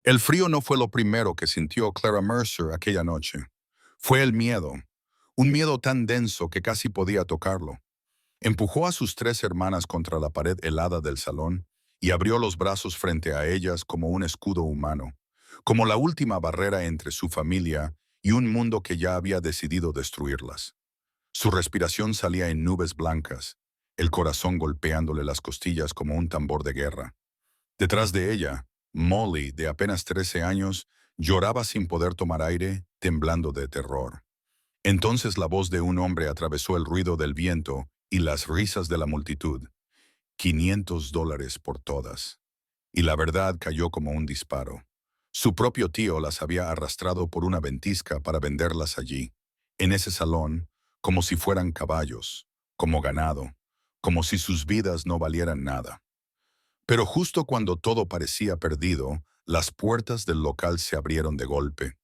El frío no fue lo primero que sintió Clara Mercer aquella noche. Fue el miedo, un miedo tan denso que casi podía tocarlo. Empujó a sus tres hermanas contra la pared helada del salón y abrió los brazos frente a ellas como un escudo humano, como la última barrera entre su familia y un mundo que ya había decidido destruirlas. Su respiración salía en nubes blancas, el corazón golpeándole las costillas como un tambor de guerra. Detrás de ella, Molly, de apenas 13 años, lloraba sin poder tomar aire, temblando de terror. Entonces la voz de un hombre atravesó el ruido del viento y las risas de la multitud. $500 por todas. Y la verdad cayó como un disparo. Su propio tío las había arrastrado por una ventisca para venderlas allí, en ese salón, como si fueran caballos, como ganado, como si sus vidas no valieran nada. Pero justo cuando todo parecía perdido, las puertas del local se abrieron de golpe,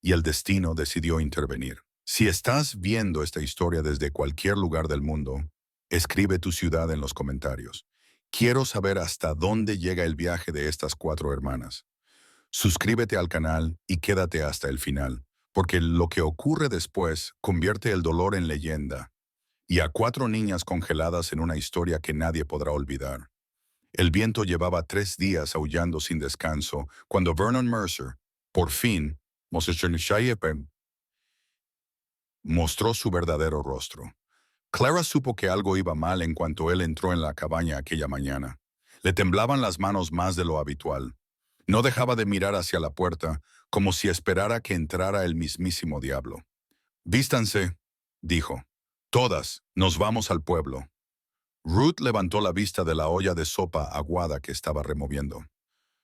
y el destino decidió intervenir. Si estás viendo esta historia desde cualquier lugar del mundo, escribe tu ciudad en los comentarios. Quiero saber hasta dónde llega el viaje de estas cuatro hermanas. Suscríbete al canal y quédate hasta el final, porque lo que ocurre después convierte el dolor en leyenda, y a cuatro niñas congeladas en una historia que nadie podrá olvidar. El viento llevaba 3 días aullando sin descanso cuando Vernon Mercer, por fin, mostró su verdadero rostro. Clara supo que algo iba mal en cuanto él entró en la cabaña aquella mañana. Le temblaban las manos más de lo habitual. No dejaba de mirar hacia la puerta, como si esperara que entrara el mismísimo diablo. «Vístanse», dijo. «Todas, nos vamos al pueblo». Ruth levantó la vista de la olla de sopa aguada que estaba removiendo.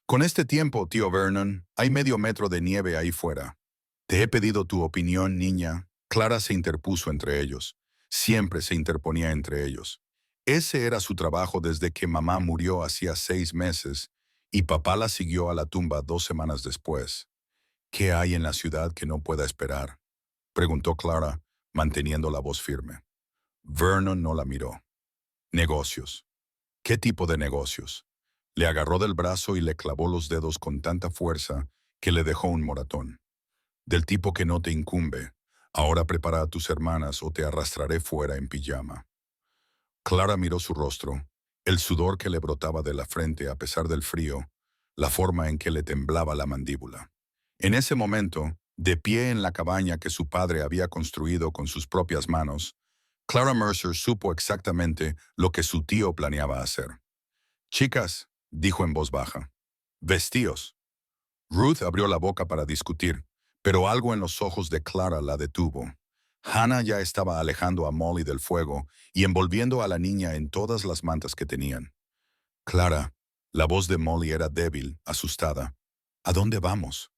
«Con este tiempo, tío Vernon, hay medio metro de nieve ahí fuera. Te he pedido tu opinión, niña». Clara se interpuso entre ellos. Siempre se interponía entre ellos. Ese era su trabajo desde que mamá murió hacía 6 meses y papá la siguió a la tumba 2 semanas después. «¿Qué hay en la ciudad que no pueda esperar?», preguntó Clara, manteniendo la voz firme. Vernon no la miró. «Negocios». «¿Qué tipo de negocios?». Le agarró del brazo y le clavó los dedos con tanta fuerza que le dejó un moratón. «Del tipo que no te incumbe. Ahora prepara a tus hermanas o te arrastraré fuera en pijama». Clara miró su rostro, el sudor que le brotaba de la frente a pesar del frío, la forma en que le temblaba la mandíbula. En ese momento, de pie en la cabaña que su padre había construido con sus propias manos, Clara Mercer supo exactamente lo que su tío planeaba hacer. «Chicas», dijo en voz baja, «vestíos». Ruth abrió la boca para discutir, pero algo en los ojos de Clara la detuvo. Hannah ya estaba alejando a Molly del fuego y envolviendo a la niña en todas las mantas que tenían. «Clara», la voz de Molly era débil, asustada. «¿A dónde vamos?».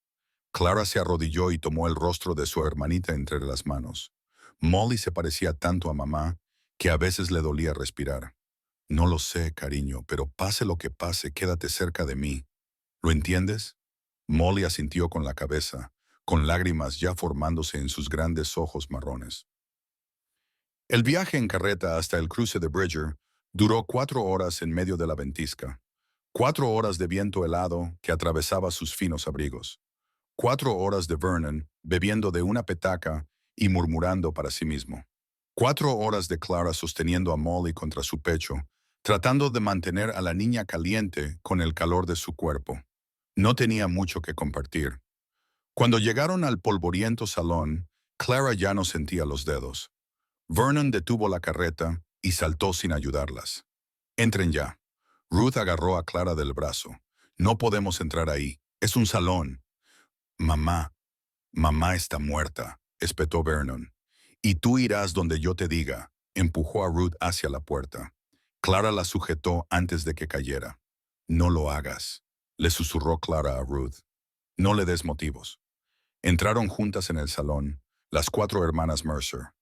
Clara se arrodilló y tomó el rostro de su hermanita entre las manos. Molly se parecía tanto a mamá que a veces le dolía respirar. «No lo sé, cariño, pero pase lo que pase, quédate cerca de mí. ¿Lo entiendes?». Molly asintió con la cabeza, con lágrimas ya formándose en sus grandes ojos marrones. El viaje en carreta hasta el cruce de Bridger duró 4 horas en medio de la ventisca. 4 horas de viento helado que atravesaba sus finos abrigos. 4 horas de Vernon bebiendo de una petaca y murmurando para sí mismo. 4 horas de Clara sosteniendo a Molly contra su pecho, tratando de mantener a la niña caliente con el calor de su cuerpo. No tenía mucho que compartir. Cuando llegaron al polvoriento salón, Clara ya no sentía los dedos. Vernon detuvo la carreta y saltó sin ayudarlas. «Entren ya». Ruth agarró a Clara del brazo. «No podemos entrar ahí. Es un salón». «Mamá, mamá está muerta», espetó Vernon. «Y tú irás donde yo te diga», empujó a Ruth hacia la puerta. Clara la sujetó antes de que cayera. «No lo hagas», le susurró Clara a Ruth. «No le des motivos». Entraron juntas en el salón, las 4 hermanas Mercer.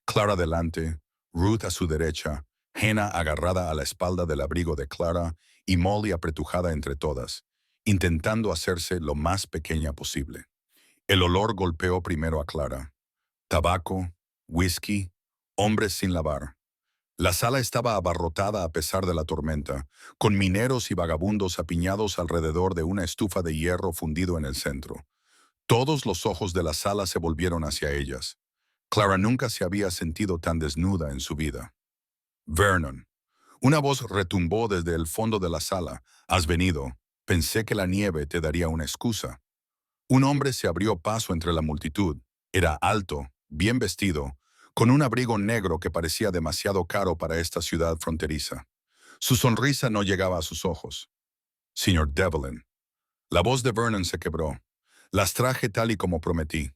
Clara delante, Ruth a su derecha, Hannah agarrada a la espalda del abrigo de Clara y Molly apretujada entre todas, intentando hacerse lo más pequeña posible. El olor golpeó primero a Clara. Tabaco, whisky, hombres sin lavar. La sala estaba abarrotada a pesar de la tormenta, con mineros y vagabundos apiñados alrededor de una estufa de hierro fundido en el centro. Todos los ojos de la sala se volvieron hacia ellas. Clara nunca se había sentido tan desnuda en su vida. Vernon. Una voz retumbó desde el fondo de la sala. Has venido. Pensé que la nieve te daría una excusa. Un hombre se abrió paso entre la multitud. Era alto, bien vestido, con un abrigo negro que parecía demasiado caro para esta ciudad fronteriza. Su sonrisa no llegaba a sus ojos. Señor Devlin. La voz de Vernon se quebró. Las traje tal y como prometí.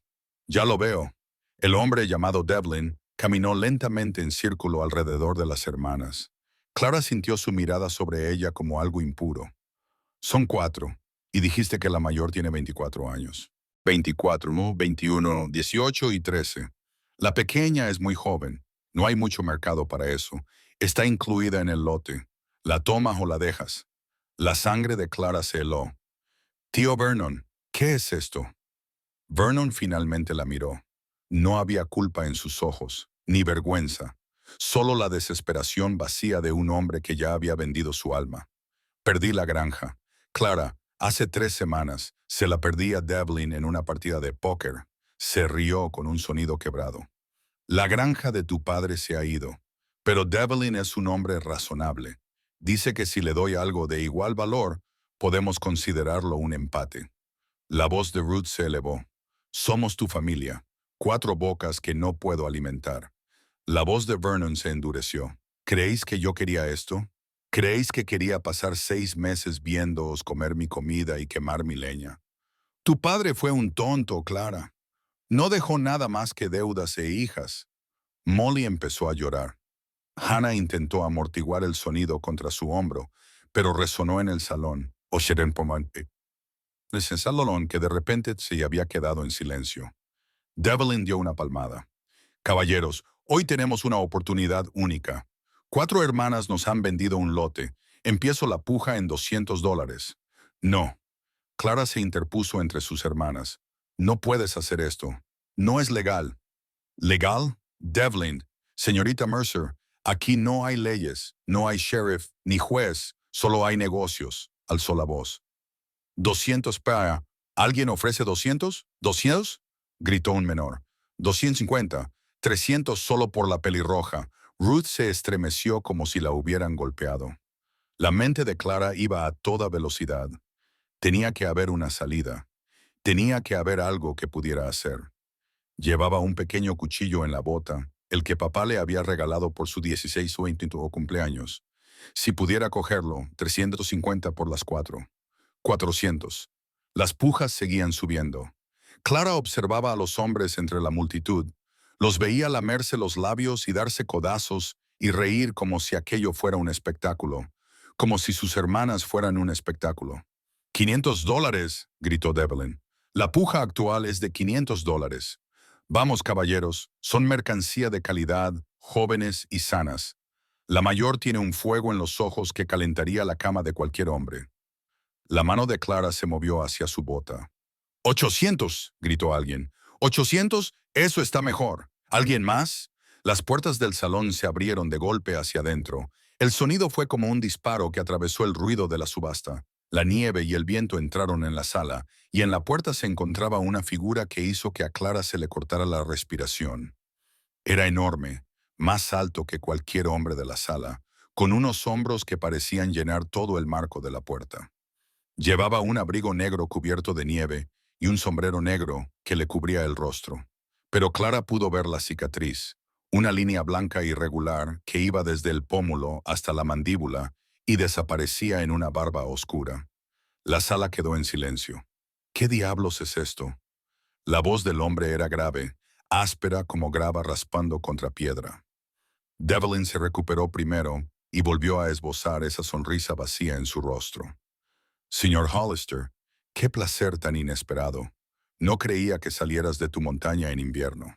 Ya lo veo. El hombre llamado Devlin caminó lentamente en círculo alrededor de las hermanas. Clara sintió su mirada sobre ella como algo impuro. Son 4, y dijiste que la mayor tiene 24 años. 24, ¿no? 21, 18 y 13. La pequeña es muy joven. No hay mucho mercado para eso. Está incluida en el lote. La tomas o la dejas. La sangre de Clara se heló. Tío Vernon, ¿qué es esto? Vernon finalmente la miró. No había culpa en sus ojos, ni vergüenza. Solo la desesperación vacía de un hombre que ya había vendido su alma. Perdí la granja. Clara, hace 3 semanas, se la perdí a Devlin en una partida de póker. Se rió con un sonido quebrado. La granja de tu padre se ha ido, pero Devlin es un hombre razonable. Dice que si le doy algo de igual valor, podemos considerarlo un empate. La voz de Ruth se elevó. Somos tu familia, 4 bocas que no puedo alimentar. La voz de Vernon se endureció. ¿Creéis que yo quería esto? ¿Creéis que quería pasar 6 meses viéndoos comer mi comida y quemar mi leña? Tu padre fue un tonto, Clara. No dejó nada más que deudas e hijas. Molly empezó a llorar. Hannah intentó amortiguar el sonido contra su hombro, pero resonó en el salón. El salón que de repente se había quedado en silencio. Devlin dio una palmada. Caballeros, hoy tenemos una oportunidad única. 4 hermanas nos han vendido un lote. Empiezo la puja en $200. No. Clara se interpuso entre sus hermanas. No puedes hacer esto. No es legal. ¿Legal? Devlin, señorita Mercer, aquí no hay leyes, no hay sheriff ni juez, solo hay negocios, alzó la voz. 200 para. ¿Alguien ofrece 200? ¿200? Gritó un menor. 250. 300 solo por la pelirroja. Ruth se estremeció como si la hubieran golpeado. La mente de Clara iba a toda velocidad. Tenía que haber una salida. Tenía que haber algo que pudiera hacer. Llevaba un pequeño cuchillo en la bota, el que papá le había regalado por su 16 o 20 cumpleaños. Si pudiera cogerlo, 350 por las 4. 400. Las pujas seguían subiendo. Clara observaba a los hombres entre la multitud. Los veía lamerse los labios y darse codazos y reír como si aquello fuera un espectáculo, como si sus hermanas fueran un espectáculo. $500, gritó Devlin. La puja actual es de $500. Vamos, caballeros, son mercancía de calidad, jóvenes y sanas. La mayor tiene un fuego en los ojos que calentaría la cama de cualquier hombre. La mano de Clara se movió hacia su bota. ¡800! Gritó alguien. ¡800! Eso está mejor. ¿Alguien más? Las puertas del salón se abrieron de golpe hacia adentro. El sonido fue como un disparo que atravesó el ruido de la subasta. La nieve y el viento entraron en la sala, y en la puerta se encontraba una figura que hizo que a Clara se le cortara la respiración. Era enorme, más alto que cualquier hombre de la sala, con unos hombros que parecían llenar todo el marco de la puerta. Llevaba un abrigo negro cubierto de nieve y un sombrero negro que le cubría el rostro. Pero Clara pudo ver la cicatriz, una línea blanca irregular que iba desde el pómulo hasta la mandíbula y desaparecía en una barba oscura. La sala quedó en silencio. ¿Qué diablos es esto? La voz del hombre era grave, áspera como grava raspando contra piedra. Devlin se recuperó primero y volvió a esbozar esa sonrisa vacía en su rostro. Señor Hollister, qué placer tan inesperado. No creía que salieras de tu montaña en invierno.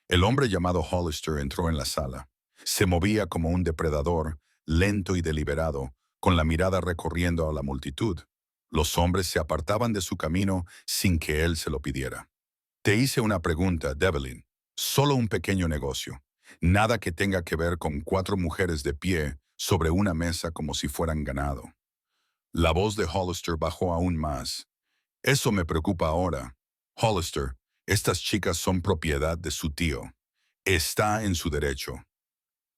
El hombre llamado Hollister entró en la sala. Se movía como un depredador, lento y deliberado, con la mirada recorriendo a la multitud. Los hombres se apartaban de su camino sin que él se lo pidiera. Te hice una pregunta, Devlin. Solo un pequeño negocio. Nada que tenga que ver con 4 mujeres de pie sobre una mesa como si fueran ganado. La voz de Hollister bajó aún más. Eso me preocupa ahora. Hollister, estas chicas son propiedad de su tío. Está en su derecho.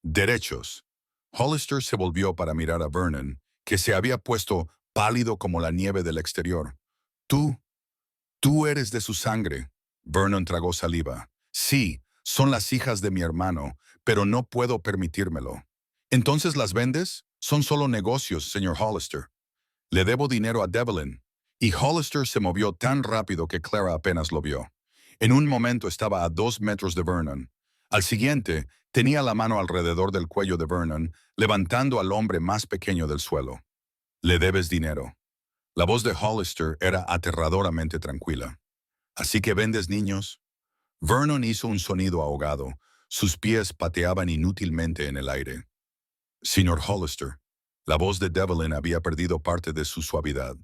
Derechos. Hollister se volvió para mirar a Vernon, que se había puesto pálido como la nieve del exterior. Tú, tú eres de su sangre. Vernon tragó saliva. Sí, son las hijas de mi hermano, pero no puedo permitírmelo. ¿Entonces las vendes? Son solo negocios, señor Hollister. Le debo dinero a Devlin. Y Hollister se movió tan rápido que Clara apenas lo vio. En un momento estaba a 2 metros de Vernon. Al siguiente, tenía la mano alrededor del cuello de Vernon, levantando al hombre más pequeño del suelo. Le debes dinero. La voz de Hollister era aterradoramente tranquila. ¿Así que vendes niños? Vernon hizo un sonido ahogado. Sus pies pateaban inútilmente en el aire. Señor Hollister, la voz de Devlin había perdido parte de su suavidad.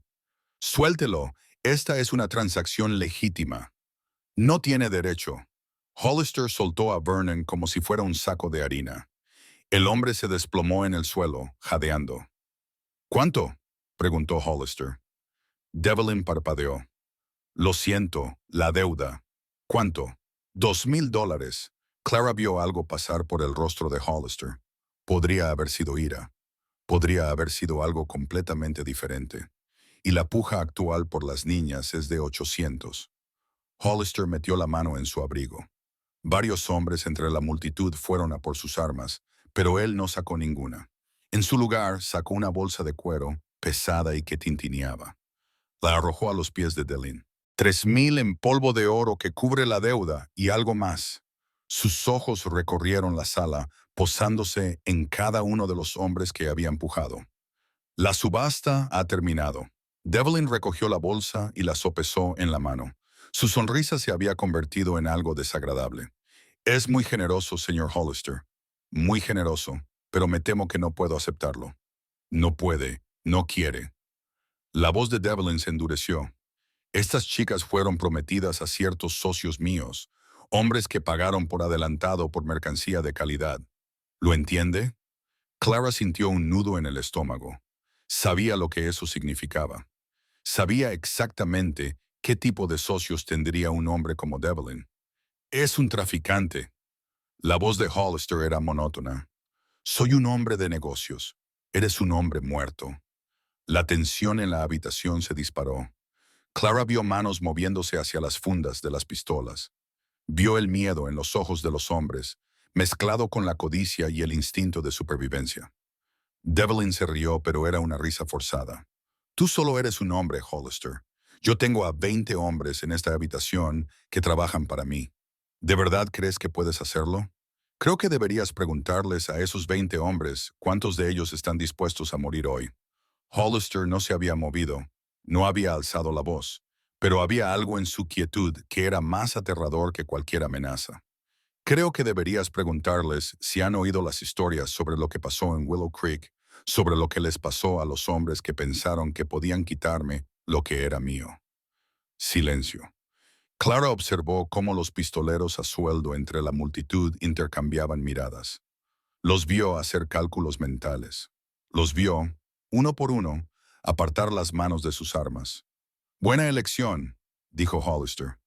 Suéltelo. Esta es una transacción legítima. No tiene derecho. Hollister soltó a Vernon como si fuera un saco de harina. El hombre se desplomó en el suelo, jadeando. ¿Cuánto? Preguntó Hollister. Devlin parpadeó. Lo siento, la deuda. ¿Cuánto? $2,000. Clara vio algo pasar por el rostro de Hollister. Podría haber sido ira. Podría haber sido algo completamente diferente. Y la puja actual por las niñas es de 800. Hollister metió la mano en su abrigo. Varios hombres entre la multitud fueron a por sus armas, pero él no sacó ninguna. En su lugar, sacó una bolsa de cuero, pesada y que tintineaba. La arrojó a los pies de Devlin. 3,000 en polvo de oro que cubre la deuda y algo más. Sus ojos recorrieron la sala, posándose en cada uno de los hombres que había empujado. La subasta ha terminado. Devlin recogió la bolsa y la sopesó en la mano. Su sonrisa se había convertido en algo desagradable. Es muy generoso, señor Hollister. Muy generoso, pero me temo que no puedo aceptarlo. No puede, no quiere. La voz de Devlin se endureció. Estas chicas fueron prometidas a ciertos socios míos, hombres que pagaron por adelantado por mercancía de calidad. ¿Lo entiende? Clara sintió un nudo en el estómago. Sabía lo que eso significaba. Sabía exactamente qué tipo de socios tendría un hombre como Devlin. Es un traficante. La voz de Hollister era monótona. Soy un hombre de negocios. Eres un hombre muerto. La tensión en la habitación se disparó. Clara vio manos moviéndose hacia las fundas de las pistolas. Vio el miedo en los ojos de los hombres, mezclado con la codicia y el instinto de supervivencia. Devlin se rió, pero era una risa forzada. Tú solo eres un hombre, Hollister. Yo tengo a 20 hombres en esta habitación que trabajan para mí. ¿De verdad crees que puedes hacerlo? Creo que deberías preguntarles a esos 20 hombres cuántos de ellos están dispuestos a morir hoy. Hollister no se había movido, no había alzado la voz, pero había algo en su quietud que era más aterrador que cualquier amenaza. Creo que deberías preguntarles si han oído las historias sobre lo que pasó en Willow Creek, sobre lo que les pasó a los hombres que pensaron que podían quitarme lo que era mío. Silencio. Clara observó cómo los pistoleros a sueldo entre la multitud intercambiaban miradas. Los vio hacer cálculos mentales. Los vio, uno por uno, apartar las manos de sus armas. Buena elección, dijo Hollister.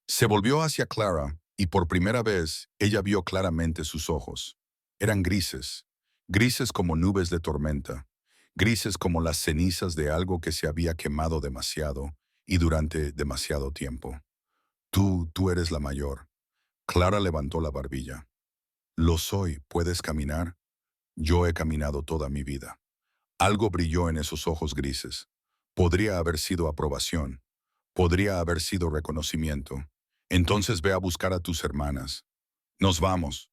Se volvió hacia Clara y por primera vez ella vio claramente sus ojos. Eran grises, grises como nubes de tormenta, grises como las cenizas de algo que se había quemado demasiado y durante demasiado tiempo. Tú eres la mayor. Clara levantó la barbilla. Lo soy, ¿puedes caminar? Yo he caminado toda mi vida. Algo brilló en esos ojos grises. Podría haber sido aprobación. Podría haber sido reconocimiento. Entonces ve a buscar a tus hermanas. Nos vamos.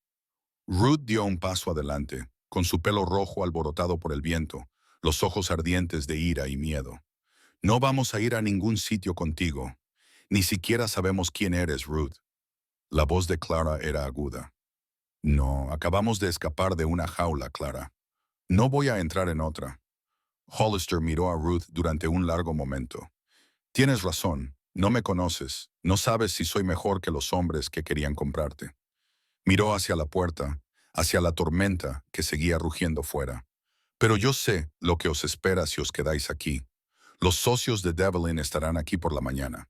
Ruth dio un paso adelante, con su pelo rojo alborotado por el viento, los ojos ardientes de ira y miedo. No vamos a ir a ningún sitio contigo. Ni siquiera sabemos quién eres, Ruth. La voz de Clara era aguda. No, acabamos de escapar de una jaula, Clara. No voy a entrar en otra. Hollister miró a Ruth durante un largo momento. Tienes razón, no me conoces, no sabes si soy mejor que los hombres que querían comprarte. Miró hacia la puerta, hacia la tormenta que seguía rugiendo fuera. Pero yo sé lo que os espera si os quedáis aquí. Los socios de Devlin estarán aquí por la mañana.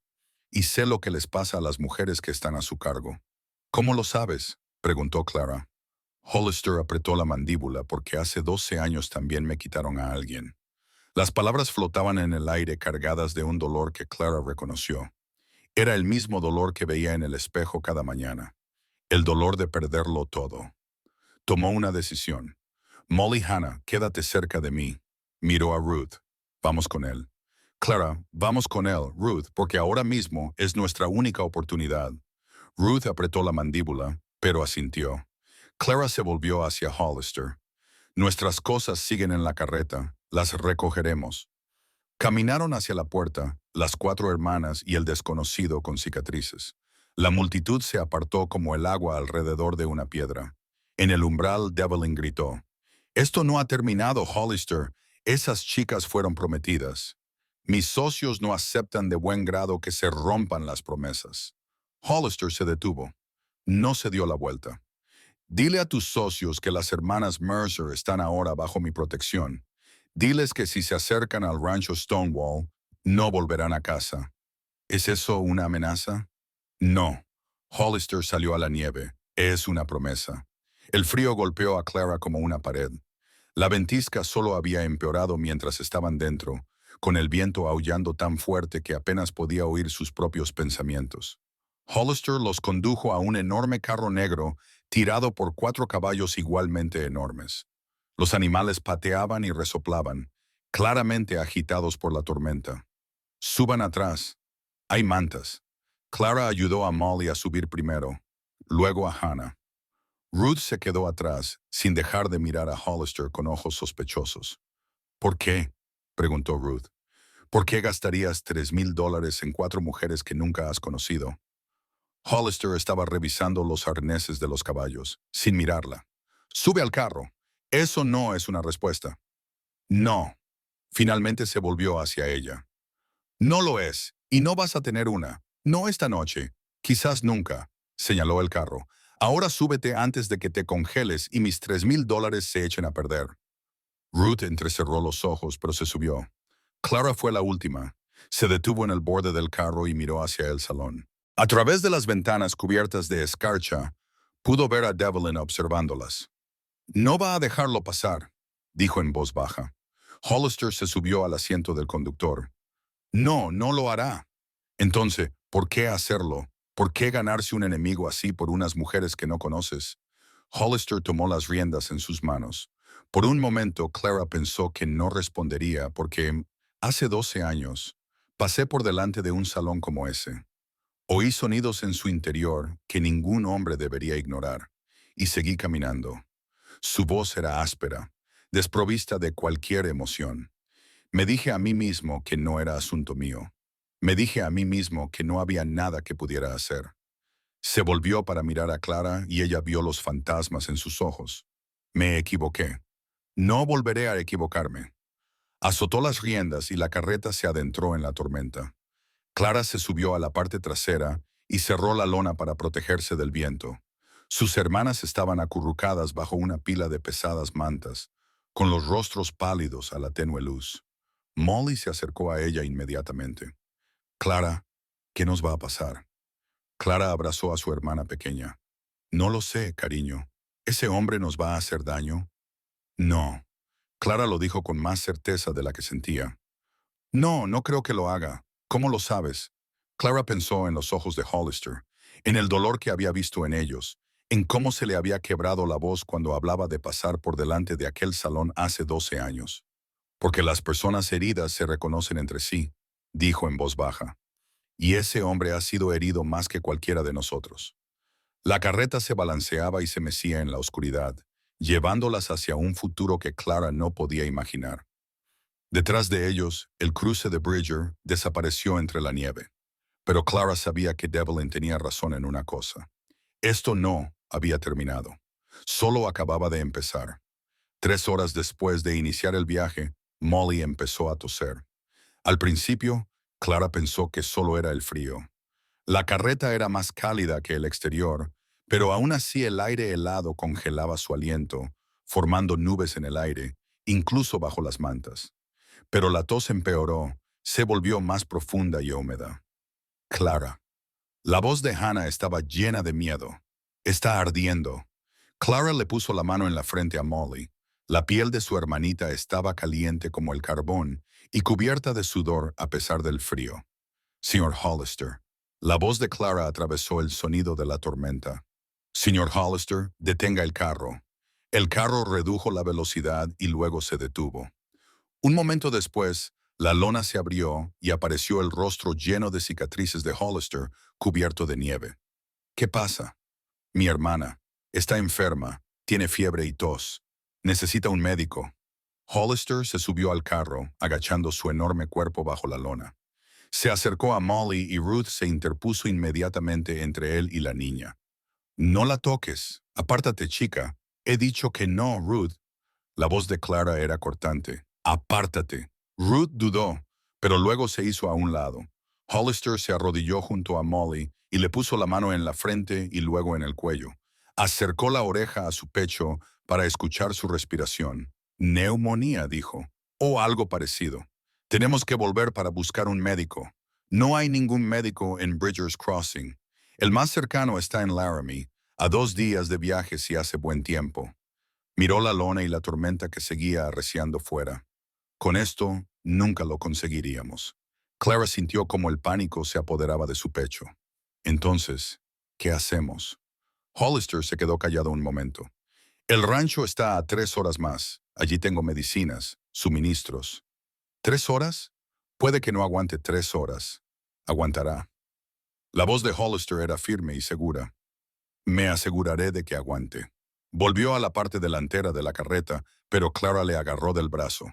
Y sé lo que les pasa a las mujeres que están a su cargo. ¿Cómo lo sabes?, preguntó Clara. Hollister apretó la mandíbula porque hace 12 años también me quitaron a alguien. Las palabras flotaban en el aire cargadas de un dolor que Clara reconoció. Era el mismo dolor que veía en el espejo cada mañana. El dolor de perderlo todo. Tomó una decisión. Molly Hannah, quédate cerca de mí. Miró a Ruth. Vamos con él. Clara, vamos con él, Ruth, porque ahora mismo es nuestra única oportunidad. Ruth apretó la mandíbula, pero asintió. Clara se volvió hacia Hollister. Nuestras cosas siguen en la carreta. Las recogeremos. Caminaron hacia la puerta, las 4 hermanas y el desconocido con cicatrices. La multitud se apartó como el agua alrededor de una piedra. En el umbral, Devlin gritó: «Esto no ha terminado, Hollister. Esas chicas fueron prometidas. Mis socios no aceptan de buen grado que se rompan las promesas». Hollister se detuvo. No se dio la vuelta. «Dile a tus socios que las hermanas Mercer están ahora bajo mi protección. Diles que si se acercan al rancho Stonewall, no volverán a casa». ¿Es eso una amenaza? No. Hollister salió a la nieve. Es una promesa. El frío golpeó a Clara como una pared. La ventisca solo había empeorado mientras estaban dentro, con el viento aullando tan fuerte que apenas podía oír sus propios pensamientos. Hollister los condujo a un enorme carro negro tirado por 4 caballos igualmente enormes. Los animales pateaban y resoplaban, claramente agitados por la tormenta. «Suban atrás. Hay mantas». Clara ayudó a Molly a subir primero, luego a Hannah. Ruth se quedó atrás, sin dejar de mirar a Hollister con ojos sospechosos. «¿Por qué?», preguntó Ruth. «¿Por qué gastarías $3,000 en 4 mujeres que nunca has conocido?» Hollister estaba revisando los arneses de los caballos, sin mirarla. «Sube al carro». «Eso no es una respuesta». «No». Finalmente se volvió hacia ella. «No lo es, y no vas a tener una. No esta noche. Quizás nunca», señaló el carro. «Ahora súbete antes de que te congeles y mis $3,000 se echen a perder». Ruth entrecerró los ojos, pero se subió. Clara fue la última. Se detuvo en el borde del carro y miró hacia el salón. A través de las ventanas cubiertas de escarcha, pudo ver a Devlin observándolas. «No va a dejarlo pasar», dijo en voz baja. Hollister se subió al asiento del conductor. «No, no lo hará». «Entonces, ¿por qué hacerlo? ¿Por qué ganarse un enemigo así por unas mujeres que no conoces?» Hollister tomó las riendas en sus manos. Por un momento, Clara pensó que no respondería porque, hace 12 años, pasé por delante de un salón como ese. Oí sonidos en su interior que ningún hombre debería ignorar, y seguí caminando. Su voz era áspera, desprovista de cualquier emoción. Me dije a mí mismo que no era asunto mío. Me dije a mí mismo que no había nada que pudiera hacer. Se volvió para mirar a Clara y ella vio los fantasmas en sus ojos. Me equivoqué. No volveré a equivocarme. Azotó las riendas y la carreta se adentró en la tormenta. Clara se subió a la parte trasera y cerró la lona para protegerse del viento. Sus hermanas estaban acurrucadas bajo una pila de pesadas mantas, con los rostros pálidos a la tenue luz. Molly se acercó a ella inmediatamente. «Clara, ¿qué nos va a pasar?» Clara abrazó a su hermana pequeña. «No lo sé, cariño. ¿Ese hombre nos va a hacer daño?» «No». Clara lo dijo con más certeza de la que sentía. «No, no creo que lo haga. ¿Cómo lo sabes?» Clara pensó en los ojos de Hollister, en el dolor que había visto en ellos, en cómo se le había quebrado la voz cuando hablaba de pasar por delante de aquel salón hace 12 años. «Porque las personas heridas se reconocen entre sí», dijo en voz baja. «Y ese hombre ha sido herido más que cualquiera de nosotros». La carreta se balanceaba y se mecía en la oscuridad, llevándolas hacia un futuro que Clara no podía imaginar. Detrás de ellos, el cruce de Bridger desapareció entre la nieve. Pero Clara sabía que Devlin tenía razón en una cosa. Esto no había terminado. Solo acababa de empezar. 3 horas después de iniciar el viaje, Molly empezó a toser. Al principio, Clara pensó que solo era el frío. La carreta era más cálida que el exterior, Pero aún así el aire helado congelaba su aliento, formando nubes en el aire, incluso bajo las mantas. Pero la tos empeoró, se volvió más profunda y húmeda. Clara. La voz de Hannah estaba llena de miedo. Está ardiendo. Clara le puso la mano en la frente a Molly. La piel de su hermanita estaba caliente como el carbón y cubierta de sudor a pesar del frío. Señor Hollister. La voz de Clara atravesó el sonido de la tormenta. Señor Hollister, detenga el carro. El carro redujo la velocidad y luego se detuvo. Un momento después, la lona se abrió y apareció el rostro lleno de cicatrices de Hollister, cubierto de nieve. ¿Qué pasa? Mi hermana. Está enferma, tiene fiebre y tos. Necesita un médico. Hollister se subió al carro, agachando su enorme cuerpo bajo la lona. Se acercó a Molly y Ruth se interpuso inmediatamente entre él y la niña. No la toques. Apártate, chica. He dicho que no, Ruth. La voz de Clara era cortante. Apártate. Ruth dudó, pero luego se hizo a un lado. Hollister se arrodilló junto a Molly y le puso la mano en la frente y luego en el cuello. Acercó la oreja a su pecho para escuchar su respiración. Neumonía, dijo. O algo parecido. Tenemos que volver para buscar un médico. No hay ningún médico en Bridgers Crossing. El más cercano está en Laramie, a 2 días de viaje si hace buen tiempo. Miró la lona y la tormenta que seguía arreciando fuera. Con esto, nunca lo conseguiríamos. Clara sintió como el pánico se apoderaba de su pecho. Entonces, ¿qué hacemos? Hollister se quedó callado un momento. El rancho está a 3 horas más. Allí tengo medicinas, suministros. ¿3 horas? Puede que no aguante 3 horas. Aguantará. La voz de Hollister era firme y segura. Me aseguraré de que aguante. Volvió a la parte delantera de la carreta, pero Clara le agarró del brazo.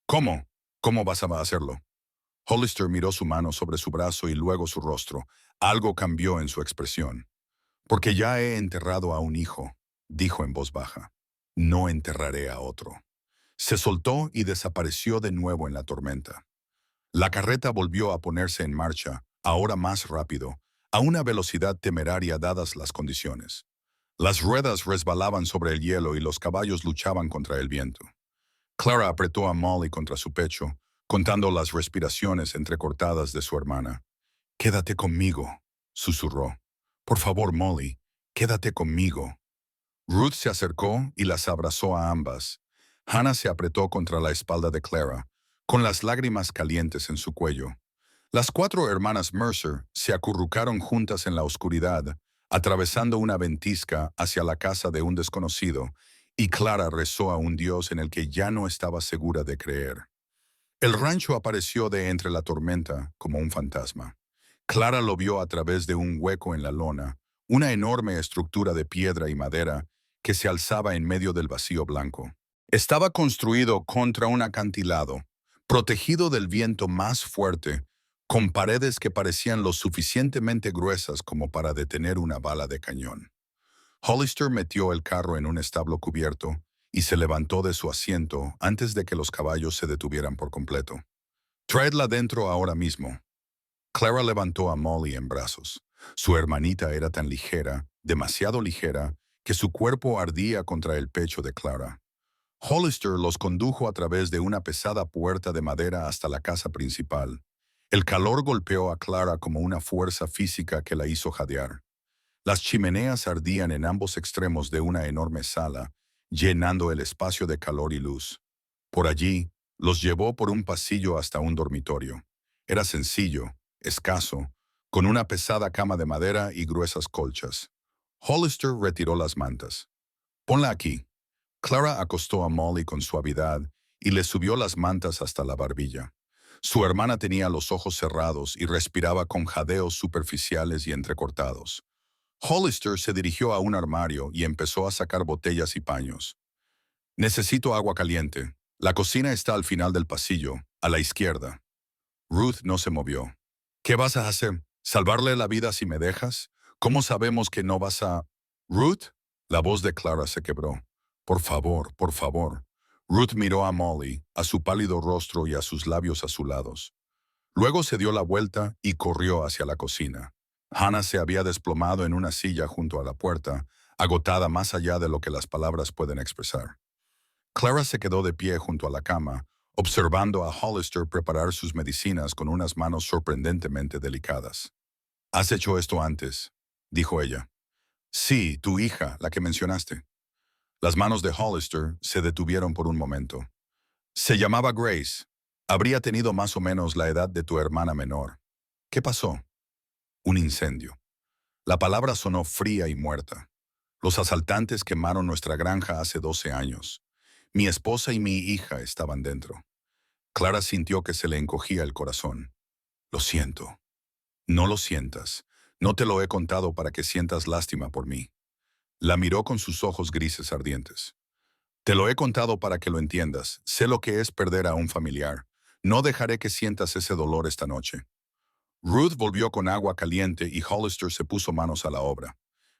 ¿Cómo? ¿Cómo vas a hacerlo? Hollister miró su mano sobre su brazo y luego su rostro. Algo cambió en su expresión. Porque ya he enterrado a un hijo, dijo en voz baja. No enterraré a otro. Se soltó y desapareció de nuevo en la tormenta. La carreta volvió a ponerse en marcha, ahora más rápido, a una velocidad temeraria dadas las condiciones. Las ruedas resbalaban sobre el hielo y los caballos luchaban contra el viento. Clara apretó a Molly contra su pecho, contando las respiraciones entrecortadas de su hermana. «Quédate conmigo», susurró. «Por favor, Molly, quédate conmigo». Ruth se acercó y las abrazó a ambas. Hannah se apretó contra la espalda de Clara, con las lágrimas calientes en su cuello. Las 4 hermanas Mercer se acurrucaron juntas en la oscuridad, atravesando una ventisca hacia la casa de un desconocido, y Clara rezó a un Dios en el que ya no estaba segura de creer. El rancho apareció de entre la tormenta como un fantasma. Clara lo vio a través de un hueco en la lona, una enorme estructura de piedra y madera que se alzaba en medio del vacío blanco. Estaba construido contra un acantilado, protegido del viento más fuerte, con paredes que parecían lo suficientemente gruesas como para detener una bala de cañón. Hollister metió el carro en un establo cubierto y se levantó de su asiento antes de que los caballos se detuvieran por completo. «Traedla dentro ahora mismo». Clara levantó a Molly en brazos. Su hermanita era tan ligera, demasiado ligera, que su cuerpo ardía contra el pecho de Clara. Hollister los condujo a través de una pesada puerta de madera hasta la casa principal. El calor golpeó a Clara como una fuerza física que la hizo jadear. Las chimeneas ardían en ambos extremos de una enorme sala, llenando el espacio de calor y luz. Por allí, los llevó por un pasillo hasta un dormitorio. Era sencillo, escaso, con una pesada cama de madera y gruesas colchas. Hollister retiró las mantas. «Ponla aquí». Clara acostó a Molly con suavidad y le subió las mantas hasta la barbilla. Su hermana tenía los ojos cerrados y respiraba con jadeos superficiales y entrecortados. Hollister se dirigió a un armario y empezó a sacar botellas y paños. «Necesito agua caliente. La cocina está al final del pasillo, a la izquierda». Ruth no se movió. «¿Qué vas a hacer? ¿Salvarle la vida si me dejas? ¿Cómo sabemos que no vas a...» «Ruth?» La voz de Clara se quebró. «Por favor, por favor». Ruth miró a Molly, a su pálido rostro y a sus labios azulados. Luego se dio la vuelta y corrió hacia la cocina. Hannah se había desplomado en una silla junto a la puerta, agotada más allá de lo que las palabras pueden expresar. Clara se quedó de pie junto a la cama, observando a Hollister preparar sus medicinas con unas manos sorprendentemente delicadas. «¿Has hecho esto antes?», dijo ella. «Sí, tu hija, la que mencionaste». Las manos de Hollister se detuvieron por un momento. «Se llamaba Grace. Habría tenido más o menos la edad de tu hermana menor. ¿Qué pasó?» «Un incendio». La palabra sonó fría y muerta. «Los asaltantes quemaron nuestra granja hace 12 años. Mi esposa y mi hija estaban dentro». Clara sintió que se le encogía el corazón. «Lo siento». «No lo sientas. No te lo he contado para que sientas lástima por mí». La miró con sus ojos grises ardientes. «Te lo he contado para que lo entiendas. Sé lo que es perder a un familiar. No dejaré que sientas ese dolor esta noche». Ruth volvió con agua caliente y Hollister se puso manos a la obra.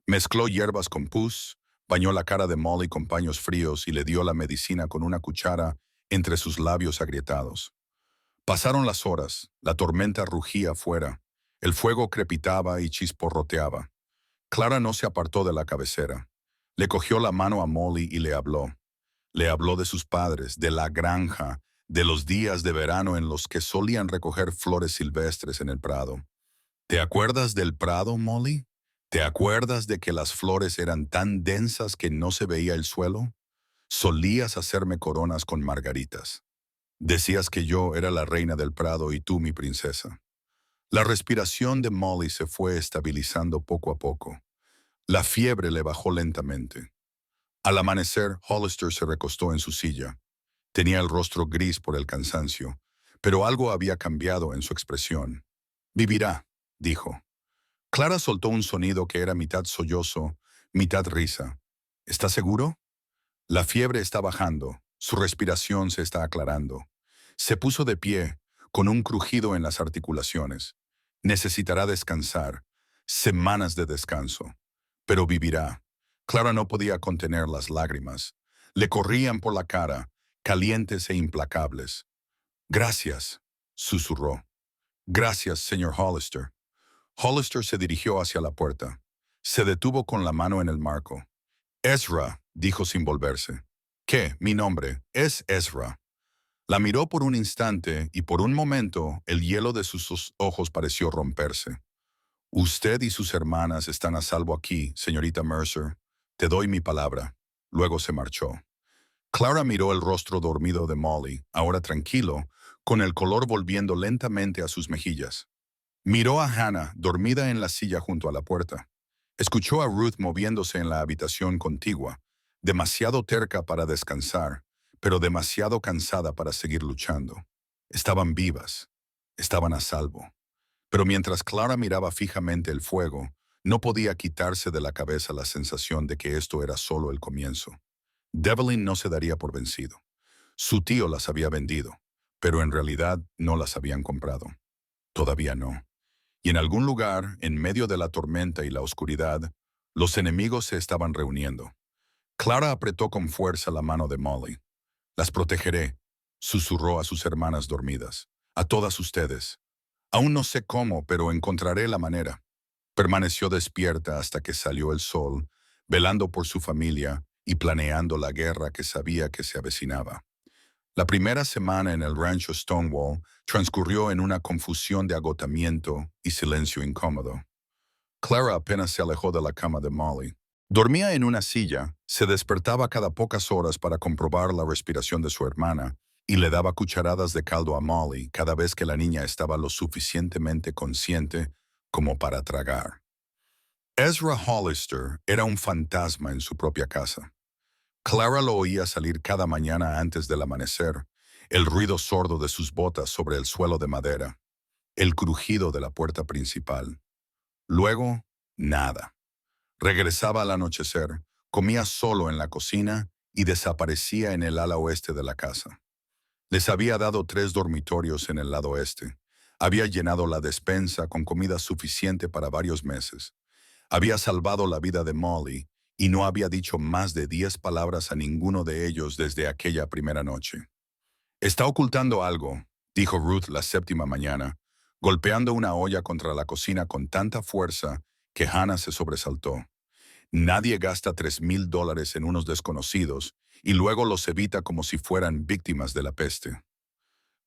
Mezcló hierbas con pus, bañó la cara de Molly con paños fríos y le dio la medicina con una cuchara entre sus labios agrietados. Pasaron las horas, la tormenta rugía afuera, el fuego crepitaba y chisporroteaba. Clara no se apartó de la cabecera. Le cogió la mano a Molly y le habló. Le habló de sus padres, de la granja, de los días de verano en los que solían recoger flores silvestres en el prado. ¿Te acuerdas del prado, Molly? ¿Te acuerdas de que las flores eran tan densas que no se veía el suelo? Solías hacerme coronas con margaritas. Decías que yo era la reina del prado y tú mi princesa. La respiración de Molly se fue estabilizando poco a poco. La fiebre le bajó lentamente. Al amanecer, Hollister se recostó en su silla. Tenía el rostro gris por el cansancio, pero algo había cambiado en su expresión. «Vivirá», dijo. Clara soltó un sonido que era mitad sollozo, mitad risa. «¿Estás seguro?» La fiebre está bajando, su respiración se está aclarando. Se puso de pie, con un crujido en las articulaciones. Necesitará descansar, semanas de descanso. Pero vivirá. Clara no podía contener las lágrimas. Le corrían por la cara, calientes e implacables. «Gracias», susurró. «Gracias, señor Hollister». Hollister se dirigió hacia la puerta. Se detuvo con la mano en el marco. «Ezra», dijo sin volverse. «¿Qué? Mi nombre es Ezra». La miró por un instante y por un momento el hielo de sus ojos pareció romperse. «Usted y sus hermanas están a salvo aquí, señorita Mercer. Te doy mi palabra». Luego se marchó. Clara miró el rostro dormido de Molly, ahora tranquilo, con el color volviendo lentamente a sus mejillas. Miró a Hannah, dormida en la silla junto a la puerta. Escuchó a Ruth moviéndose en la habitación contigua, demasiado terca para descansar, pero demasiado cansada para seguir luchando. Estaban vivas, estaban a salvo. Pero mientras Clara miraba fijamente el fuego, no podía quitarse de la cabeza la sensación de que esto era solo el comienzo. Devlin no se daría por vencido. Su tío las había vendido, pero en realidad no las habían comprado. Todavía no. Y en algún lugar, en medio de la tormenta y la oscuridad, los enemigos se estaban reuniendo. Clara apretó con fuerza la mano de Molly. «Las protegeré», susurró a sus hermanas dormidas. «A todas ustedes. Aún no sé cómo, pero encontraré la manera». Permaneció despierta hasta que salió el sol, velando por su familia y planeando la guerra que sabía que se avecinaba. La primera semana en el rancho Stonewall transcurrió en una confusión de agotamiento y silencio incómodo. Clara apenas se alejó de la cama de Molly. Dormía en una silla, se despertaba cada pocas horas para comprobar la respiración de su hermana y le daba cucharadas de caldo a Molly cada vez que la niña estaba lo suficientemente consciente como para tragar. Ezra Hollister era un fantasma en su propia casa. Clara lo oía salir cada mañana antes del amanecer, el ruido sordo de sus botas sobre el suelo de madera, el crujido de la puerta principal. Luego, nada. Regresaba al anochecer, comía solo en la cocina y desaparecía en el ala oeste de la casa. Les había dado 3 dormitorios en el lado este. Había llenado la despensa con comida suficiente para varios meses. Había salvado la vida de Molly y no había dicho más de 10 palabras a ninguno de ellos desde aquella primera noche. «Está ocultando algo», dijo Ruth la séptima mañana, golpeando una olla contra la cocina con tanta fuerza que Hannah se sobresaltó. Nadie gasta $3,000 en unos desconocidos y luego los evita como si fueran víctimas de la peste.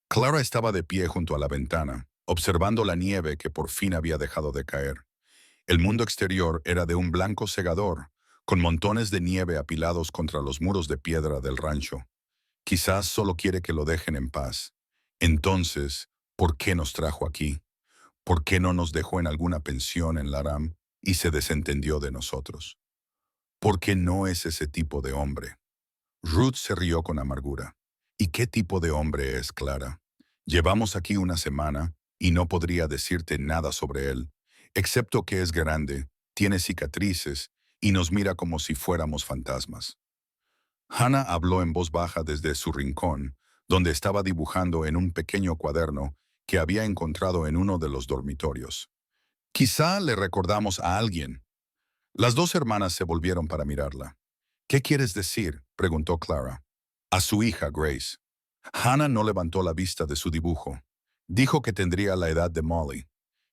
Clara estaba de pie junto a la ventana, observando la nieve que por fin había dejado de caer. El mundo exterior era de un blanco cegador, con montones de nieve apilados contra los muros de piedra del rancho. Quizás solo quiere que lo dejen en paz. Entonces, ¿por qué nos trajo aquí? ¿Por qué no nos dejó en alguna pensión en Laram y se desentendió de nosotros? ¿Por qué no es ese tipo de hombre? Ruth se rió con amargura. ¿Y qué tipo de hombre es, Clara? Llevamos aquí una semana y no podría decirte nada sobre él, excepto que es grande, tiene cicatrices y nos mira como si fuéramos fantasmas. Hannah habló en voz baja desde su rincón, donde estaba dibujando en un pequeño cuaderno que había encontrado en uno de los dormitorios. Quizá le recordamos a alguien. Las dos hermanas se volvieron para mirarla. ¿Qué quieres decir?, preguntó Clara. A su hija, Grace. Hannah no levantó la vista de su dibujo. Dijo que tendría la edad de Molly.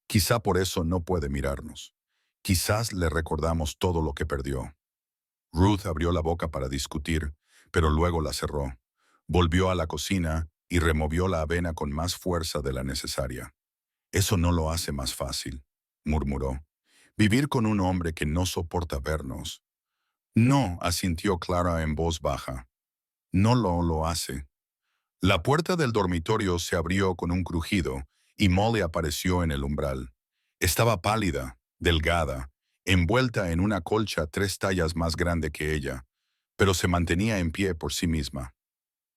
Quizá por eso no puede mirarnos. Quizás le recordamos todo lo que perdió. Ruth abrió la boca para discutir, pero luego la cerró. Volvió a la cocina y removió la avena con más fuerza de la necesaria. Eso no lo hace más fácil, murmuró. Vivir con un hombre que no soporta vernos. No, asintió Clara en voz baja. No lo hace. La puerta del dormitorio se abrió con un crujido y Molly apareció en el umbral. Estaba pálida, delgada, envuelta en una colcha 3 tallas más grande que ella, pero se mantenía en pie por sí misma.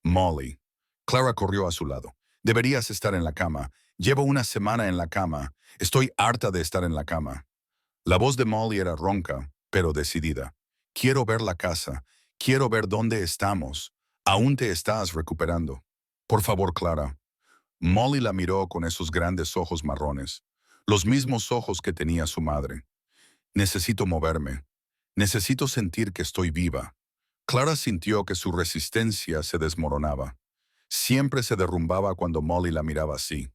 Molly. Clara corrió a su lado. Deberías estar en la cama. Llevo una semana en la cama. Estoy harta de estar en la cama. La voz de Molly era ronca, pero decidida. Quiero ver la casa. Quiero ver dónde estamos. Aún te estás recuperando. Por favor, Clara. Molly la miró con esos grandes ojos marrones, los mismos ojos que tenía su madre. Necesito moverme. Necesito sentir que estoy viva. Clara sintió que su resistencia se desmoronaba. Siempre se derrumbaba cuando Molly la miraba así.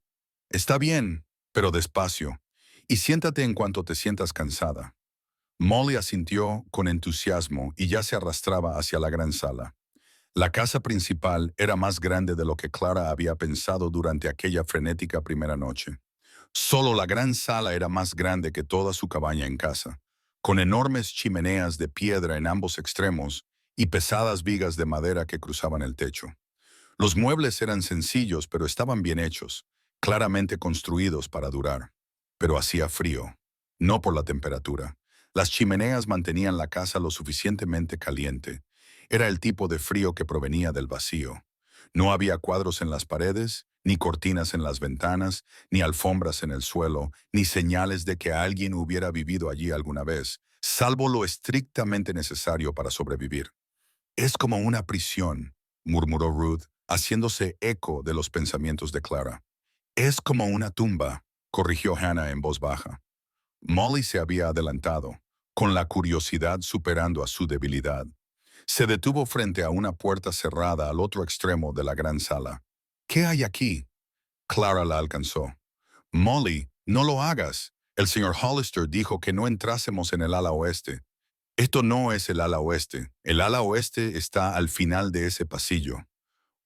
Está bien, pero despacio, y siéntate en cuanto te sientas cansada. Molly asintió con entusiasmo y ya se arrastraba hacia la gran sala. La casa principal era más grande de lo que Clara había pensado durante aquella frenética primera noche. Solo la gran sala era más grande que toda su cabaña en casa, con enormes chimeneas de piedra en ambos extremos y pesadas vigas de madera que cruzaban el techo. Los muebles eran sencillos, pero estaban bien hechos, claramente construidos para durar. Pero hacía frío, no por la temperatura. Las chimeneas mantenían la casa lo suficientemente caliente. Era el tipo de frío que provenía del vacío. No había cuadros en las paredes, ni cortinas en las ventanas, ni alfombras en el suelo, ni señales de que alguien hubiera vivido allí alguna vez, salvo lo estrictamente necesario para sobrevivir. Es como una prisión, murmuró Ruth, haciéndose eco de los pensamientos de Clara. Es como una tumba, corrigió Hannah en voz baja. Molly se había adelantado, con la curiosidad superando a su debilidad. Se detuvo frente a una puerta cerrada al otro extremo de la gran sala. ¿Qué hay aquí? Clara la alcanzó. Molly, no lo hagas. El señor Hollister dijo que no entrásemos en el ala oeste. Esto no es el ala oeste. El ala oeste está al final de ese pasillo.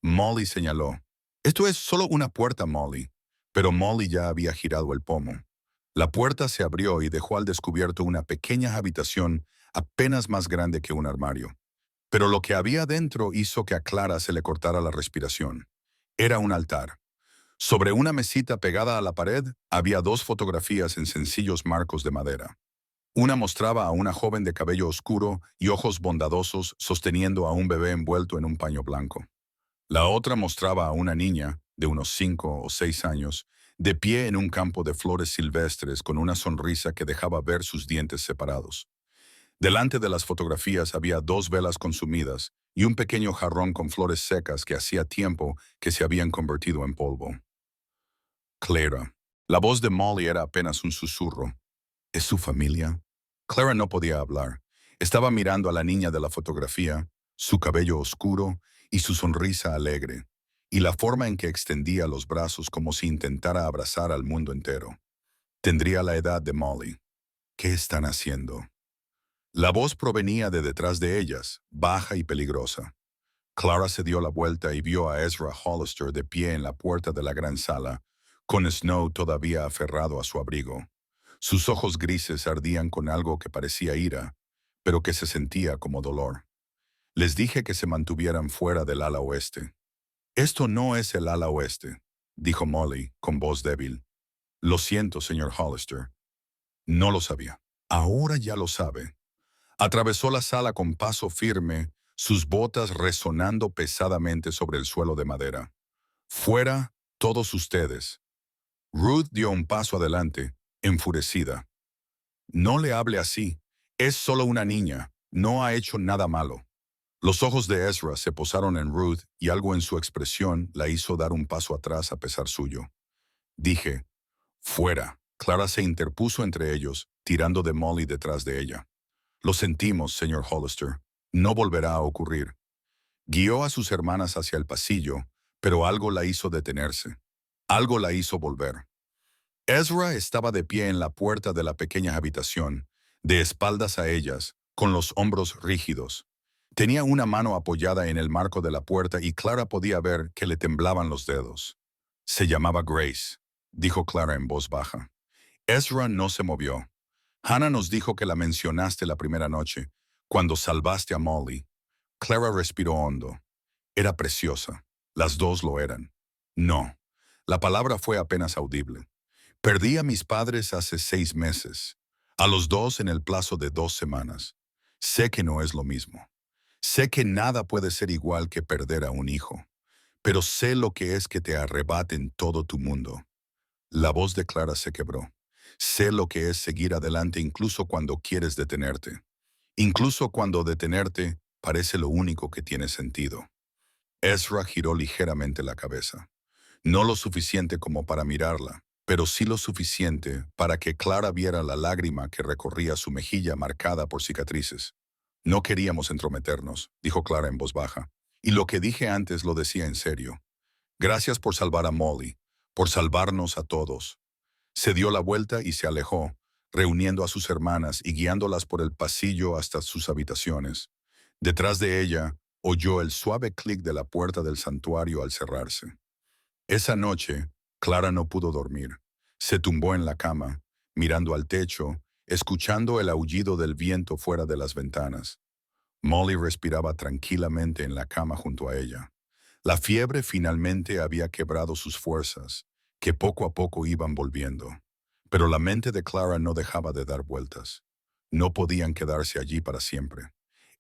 Molly señaló. Esto es solo una puerta, Molly. Pero Molly ya había girado el pomo. La puerta se abrió y dejó al descubierto una pequeña habitación apenas más grande que un armario. Pero lo que había dentro hizo que a Clara se le cortara la respiración. Era un altar. Sobre una mesita pegada a la pared había 2 fotografías en sencillos marcos de madera. Una mostraba a una joven de cabello oscuro y ojos bondadosos sosteniendo a un bebé envuelto en un paño blanco. La otra mostraba a una niña, de unos 5 o 6 años, de pie en un campo de flores silvestres con una sonrisa que dejaba ver sus dientes separados. Delante de las fotografías había 2 velas consumidas y un pequeño jarrón con flores secas que hacía tiempo que se habían convertido en polvo. Clara. La voz de Molly era apenas un susurro. ¿Es su familia? Clara no podía hablar. Estaba mirando a la niña de la fotografía, su cabello oscuro y su sonrisa alegre. y la forma en que extendía los brazos como si intentara abrazar al mundo entero. Tendría la edad de Molly. ¿Qué están haciendo? La voz provenía de detrás de ellas, baja y peligrosa. Clara se dio la vuelta y vio a Ezra Hollister de pie en la puerta de la gran sala, con Snow todavía aferrado a su abrigo. Sus ojos grises ardían con algo que parecía ira, pero que se sentía como dolor. Les dije que se mantuvieran fuera del ala oeste. Esto no es el ala oeste, dijo Molly con voz débil. Lo siento, señor Hollister. No lo sabía. Ahora ya lo sabe. Atravesó la sala con paso firme, sus botas resonando pesadamente sobre el suelo de madera. Fuera, todos ustedes. Ruth dio un paso adelante, enfurecida. No le hable así. Es solo una niña. No ha hecho nada malo. Los ojos de Ezra se posaron en Ruth y algo en su expresión la hizo dar un paso atrás a pesar suyo. Dije, fuera. Clara se interpuso entre ellos, tirando de Molly detrás de ella. Lo sentimos, señor Hollister. No volverá a ocurrir. Guió a sus hermanas hacia el pasillo, pero algo la hizo detenerse. Algo la hizo volver. Ezra estaba de pie en la puerta de la pequeña habitación, de espaldas a ellas, con los hombros rígidos. Tenía una mano apoyada en el marco de la puerta y Clara podía ver que le temblaban los dedos. Se llamaba Grace, dijo Clara en voz baja. Ezra no se movió. Hannah nos dijo que la mencionaste la primera noche, cuando salvaste a Molly. Clara respiró hondo. Era preciosa. Las dos lo eran. No. La palabra fue apenas audible. Perdí a mis padres hace 6 meses. A los dos en el plazo de 2 semanas. Sé que no es lo mismo. Sé que nada puede ser igual que perder a un hijo. Pero sé lo que es que te arrebaten todo tu mundo. La voz de Clara se quebró. Sé lo que es seguir adelante incluso cuando quieres detenerte. Incluso cuando detenerte parece lo único que tiene sentido. Ezra giró ligeramente la cabeza. No lo suficiente como para mirarla, pero sí lo suficiente para que Clara viera la lágrima que recorría su mejilla marcada por cicatrices. No queríamos entrometernos, dijo Clara en voz baja, y lo que dije antes lo decía en serio. Gracias por salvar a Molly, por salvarnos a todos. Se dio la vuelta y se alejó, reuniendo a sus hermanas y guiándolas por el pasillo hasta sus habitaciones. Detrás de ella, oyó el suave clic de la puerta del santuario al cerrarse. Esa noche, Clara no pudo dormir. Se tumbó en la cama, mirando al techo, escuchando el aullido del viento fuera de las ventanas. Molly respiraba tranquilamente en la cama junto a ella. La fiebre finalmente había quebrado sus fuerzas, que poco a poco iban volviendo. Pero la mente de Clara no dejaba de dar vueltas. No podían quedarse allí para siempre.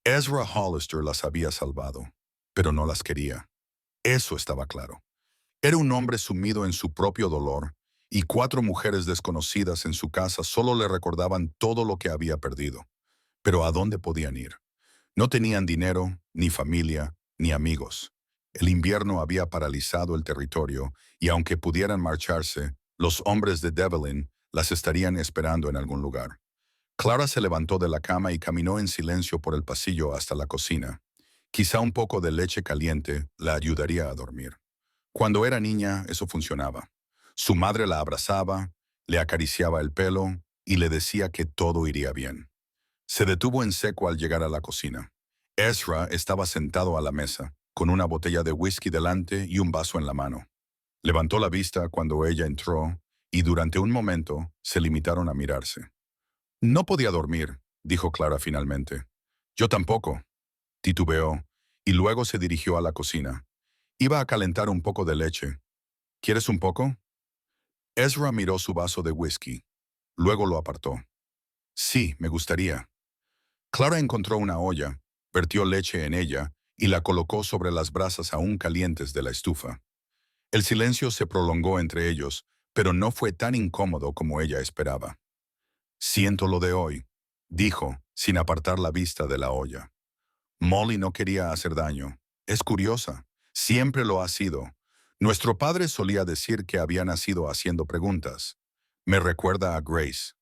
Ezra Hollister las había salvado, pero no las quería. Eso estaba claro. Era un hombre sumido en su propio dolor, y 4 mujeres desconocidas en su casa solo le recordaban todo lo que había perdido. Pero ¿a dónde podían ir? No tenían dinero, ni familia, ni amigos. El invierno había paralizado el territorio, y aunque pudieran marcharse, los hombres de Devlin las estarían esperando en algún lugar. Clara se levantó de la cama y caminó en silencio por el pasillo hasta la cocina. Quizá un poco de leche caliente la ayudaría a dormir. Cuando era niña, eso funcionaba. Su madre la abrazaba, le acariciaba el pelo y le decía que todo iría bien. Se detuvo en seco al llegar a la cocina. Ezra estaba sentado a la mesa, con una botella de whisky delante y un vaso en la mano. Levantó la vista cuando ella entró y durante un momento se limitaron a mirarse. No podía dormir, dijo Clara finalmente. Yo tampoco, titubeó, y luego se dirigió a la cocina. Iba a calentar un poco de leche. ¿Quieres un poco? Ezra miró su vaso de whisky. Luego lo apartó. Sí, me gustaría. Clara encontró una olla, vertió leche en ella y la colocó sobre las brasas aún calientes de la estufa. El silencio se prolongó entre ellos, pero no fue tan incómodo como ella esperaba. Siento lo de hoy, dijo, sin apartar la vista de la olla. Molly no quería hacer daño. Es curiosa. Siempre lo ha sido. Nuestro padre solía decir que había nacido haciendo preguntas. Me recuerda a Grace.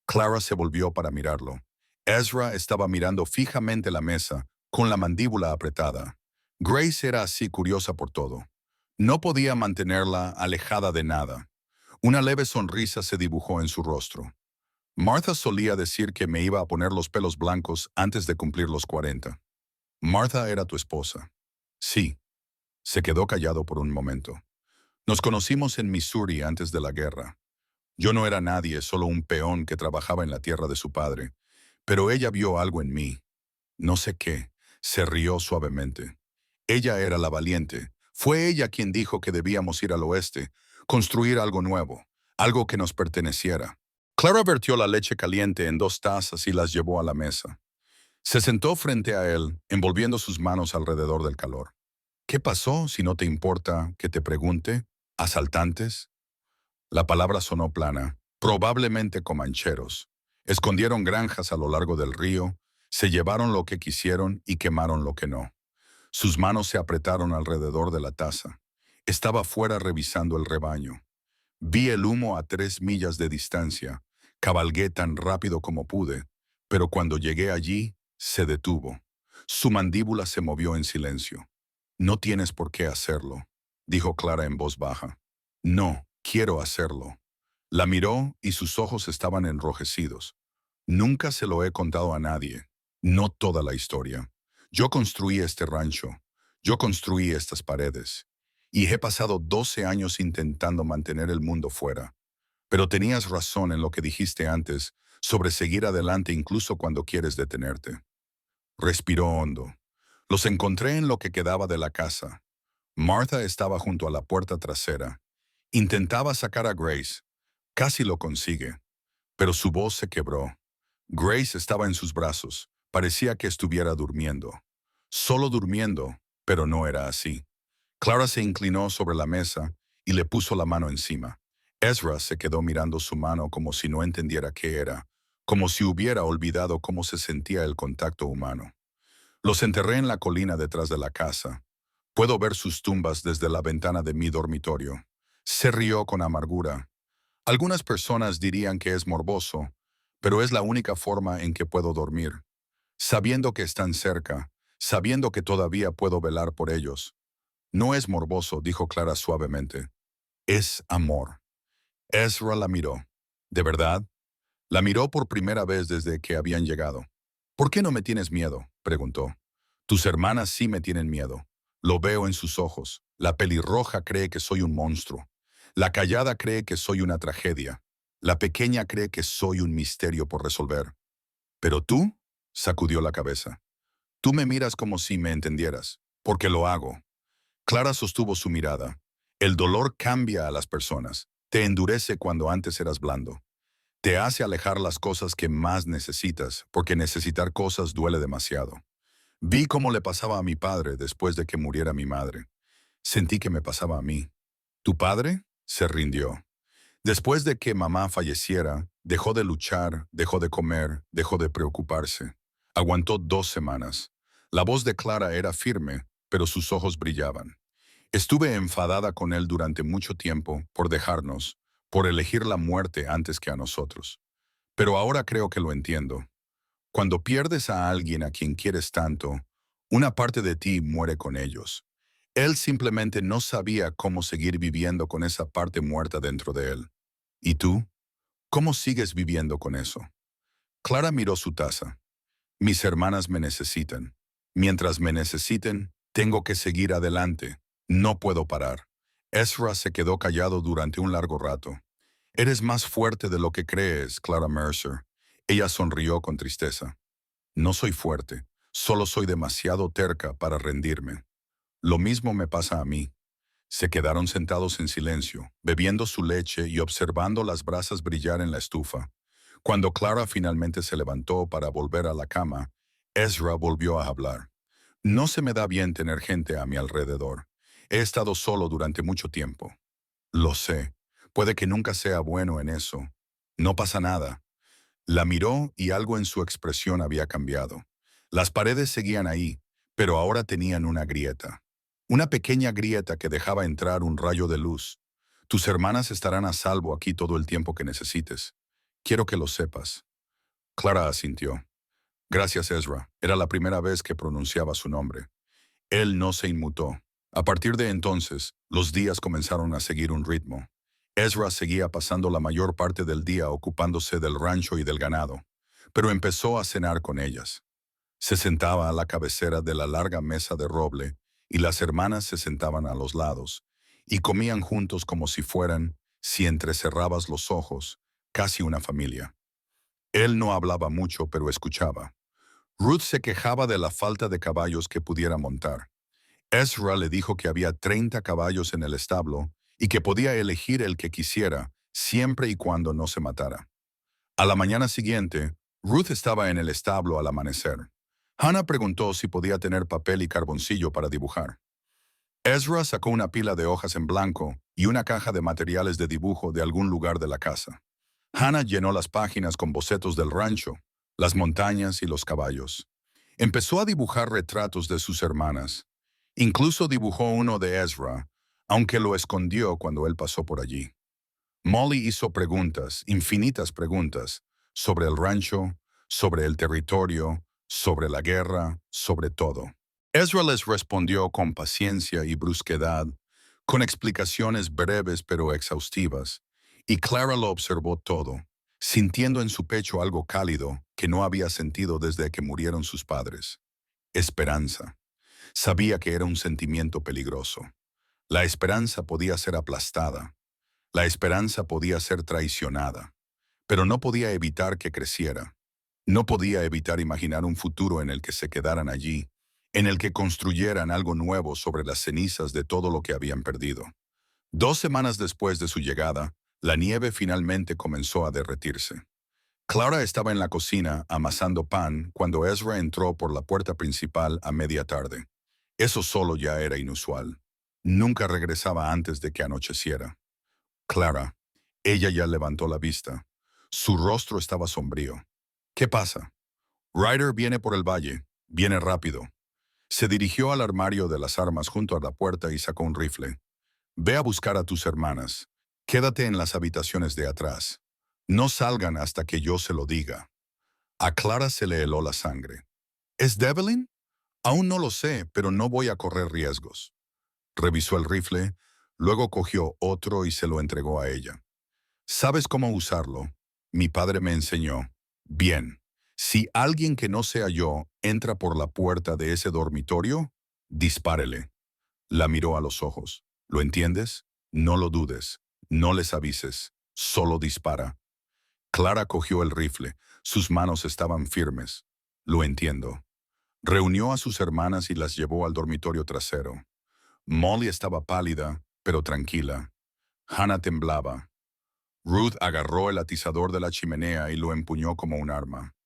Clara se volvió para mirarlo. Ezra estaba mirando fijamente la mesa, con la mandíbula apretada. Grace era así curiosa por todo. No podía mantenerla alejada de nada. Una leve sonrisa se dibujó en su rostro. Martha solía decir que me iba a poner los pelos blancos antes de cumplir los 40. Martha era tu esposa. Sí. Se quedó callado por un momento. Nos conocimos en Missouri antes de la guerra. Yo no era nadie, solo un peón que trabajaba en la tierra de su padre. Pero ella vio algo en mí. No sé qué. Se rió suavemente. Ella era la valiente. Fue ella quien dijo que debíamos ir al oeste, construir algo nuevo, algo que nos perteneciera. Clara vertió la leche caliente en 2 tazas y las llevó a la mesa. Se sentó frente a él, envolviendo sus manos alrededor del calor. ¿Qué pasó, si no te importa que te pregunte? ¿Asaltantes? La palabra sonó plana, probablemente comancheros. Escondieron granjas a lo largo del río, se llevaron lo que quisieron y quemaron lo que no. Sus manos se apretaron alrededor de la taza. Estaba fuera revisando el rebaño. Vi el humo a 3 millas de distancia. Cabalgué tan rápido como pude, pero cuando llegué allí, se detuvo. Su mandíbula se movió en silencio. No tienes por qué hacerlo, dijo Clara en voz baja. No, quiero hacerlo. La miró y sus ojos estaban enrojecidos. Nunca se lo he contado a nadie. No toda la historia. Yo construí este rancho. Yo construí estas paredes. Y he pasado 12 años intentando mantener el mundo fuera. Pero tenías razón en lo que dijiste antes sobre seguir adelante incluso cuando quieres detenerte. Respiró hondo. Los encontré en lo que quedaba de la casa. Martha estaba junto a la puerta trasera. Intentaba sacar a Grace. Casi lo consigue. Pero su voz se quebró. Grace estaba en sus brazos. Parecía que estuviera durmiendo. Solo durmiendo, pero no era así. Clara se inclinó sobre la mesa y le puso la mano encima. Ezra se quedó mirando su mano como si no entendiera qué era, como si hubiera olvidado cómo se sentía el contacto humano. Los enterré en la colina detrás de la casa. Puedo ver sus tumbas desde la ventana de mi dormitorio. Se rió con amargura. Algunas personas dirían que es morboso, pero es la única forma en que puedo dormir. Sabiendo que están cerca, sabiendo que todavía puedo velar por ellos. No es morboso, dijo Clara suavemente. Es amor. Ezra la miró. ¿De verdad? La miró por primera vez desde que habían llegado. ¿Por qué no me tienes miedo?, preguntó. Tus hermanas sí me tienen miedo. Lo veo en sus ojos. La pelirroja cree que soy un monstruo. La callada cree que soy una tragedia. La pequeña cree que soy un misterio por resolver. Pero tú, sacudió la cabeza. Tú me miras como si me entendieras, porque lo hago. Clara sostuvo su mirada. El dolor cambia a las personas. Te endurece cuando antes eras blando. Te hace alejar las cosas que más necesitas, porque necesitar cosas duele demasiado. Vi cómo le pasaba a mi padre después de que muriera mi madre. Sentí que me pasaba a mí. ¿Tu padre? Se rindió. Después de que mamá falleciera, dejó de luchar, dejó de comer, dejó de preocuparse. Aguantó 2 semanas. La voz de Clara era firme, pero sus ojos brillaban. Estuve enfadada con él durante mucho tiempo por dejarnos, por elegir la muerte antes que a nosotros. Pero ahora creo que lo entiendo. Cuando pierdes a alguien a quien quieres tanto, una parte de ti muere con ellos. Él simplemente no sabía cómo seguir viviendo con esa parte muerta dentro de él. ¿Y tú? ¿Cómo sigues viviendo con eso? Clara miró su taza. Mis hermanas me necesitan. Mientras me necesiten, tengo que seguir adelante. No puedo parar. Ezra se quedó callado durante un largo rato. Eres más fuerte de lo que crees, Clara Mercer. Ella sonrió con tristeza. No soy fuerte, solo soy demasiado terca para rendirme. Lo mismo me pasa a mí. Se quedaron sentados en silencio, bebiendo su leche y observando las brasas brillar en la estufa. Cuando Clara finalmente se levantó para volver a la cama, Ezra volvió a hablar. No se me da bien tener gente a mi alrededor. He estado solo durante mucho tiempo. Lo sé. Puede que nunca sea bueno en eso. No pasa nada. La miró y algo en su expresión había cambiado. Las paredes seguían ahí, pero ahora tenían una grieta. Una pequeña grieta que dejaba entrar un rayo de luz. Tus hermanas estarán a salvo aquí todo el tiempo que necesites. Quiero que lo sepas. Clara asintió. Gracias, Ezra. Era la primera vez que pronunciaba su nombre. Él no se inmutó. A partir de entonces, los días comenzaron a seguir un ritmo. Ezra seguía pasando la mayor parte del día ocupándose del rancho y del ganado, pero empezó a cenar con ellas. Se sentaba a la cabecera de la larga mesa de roble y las hermanas se sentaban a los lados y comían juntos como si fueran, si entrecerrabas los ojos, casi una familia. Él no hablaba mucho, pero escuchaba. Ruth se quejaba de la falta de caballos que pudiera montar. Ezra le dijo que había 30 caballos en el establo y que podía elegir el que quisiera, siempre y cuando no se matara. A la mañana siguiente, Ruth estaba en el establo al amanecer. Hannah preguntó si podía tener papel y carboncillo para dibujar. Ezra sacó una pila de hojas en blanco y una caja de materiales de dibujo de algún lugar de la casa. Hannah llenó las páginas con bocetos del rancho, las montañas y los caballos. Empezó a dibujar retratos de sus hermanas. Incluso dibujó uno de Ezra, aunque lo escondió cuando él pasó por allí. Molly hizo preguntas, infinitas preguntas, sobre el rancho, sobre el territorio, sobre la guerra, sobre todo. Ezra les respondió con paciencia y brusquedad, con explicaciones breves pero exhaustivas, y Clara lo observó todo, sintiendo en su pecho algo cálido que no había sentido desde que murieron sus padres. Esperanza. Sabía que era un sentimiento peligroso. La esperanza podía ser aplastada. La esperanza podía ser traicionada. Pero no podía evitar que creciera. No podía evitar imaginar un futuro en el que se quedaran allí, en el que construyeran algo nuevo sobre las cenizas de todo lo que habían perdido. 2 semanas después de su llegada, la nieve finalmente comenzó a derretirse. Clara estaba en la cocina amasando pan cuando Ezra entró por la puerta principal a media tarde. Eso solo ya era inusual. Nunca regresaba antes de que anocheciera. Clara. Ella ya levantó la vista. Su rostro estaba sombrío. ¿Qué pasa? Ryder viene por el valle. Viene rápido. Se dirigió al armario de las armas junto a la puerta y sacó un rifle. Ve a buscar a tus hermanas. Quédate en las habitaciones de atrás. No salgan hasta que yo se lo diga. A Clara se le heló la sangre. ¿Es Devlin? Aún no lo sé, pero no voy a correr riesgos. Revisó el rifle, luego cogió otro y se lo entregó a ella. ¿Sabes cómo usarlo? Mi padre me enseñó. Bien. Si alguien que no sea yo entra por la puerta de ese dormitorio, dispárele. La miró a los ojos. ¿Lo entiendes? No lo dudes. No les avises. Solo dispara. Clara cogió el rifle. Sus manos estaban firmes. Lo entiendo. Reunió a sus hermanas y las llevó al dormitorio trasero. Molly estaba pálida, pero tranquila. Hannah temblaba. Ruth agarró el atizador de la chimenea y lo empuñó como un arma.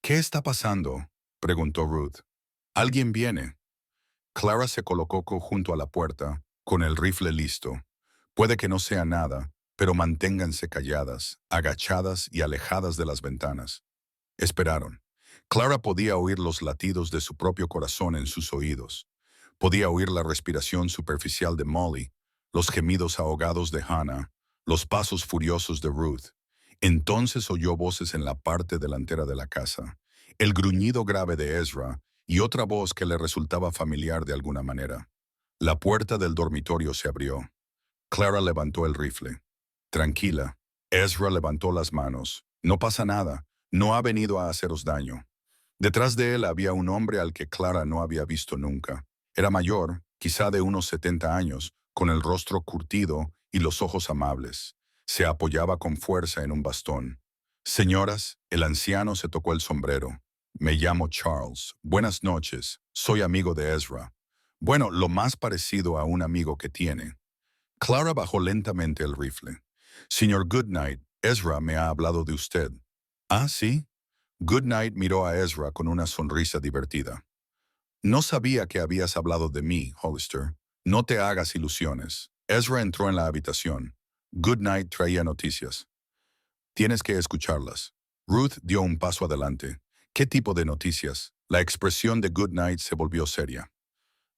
¿Qué está pasando?, preguntó Ruth. Alguien viene. Clara se colocó junto a la puerta, con el rifle listo. Puede que no sea nada, pero manténganse calladas, agachadas y alejadas de las ventanas. Esperaron. Clara podía oír los latidos de su propio corazón en sus oídos. Podía oír la respiración superficial de Molly, los gemidos ahogados de Hannah, los pasos furiosos de Ruth. Entonces oyó voces en la parte delantera de la casa, el gruñido grave de Ezra y otra voz que le resultaba familiar de alguna manera. La puerta del dormitorio se abrió. Clara levantó el rifle. Tranquila. Ezra levantó las manos. No pasa nada. No ha venido a haceros daño. Detrás de él había un hombre al que Clara no había visto nunca. Era mayor, quizá de unos 70 años, con el rostro curtido y los ojos amables. Se apoyaba con fuerza en un bastón. Señoras, el anciano se tocó el sombrero. Me llamo Charles. Buenas noches. Soy amigo de Ezra. Bueno, lo más parecido a un amigo que tiene. Clara bajó lentamente el rifle. Señor Goodnight, Ezra me ha hablado de usted. ¿Ah, sí? Goodnight miró a Ezra con una sonrisa divertida. No sabía que habías hablado de mí, Hollister. No te hagas ilusiones. Ezra entró en la habitación. Goodnight traía noticias. Tienes que escucharlas. Ruth dio un paso adelante. ¿Qué tipo de noticias? La expresión de Goodnight se volvió seria.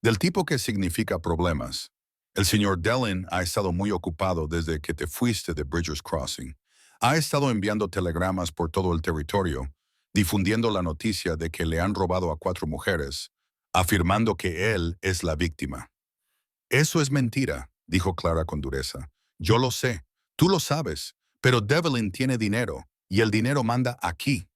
Del tipo que significa problemas. El señor Dellin ha estado muy ocupado desde que te fuiste de Bridgers Crossing. Ha estado enviando telegramas por todo el territorio, difundiendo la noticia de que le han robado a 4 mujeres, afirmando que él es la víctima. Eso es mentira, dijo Clara con dureza. Yo lo sé, tú lo sabes, pero Devlin tiene dinero, y el dinero manda aquí.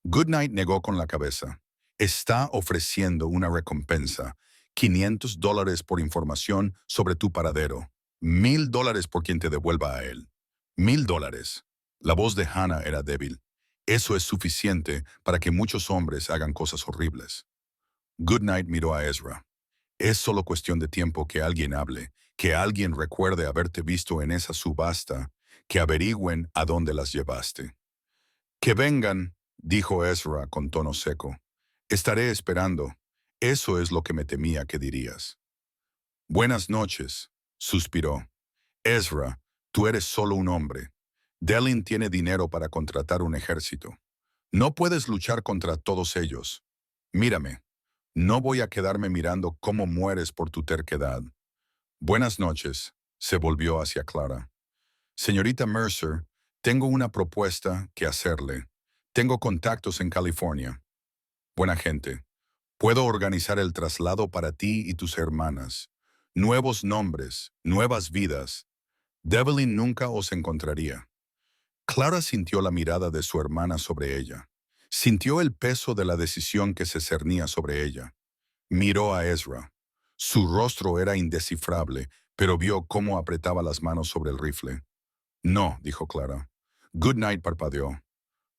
Goodnight negó con la cabeza. Está ofreciendo una recompensa, $500 por información sobre tu paradero, $1,000 por quien te devuelva a él. $1,000. La voz de Hannah era débil. Eso es suficiente para que muchos hombres hagan cosas horribles. Goodnight miró a Ezra. Es solo cuestión de tiempo que alguien hable, que alguien recuerde haberte visto en esa subasta, que averigüen a dónde las llevaste. Que vengan, dijo Ezra con tono seco. Estaré esperando. Eso es lo que me temía que dirías. Buenas noches, suspiró. Ezra, tú eres solo un hombre. Delin tiene dinero para contratar un ejército. No puedes luchar contra todos ellos. Mírame. No voy a quedarme mirando cómo mueres por tu terquedad. Buenas noches, se volvió hacia Clara. Señorita Mercer, tengo una propuesta que hacerle. Tengo contactos en California. Buena gente. Puedo organizar el traslado para ti y tus hermanas. Nuevos nombres, nuevas vidas. Devlin nunca os encontraría. Clara sintió la mirada de su hermana sobre ella. Sintió el peso de la decisión que se cernía sobre ella. Miró a Ezra. Su rostro era indescifrable, pero vio cómo apretaba las manos sobre el rifle. No, dijo Clara. Goodnight parpadeó.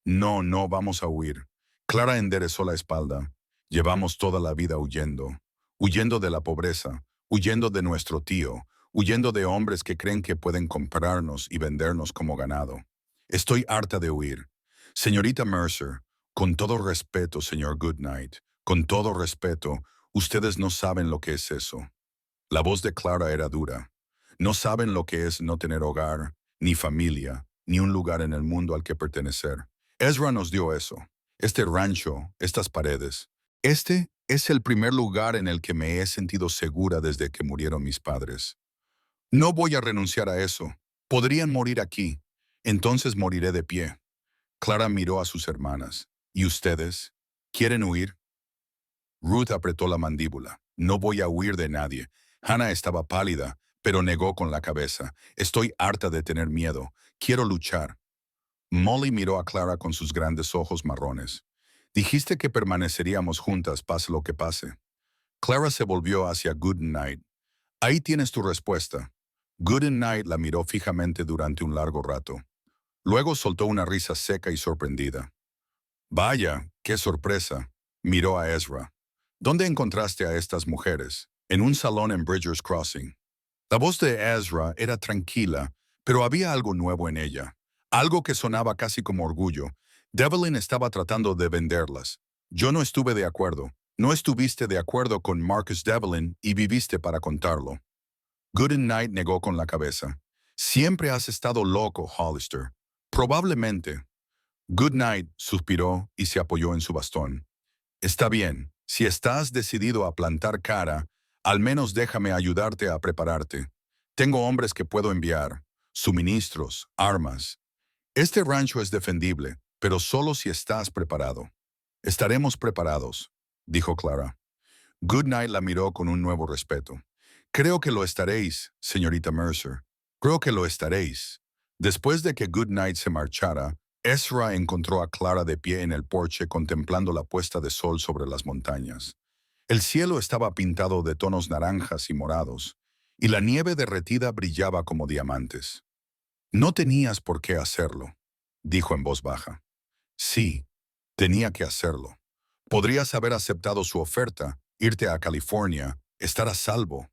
No, no vamos a huir. Clara enderezó la espalda. Llevamos toda la vida huyendo. Huyendo de la pobreza, huyendo de nuestro tío, huyendo de hombres que creen que pueden comprarnos y vendernos como ganado. Estoy harta de huir. Señorita Mercer, con todo respeto, señor Goodnight, con todo respeto, ustedes no saben lo que es eso. La voz de Clara era dura. No saben lo que es no tener hogar, ni familia, ni un lugar en el mundo al que pertenecer. Ezra nos dio eso. Este rancho, estas paredes. Este es el primer lugar en el que me he sentido segura desde que murieron mis padres. No voy a renunciar a eso. Podrían morir aquí. Entonces moriré de pie. Clara miró a sus hermanas. ¿Y ustedes? ¿Quieren huir? Ruth apretó la mandíbula. No voy a huir de nadie. Hannah estaba pálida, pero negó con la cabeza. Estoy harta de tener miedo. Quiero luchar. Molly miró a Clara con sus grandes ojos marrones. Dijiste que permaneceríamos juntas, pase lo que pase. Clara se volvió hacia Goodnight. Ahí tienes tu respuesta. Goodnight la miró fijamente durante un largo rato. Luego soltó una risa seca y sorprendida. Vaya, qué sorpresa. Miró a Ezra. ¿Dónde encontraste a estas mujeres? En un salón en Bridgers Crossing. La voz de Ezra era tranquila, pero había algo nuevo en ella. Algo que sonaba casi como orgullo. Devlin estaba tratando de venderlas. Yo no estuve de acuerdo. No estuviste de acuerdo con Marcus Devlin y viviste para contarlo. Goodnight negó con la cabeza. Siempre has estado loco, Hollister. Probablemente. Goodnight suspiró y se apoyó en su bastón. Está bien, si estás decidido a plantar cara, al menos déjame ayudarte a prepararte. Tengo hombres que puedo enviar, suministros, armas. Este rancho es defendible, pero solo si estás preparado. Estaremos preparados, dijo Clara. Goodnight la miró con un nuevo respeto. Creo que lo estaréis, señorita Mercer. Creo que lo estaréis. Después de que Goodnight se marchara, Ezra encontró a Clara de pie en el porche contemplando la puesta de sol sobre las montañas. El cielo estaba pintado de tonos naranjas y morados, y la nieve derretida brillaba como diamantes. No tenías por qué hacerlo, dijo en voz baja. Sí, tenía que hacerlo. Podrías haber aceptado su oferta, irte a California, estar a salvo.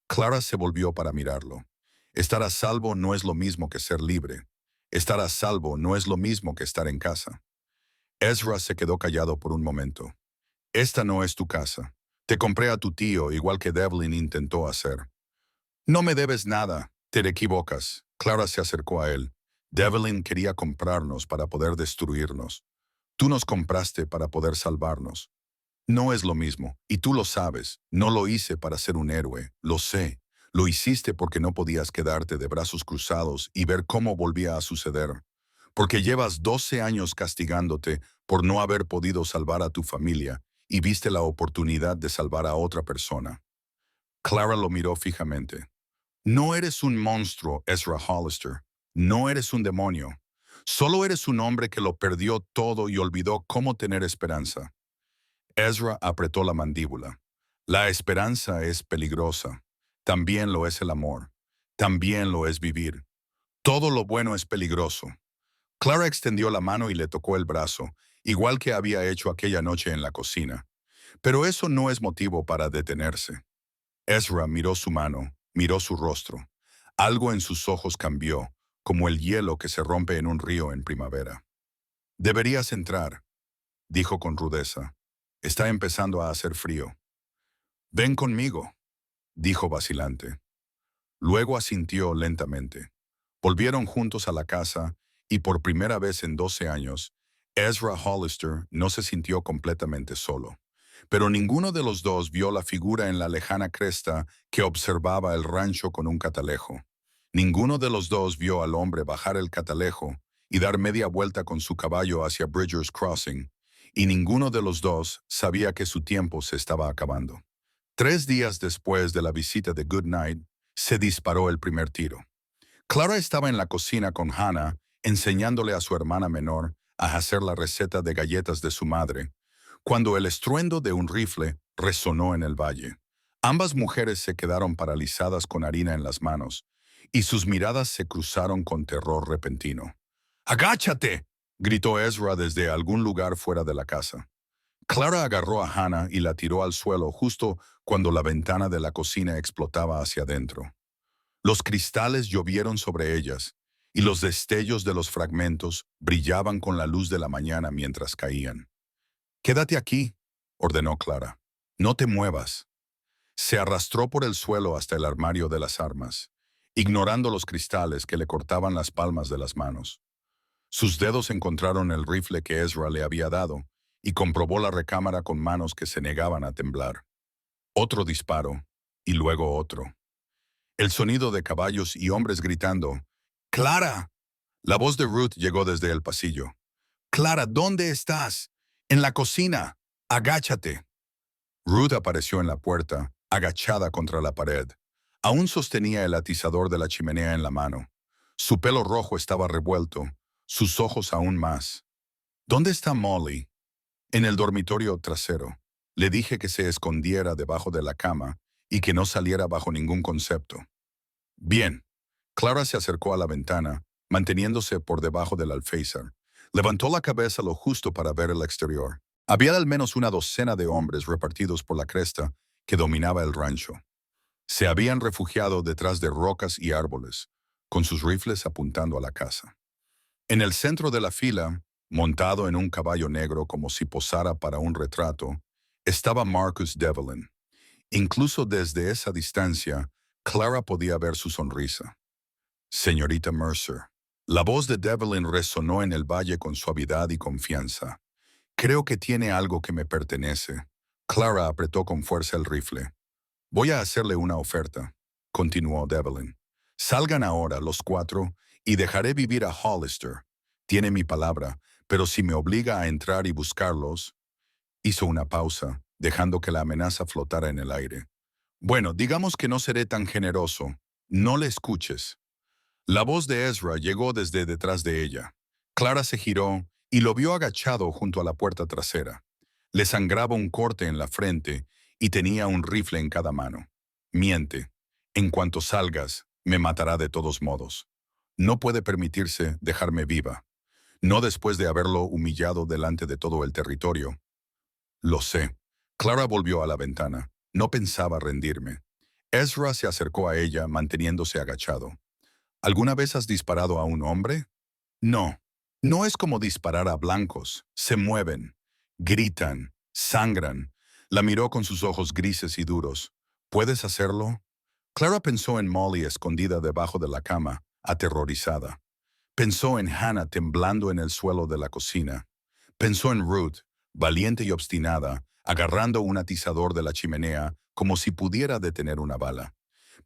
Clara se volvió para mirarlo. Estar a salvo no es lo mismo que ser libre. Estar a salvo no es lo mismo que estar en casa. Ezra se quedó callado por un momento. Esta no es tu casa. Te compré a tu tío igual que Devlin intentó hacer. No me debes nada. Te equivocas. Clara se acercó a él. Devlin quería comprarnos para poder destruirnos. Tú nos compraste para poder salvarnos. No es lo mismo, y tú lo sabes. No lo hice para ser un héroe, lo sé. Lo hiciste porque no podías quedarte de brazos cruzados y ver cómo volvía a suceder. Porque llevas 12 años castigándote por no haber podido salvar a tu familia y viste la oportunidad de salvar a otra persona. Clara lo miró fijamente. No eres un monstruo, Ezra Hollister. No eres un demonio. Solo eres un hombre que lo perdió todo y olvidó cómo tener esperanza. Ezra apretó la mandíbula. La esperanza es peligrosa. También lo es el amor. También lo es vivir. Todo lo bueno es peligroso. Clara extendió la mano y le tocó el brazo, igual que había hecho aquella noche en la cocina. Pero eso no es motivo para detenerse. Ezra miró su mano, miró su rostro. Algo en sus ojos cambió, como el hielo que se rompe en un río en primavera. Deberías entrar, dijo con rudeza. Está empezando a hacer frío. Ven conmigo, dijo vacilante. Luego asintió lentamente. Volvieron juntos a la casa y por primera vez en 12 años, Ezra Hollister no se sintió completamente solo. Pero ninguno de los dos vio la figura en la lejana cresta que observaba el rancho con un catalejo. Ninguno de los dos vio al hombre bajar el catalejo y dar media vuelta con su caballo hacia Bridgers Crossing, y ninguno de los dos sabía que su tiempo se estaba acabando. 3 días después de la visita de Goodnight, se disparó el primer tiro. Clara estaba en la cocina con Hannah, enseñándole a su hermana menor a hacer la receta de galletas de su madre, cuando el estruendo de un rifle resonó en el valle. Ambas mujeres se quedaron paralizadas con harina en las manos, y sus miradas se cruzaron con terror repentino. ¡Agáchate!, gritó Ezra desde algún lugar fuera de la casa. Clara agarró a Hannah y la tiró al suelo justo cuando la ventana de la cocina explotaba hacia adentro. Los cristales llovieron sobre ellas, y los destellos de los fragmentos brillaban con la luz de la mañana mientras caían. «Quédate aquí», ordenó Clara. «No te muevas». Se arrastró por el suelo hasta el armario de las armas, ignorando los cristales que le cortaban las palmas de las manos. Sus dedos encontraron el rifle que Ezra le había dado y comprobó la recámara con manos que se negaban a temblar. Otro disparo, y luego otro. El sonido de caballos y hombres gritando, «¡Clara!». La voz de Ruth llegó desde el pasillo. «Clara, ¿dónde estás?» «En la cocina. Agáchate». Ruth apareció en la puerta, agachada contra la pared. Aún sostenía el atizador de la chimenea en la mano. Su pelo rojo estaba revuelto, sus ojos aún más. «¿Dónde está Molly?» «En el dormitorio trasero. Le dije que se escondiera debajo de la cama y que no saliera bajo ningún concepto». «Bien». Clara se acercó a la ventana, manteniéndose por debajo del alféizar. Levantó la cabeza lo justo para ver el exterior. Había al menos una docena de hombres repartidos por la cresta que dominaba el rancho. Se habían refugiado detrás de rocas y árboles, con sus rifles apuntando a la casa. En el centro de la fila, montado en un caballo negro como si posara para un retrato, estaba Marcus Devlin. Incluso desde esa distancia, Clara podía ver su sonrisa. «Señorita Mercer». La voz de Devlin resonó en el valle con suavidad y confianza. «Creo que tiene algo que me pertenece». Clara apretó con fuerza el rifle. «Voy a hacerle una oferta», continuó Devlin. «Salgan ahora los 4 y dejaré vivir a Hollister. Tiene mi palabra, pero si me obliga a entrar y buscarlos». Hizo una pausa, dejando que la amenaza flotara en el aire. «Bueno, digamos que no seré tan generoso. No le escuches». La voz de Ezra llegó desde detrás de ella. Clara se giró y lo vio agachado junto a la puerta trasera. Le sangraba un corte en la frente y tenía un rifle en cada mano. «Miente. En cuanto salgas, me matará de todos modos. No puede permitirse dejarme viva. No después de haberlo humillado delante de todo el territorio». «Lo sé». Clara volvió a la ventana. No pensaba rendirme. Ezra se acercó a ella, manteniéndose agachado. «¿Alguna vez has disparado a un hombre?» «No. No es como disparar a blancos. Se mueven, gritan, sangran». La miró con sus ojos grises y duros. «¿Puedes hacerlo?» Clara pensó en Molly escondida debajo de la cama, aterrorizada. Pensó en Hannah temblando en el suelo de la cocina. Pensó en Ruth, valiente y obstinada, agarrando un atizador de la chimenea como si pudiera detener una bala.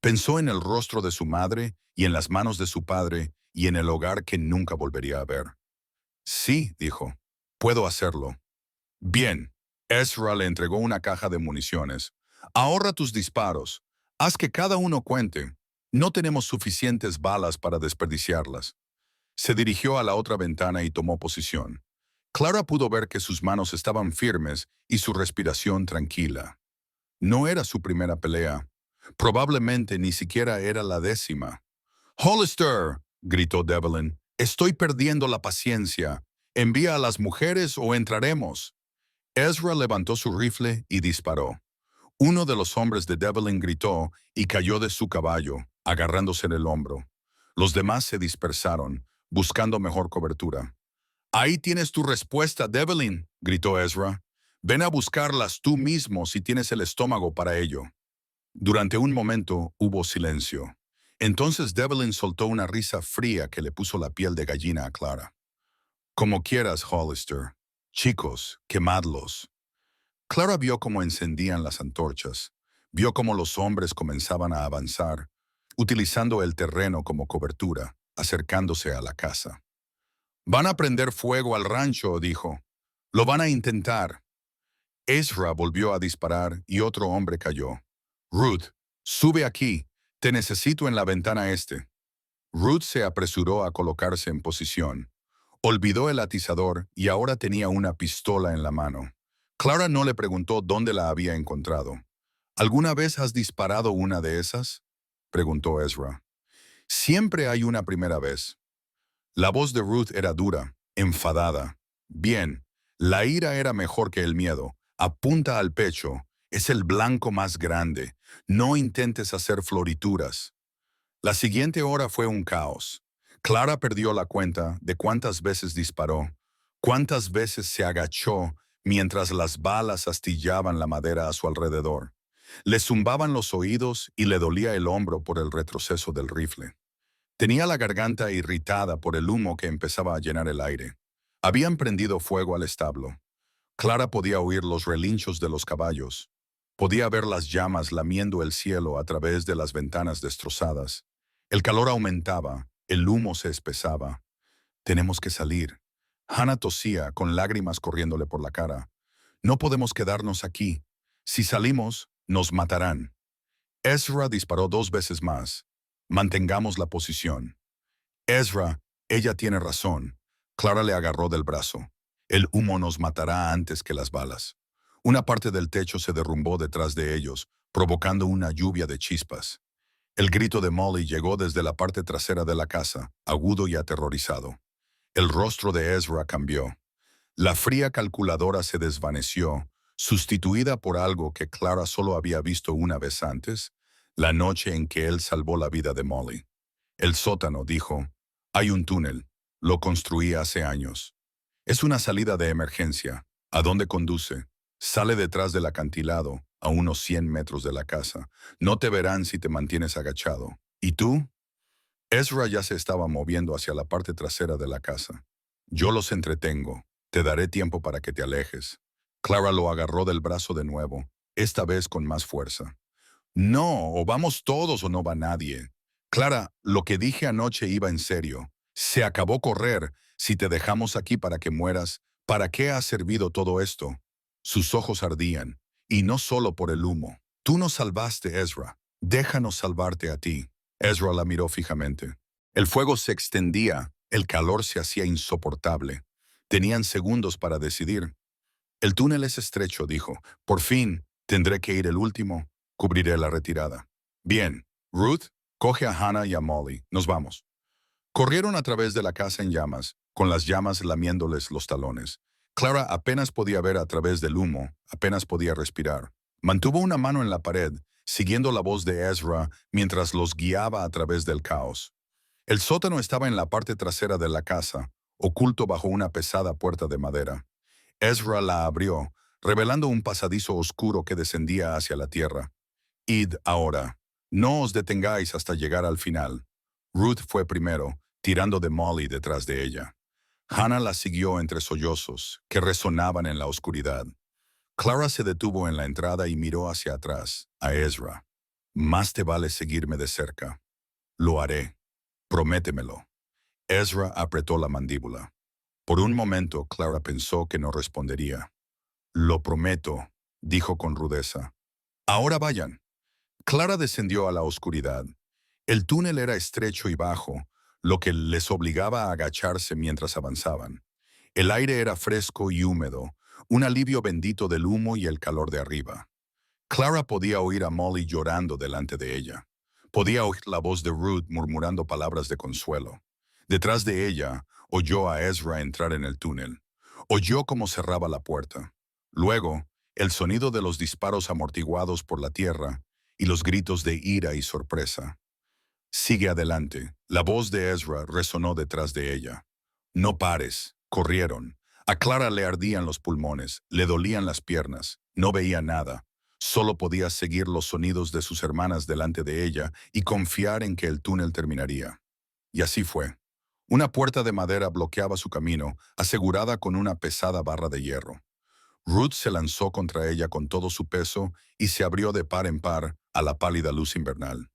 Pensó en el rostro de su madre y en las manos de su padre y en el hogar que nunca volvería a ver. «Sí», dijo, «puedo hacerlo». «Bien». Ezra le entregó una caja de municiones. «Ahorra tus disparos. Haz que cada uno cuente. No tenemos suficientes balas para desperdiciarlas. Se dirigió a la otra ventana y tomó posición. Clara pudo ver que sus manos estaban firmes y su respiración tranquila. No era su primera pelea. Probablemente ni siquiera era la 10ª. «Hollister», gritó Devlin, «estoy perdiendo la paciencia. Envía a las mujeres o entraremos». Ezra levantó su rifle y disparó. Uno de los hombres de Devlin gritó y cayó de su caballo, agarrándose en el hombro. Los demás se dispersaron, buscando mejor cobertura. «Ahí tienes tu respuesta, Devlin», gritó Ezra. «Ven a buscarlas tú mismo si tienes el estómago para ello». Durante un momento hubo silencio. Entonces Devlin soltó una risa fría que le puso la piel de gallina a Clara. «Como quieras, Hollister. Chicos, quemadlos». Clara vio cómo encendían las antorchas. Vio cómo los hombres comenzaban a avanzar, utilizando el terreno como cobertura, acercándose a la casa. «Van a prender fuego al rancho», dijo. «Lo van a intentar». Ezra volvió a disparar y otro hombre cayó. «Ruth, sube aquí. Te necesito en la ventana este». Ruth se apresuró a colocarse en posición. Olvidó el atizador y ahora tenía una pistola en la mano. Clara no le preguntó dónde la había encontrado. «¿Alguna vez has disparado una de esas?», preguntó Ezra. «Siempre hay una primera vez». La voz de Ruth era dura, enfadada. «Bien, la ira era mejor que el miedo. Apunta al pecho. Es el blanco más grande. No intentes hacer florituras». La siguiente hora fue un caos. Clara perdió la cuenta de cuántas veces disparó, cuántas veces se agachó mientras las balas astillaban la madera a su alrededor. Le zumbaban los oídos y le dolía el hombro por el retroceso del rifle. Tenía la garganta irritada por el humo que empezaba a llenar el aire. Habían prendido fuego al establo. Clara podía oír los relinchos de los caballos. Podía ver las llamas lamiendo el cielo a través de las ventanas destrozadas. El calor aumentaba, el humo se espesaba. «Tenemos que salir». Hannah tosía, con lágrimas corriéndole por la cara. «No podemos quedarnos aquí. Si salimos, nos matarán». Ezra disparó 2 veces más. «Mantengamos la posición». «Ezra, ella tiene razón». Clara le agarró del brazo. «El humo nos matará antes que las balas». Una parte del techo se derrumbó detrás de ellos, provocando una lluvia de chispas. El grito de Molly llegó desde la parte trasera de la casa, agudo y aterrorizado. El rostro de Ezra cambió. La fría calculadora se desvaneció, sustituida por algo que Clara solo había visto una vez antes, la noche en que él salvó la vida de Molly. «El sótano», dijo. «Hay un túnel. Lo construí hace años. Es una salida de emergencia. ¿A dónde conduce?» «Sale detrás del acantilado, a unos 100 metros de la casa. No te verán si te mantienes agachado. ¿Y tú?» Ezra ya se estaba moviendo hacia la parte trasera de la casa. «Yo los entretengo. Te daré tiempo para que te alejes». Clara lo agarró del brazo de nuevo, esta vez con más fuerza. «No, o vamos todos o no va nadie. Clara, lo que dije anoche iba en serio. Se acabó correr. Si te dejamos aquí para que mueras, ¿para qué ha servido todo esto?» Sus ojos ardían, y no solo por el humo. «Tú nos salvaste, Ezra. Déjanos salvarte a ti». Ezra la miró fijamente. El fuego se extendía, el calor se hacía insoportable. Tenían segundos para decidir. «El túnel es estrecho», dijo. «Por fin, tendré que ir el último. Cubriré la retirada». «Bien. Ruth, coge a Hannah y a Molly. Nos vamos». Corrieron a través de la casa en llamas, con las llamas lamiéndoles los talones. Clara apenas podía ver a través del humo, apenas podía respirar. Mantuvo una mano en la pared, siguiendo la voz de Ezra mientras los guiaba a través del caos. El sótano estaba en la parte trasera de la casa, oculto bajo una pesada puerta de madera. Ezra la abrió, revelando un pasadizo oscuro que descendía hacia la tierra. «Id ahora. No os detengáis hasta llegar al final». Ruth fue primero, tirando de Molly detrás de ella. Hannah la siguió entre sollozos, que resonaban en la oscuridad. Clara se detuvo en la entrada y miró hacia atrás, a Ezra. «Más te vale seguirme de cerca». «Lo haré. Prométemelo». Ezra apretó la mandíbula. Por un momento, Clara pensó que no respondería. «Lo prometo», dijo con rudeza. «Ahora vayan». Clara descendió a la oscuridad. El túnel era estrecho y bajo, lo que les obligaba a agacharse mientras avanzaban. El aire era fresco y húmedo, un alivio bendito del humo y el calor de arriba. Clara podía oír a Molly llorando delante de ella. Podía oír la voz de Ruth murmurando palabras de consuelo. Detrás de ella, oyó a Ezra entrar en el túnel. Oyó cómo cerraba la puerta. Luego, el sonido de los disparos amortiguados por la tierra y los gritos de ira y sorpresa. Sigue adelante. La voz de Ezra resonó detrás de ella. No pares. Corrieron. A Clara le ardían los pulmones, le dolían las piernas, no veía nada. Solo podía seguir los sonidos de sus hermanas delante de ella y confiar en que el túnel terminaría. Y así fue. Una puerta de madera bloqueaba su camino, asegurada con una pesada barra de hierro. Ruth se lanzó contra ella con todo su peso y se abrió de par en par a la pálida luz invernal.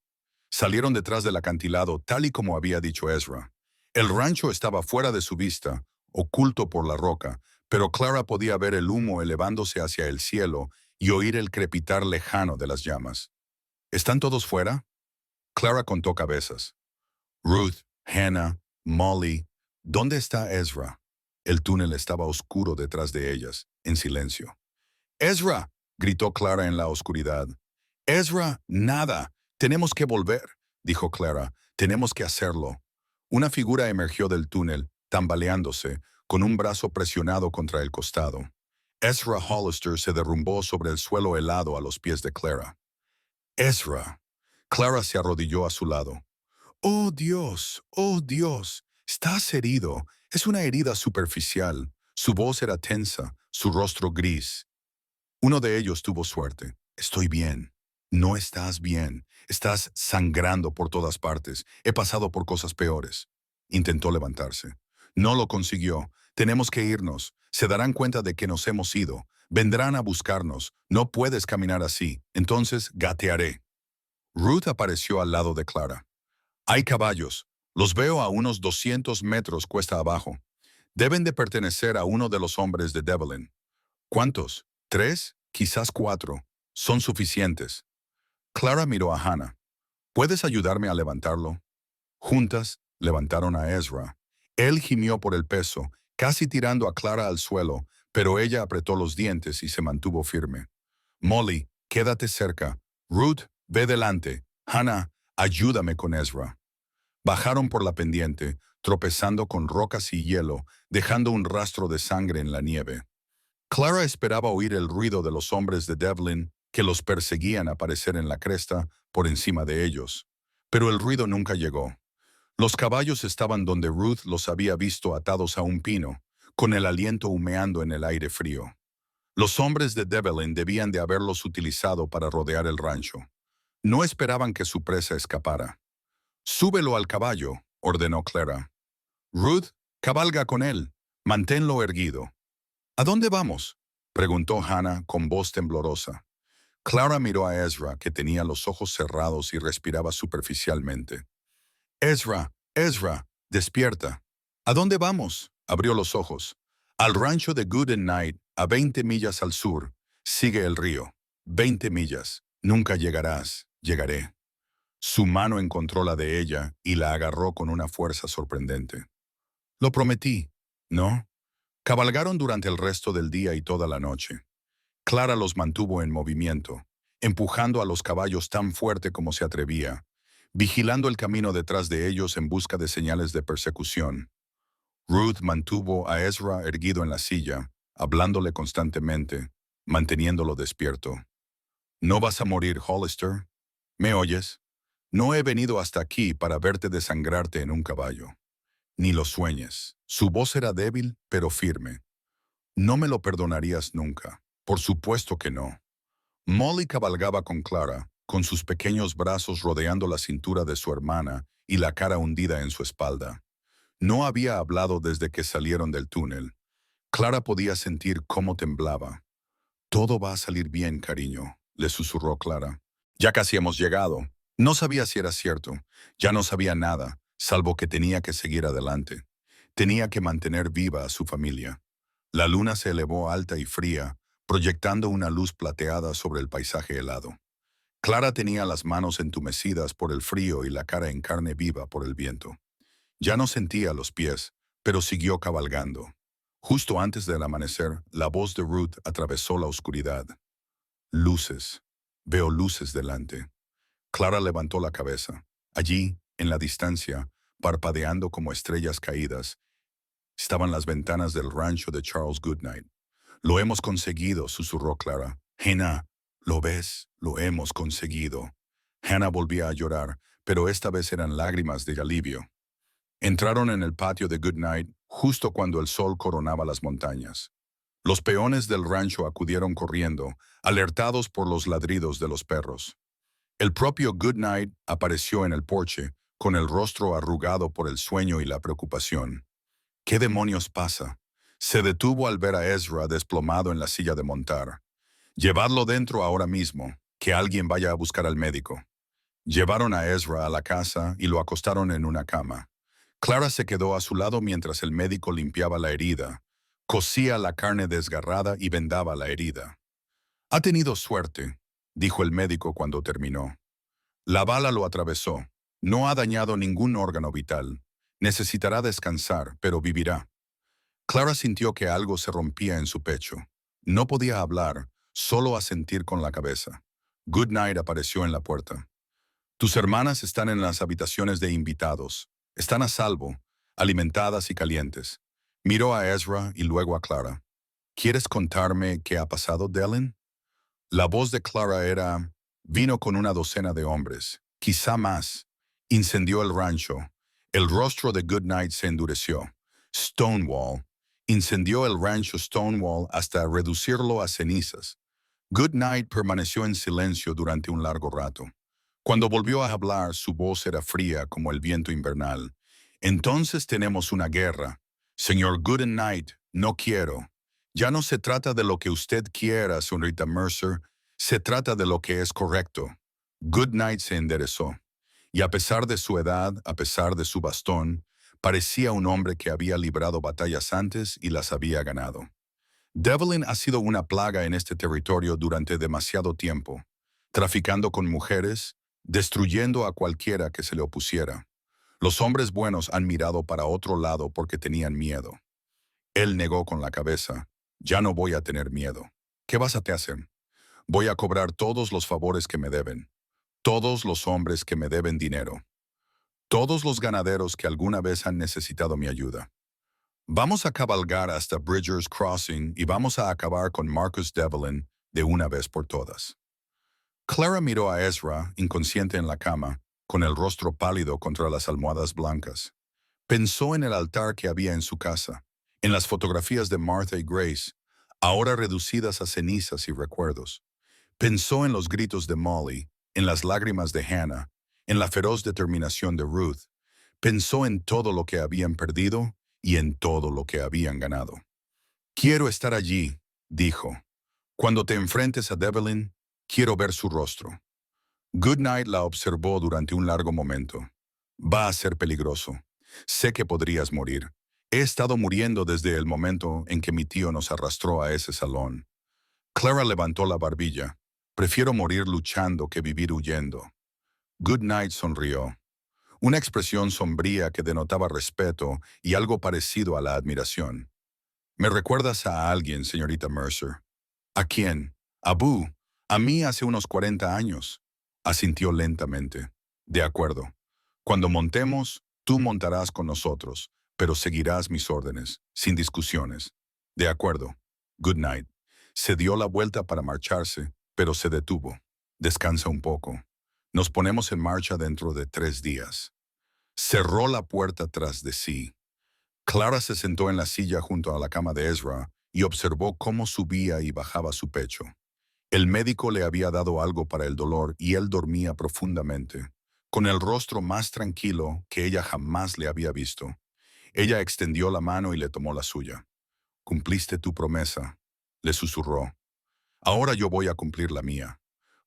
Salieron detrás del acantilado tal y como había dicho Ezra. El rancho estaba fuera de su vista, oculto por la roca, pero Clara podía ver el humo elevándose hacia el cielo y oír el crepitar lejano de las llamas. ¿Están todos fuera? Clara contó cabezas. Ruth, Hannah, Molly. ¿Dónde está Ezra? El túnel estaba oscuro detrás de ellas, en silencio. ¡Ezra! Gritó Clara en la oscuridad. Ezra, nada. Tenemos que volver, dijo Clara. Tenemos que hacerlo. Una figura emergió del túnel, tambaleándose, con un brazo presionado contra el costado. Ezra Hollister se derrumbó sobre el suelo helado a los pies de Clara. Ezra. Clara se arrodilló a su lado. Oh Dios, oh Dios. Estás herido. Es una herida superficial. Su voz era tensa, su rostro gris. Uno de ellos tuvo suerte. Estoy bien. No estás bien. Estás sangrando por todas partes. He pasado por cosas peores. Intentó levantarse. No lo consiguió. Tenemos que irnos. Se darán cuenta de que nos hemos ido. Vendrán a buscarnos. No puedes caminar así. Entonces gatearé. Ruth apareció al lado de Clara. Hay caballos. Los veo a unos 200 metros cuesta abajo. Deben de pertenecer a uno de los hombres de Devlin. ¿Cuántos? ¿3? Quizás 4. Son suficientes. Clara miró a Hannah. ¿Puedes ayudarme a levantarlo? Juntas, levantaron a Ezra. Él gimió por el peso, casi tirando a Clara al suelo, pero ella apretó los dientes y se mantuvo firme. Molly, quédate cerca. Ruth, ve delante. Hannah, ayúdame con Ezra. Bajaron por la pendiente, tropezando con rocas y hielo, dejando un rastro de sangre en la nieve. Clara esperaba oír el ruido de los hombres de Devlin que los perseguían aparecer en la cresta por encima de ellos. Pero el ruido nunca llegó. Los caballos estaban donde Ruth los había visto atados a un pino, con el aliento humeando en el aire frío. Los hombres de Devlin debían de haberlos utilizado para rodear el rancho. No esperaban que su presa escapara. «Súbelo al caballo», ordenó Clara. «Ruth, cabalga con él. Manténlo erguido». «¿A dónde vamos?», preguntó Hannah con voz temblorosa. Clara miró a Ezra, que tenía los ojos cerrados y respiraba superficialmente. «Ezra, Ezra, despierta». «¿A dónde vamos?», abrió los ojos. «Al rancho de Good Night, a 20 millas al sur. Sigue el río. 20 millas. Nunca llegarás. Llegaré». Su mano encontró la de ella y la agarró con una fuerza sorprendente. «Lo prometí, ¿no?». Cabalgaron durante el resto del día y toda la noche. Clara los mantuvo en movimiento, empujando a los caballos tan fuerte como se atrevía, vigilando el camino detrás de ellos en busca de señales de persecución. Ruth mantuvo a Ezra erguido en la silla, hablándole constantemente, manteniéndolo despierto. «¿No vas a morir, Hollister? ¿Me oyes? No he venido hasta aquí para verte desangrarte en un caballo. Ni lo sueñes». Su voz era débil, pero firme. «No me lo perdonarías nunca. Por supuesto que no». Molly cabalgaba con Clara, con sus pequeños brazos rodeando la cintura de su hermana y la cara hundida en su espalda. No había hablado desde que salieron del túnel. Clara podía sentir cómo temblaba. «Todo va a salir bien, cariño», le susurró Clara. «Ya casi hemos llegado». No sabía si era cierto. Ya no sabía nada, salvo que tenía que seguir adelante. Tenía que mantener viva a su familia. La luna se elevó alta y fría, proyectando una luz plateada sobre el paisaje helado. Clara tenía las manos entumecidas por el frío y la cara en carne viva por el viento. Ya no sentía los pies, pero siguió cabalgando. Justo antes del amanecer, la voz de Ruth atravesó la oscuridad. Luces. Veo luces delante. Clara levantó la cabeza. Allí, en la distancia, parpadeando como estrellas caídas, estaban las ventanas del rancho de Charles Goodnight. Lo hemos conseguido, susurró Clara. Hannah, ¿lo ves? Lo hemos conseguido. Hannah volvía a llorar, pero esta vez eran lágrimas de alivio. Entraron en el patio de Goodnight justo cuando el sol coronaba las montañas. Los peones del rancho acudieron corriendo, alertados por los ladridos de los perros. El propio Goodnight apareció en el porche, con el rostro arrugado por el sueño y la preocupación. ¿Qué demonios pasa? Se detuvo al ver a Ezra desplomado en la silla de montar. Llevadlo dentro ahora mismo, que alguien vaya a buscar al médico. Llevaron a Ezra a la casa y lo acostaron en una cama. Clara se quedó a su lado mientras el médico limpiaba la herida, cosía la carne desgarrada y vendaba la herida. «Ha tenido suerte», dijo el médico cuando terminó. «La bala lo atravesó. No ha dañado ningún órgano vital. Necesitará descansar, pero vivirá». Clara sintió que algo se rompía en su pecho. No podía hablar, solo asentir con la cabeza. Goodnight apareció en la puerta. «Tus hermanas están en las habitaciones de invitados. Están a salvo, alimentadas y calientes». Miró a Ezra y luego a Clara. «¿Quieres contarme qué ha pasado, Dellen?» La voz de Clara era: «Vino con una docena de hombres, quizá más. Incendió el rancho». El rostro de Goodnight se endureció. «Stonewall. Incendió el rancho Stonewall hasta reducirlo a cenizas». Goodnight permaneció en silencio durante un largo rato. Cuando volvió a hablar, su voz era fría como el viento invernal. «Entonces tenemos una guerra. Señor Goodnight, no quiero. Ya no se trata de lo que usted quiera, señorita Mercer. Se trata de lo que es correcto». Goodnight se enderezó. Y a pesar de su edad, a pesar de su bastón, parecía un hombre que había librado batallas antes y las había ganado. «Devlin ha sido una plaga en este territorio durante demasiado tiempo, traficando con mujeres, destruyendo a cualquiera que se le opusiera. Los hombres buenos han mirado para otro lado porque tenían miedo». Él negó con la cabeza. «Ya no voy a tener miedo. ¿Qué vas a hacer? Voy a cobrar todos los favores que me deben. Todos los hombres que me deben dinero. Todos los ganaderos que alguna vez han necesitado mi ayuda. Vamos a cabalgar hasta Bridgers Crossing y vamos a acabar con Marcus Devlin de una vez por todas». Clara miró a Ezra, inconsciente en la cama, con el rostro pálido contra las almohadas blancas. Pensó en el altar que había en su casa, en las fotografías de Martha y Grace, ahora reducidas a cenizas y recuerdos. Pensó en los gritos de Molly, en las lágrimas de Hannah, en la feroz determinación de Ruth. Pensó en todo lo que habían perdido y en todo lo que habían ganado. «Quiero estar allí», dijo. «Cuando te enfrentes a Devlin, quiero ver su rostro». Goodnight la observó durante un largo momento. «Va a ser peligroso. Sé que podrías morir. He estado muriendo desde el momento en que mi tío nos arrastró a ese salón». Clara levantó la barbilla. «Prefiero morir luchando que vivir huyendo». Goodnight sonrió. Una expresión sombría que denotaba respeto y algo parecido a la admiración. «Me recuerdas a alguien, señorita Mercer». «¿A quién?» «A Boo. A mí hace unos 40 años». Asintió lentamente. «De acuerdo. Cuando montemos, tú montarás con nosotros, pero seguirás mis órdenes, sin discusiones». «De acuerdo. Good night». Se dio la vuelta para marcharse, pero se detuvo. «Descansa un poco. Nos ponemos en marcha dentro de 3 días». Cerró la puerta tras de sí. Clara se sentó en la silla junto a la cama de Ezra y observó cómo subía y bajaba su pecho. El médico le había dado algo para el dolor y él dormía profundamente, con el rostro más tranquilo que ella jamás le había visto. Ella extendió la mano y le tomó la suya. «Cumpliste tu promesa», le susurró. «Ahora yo voy a cumplir la mía.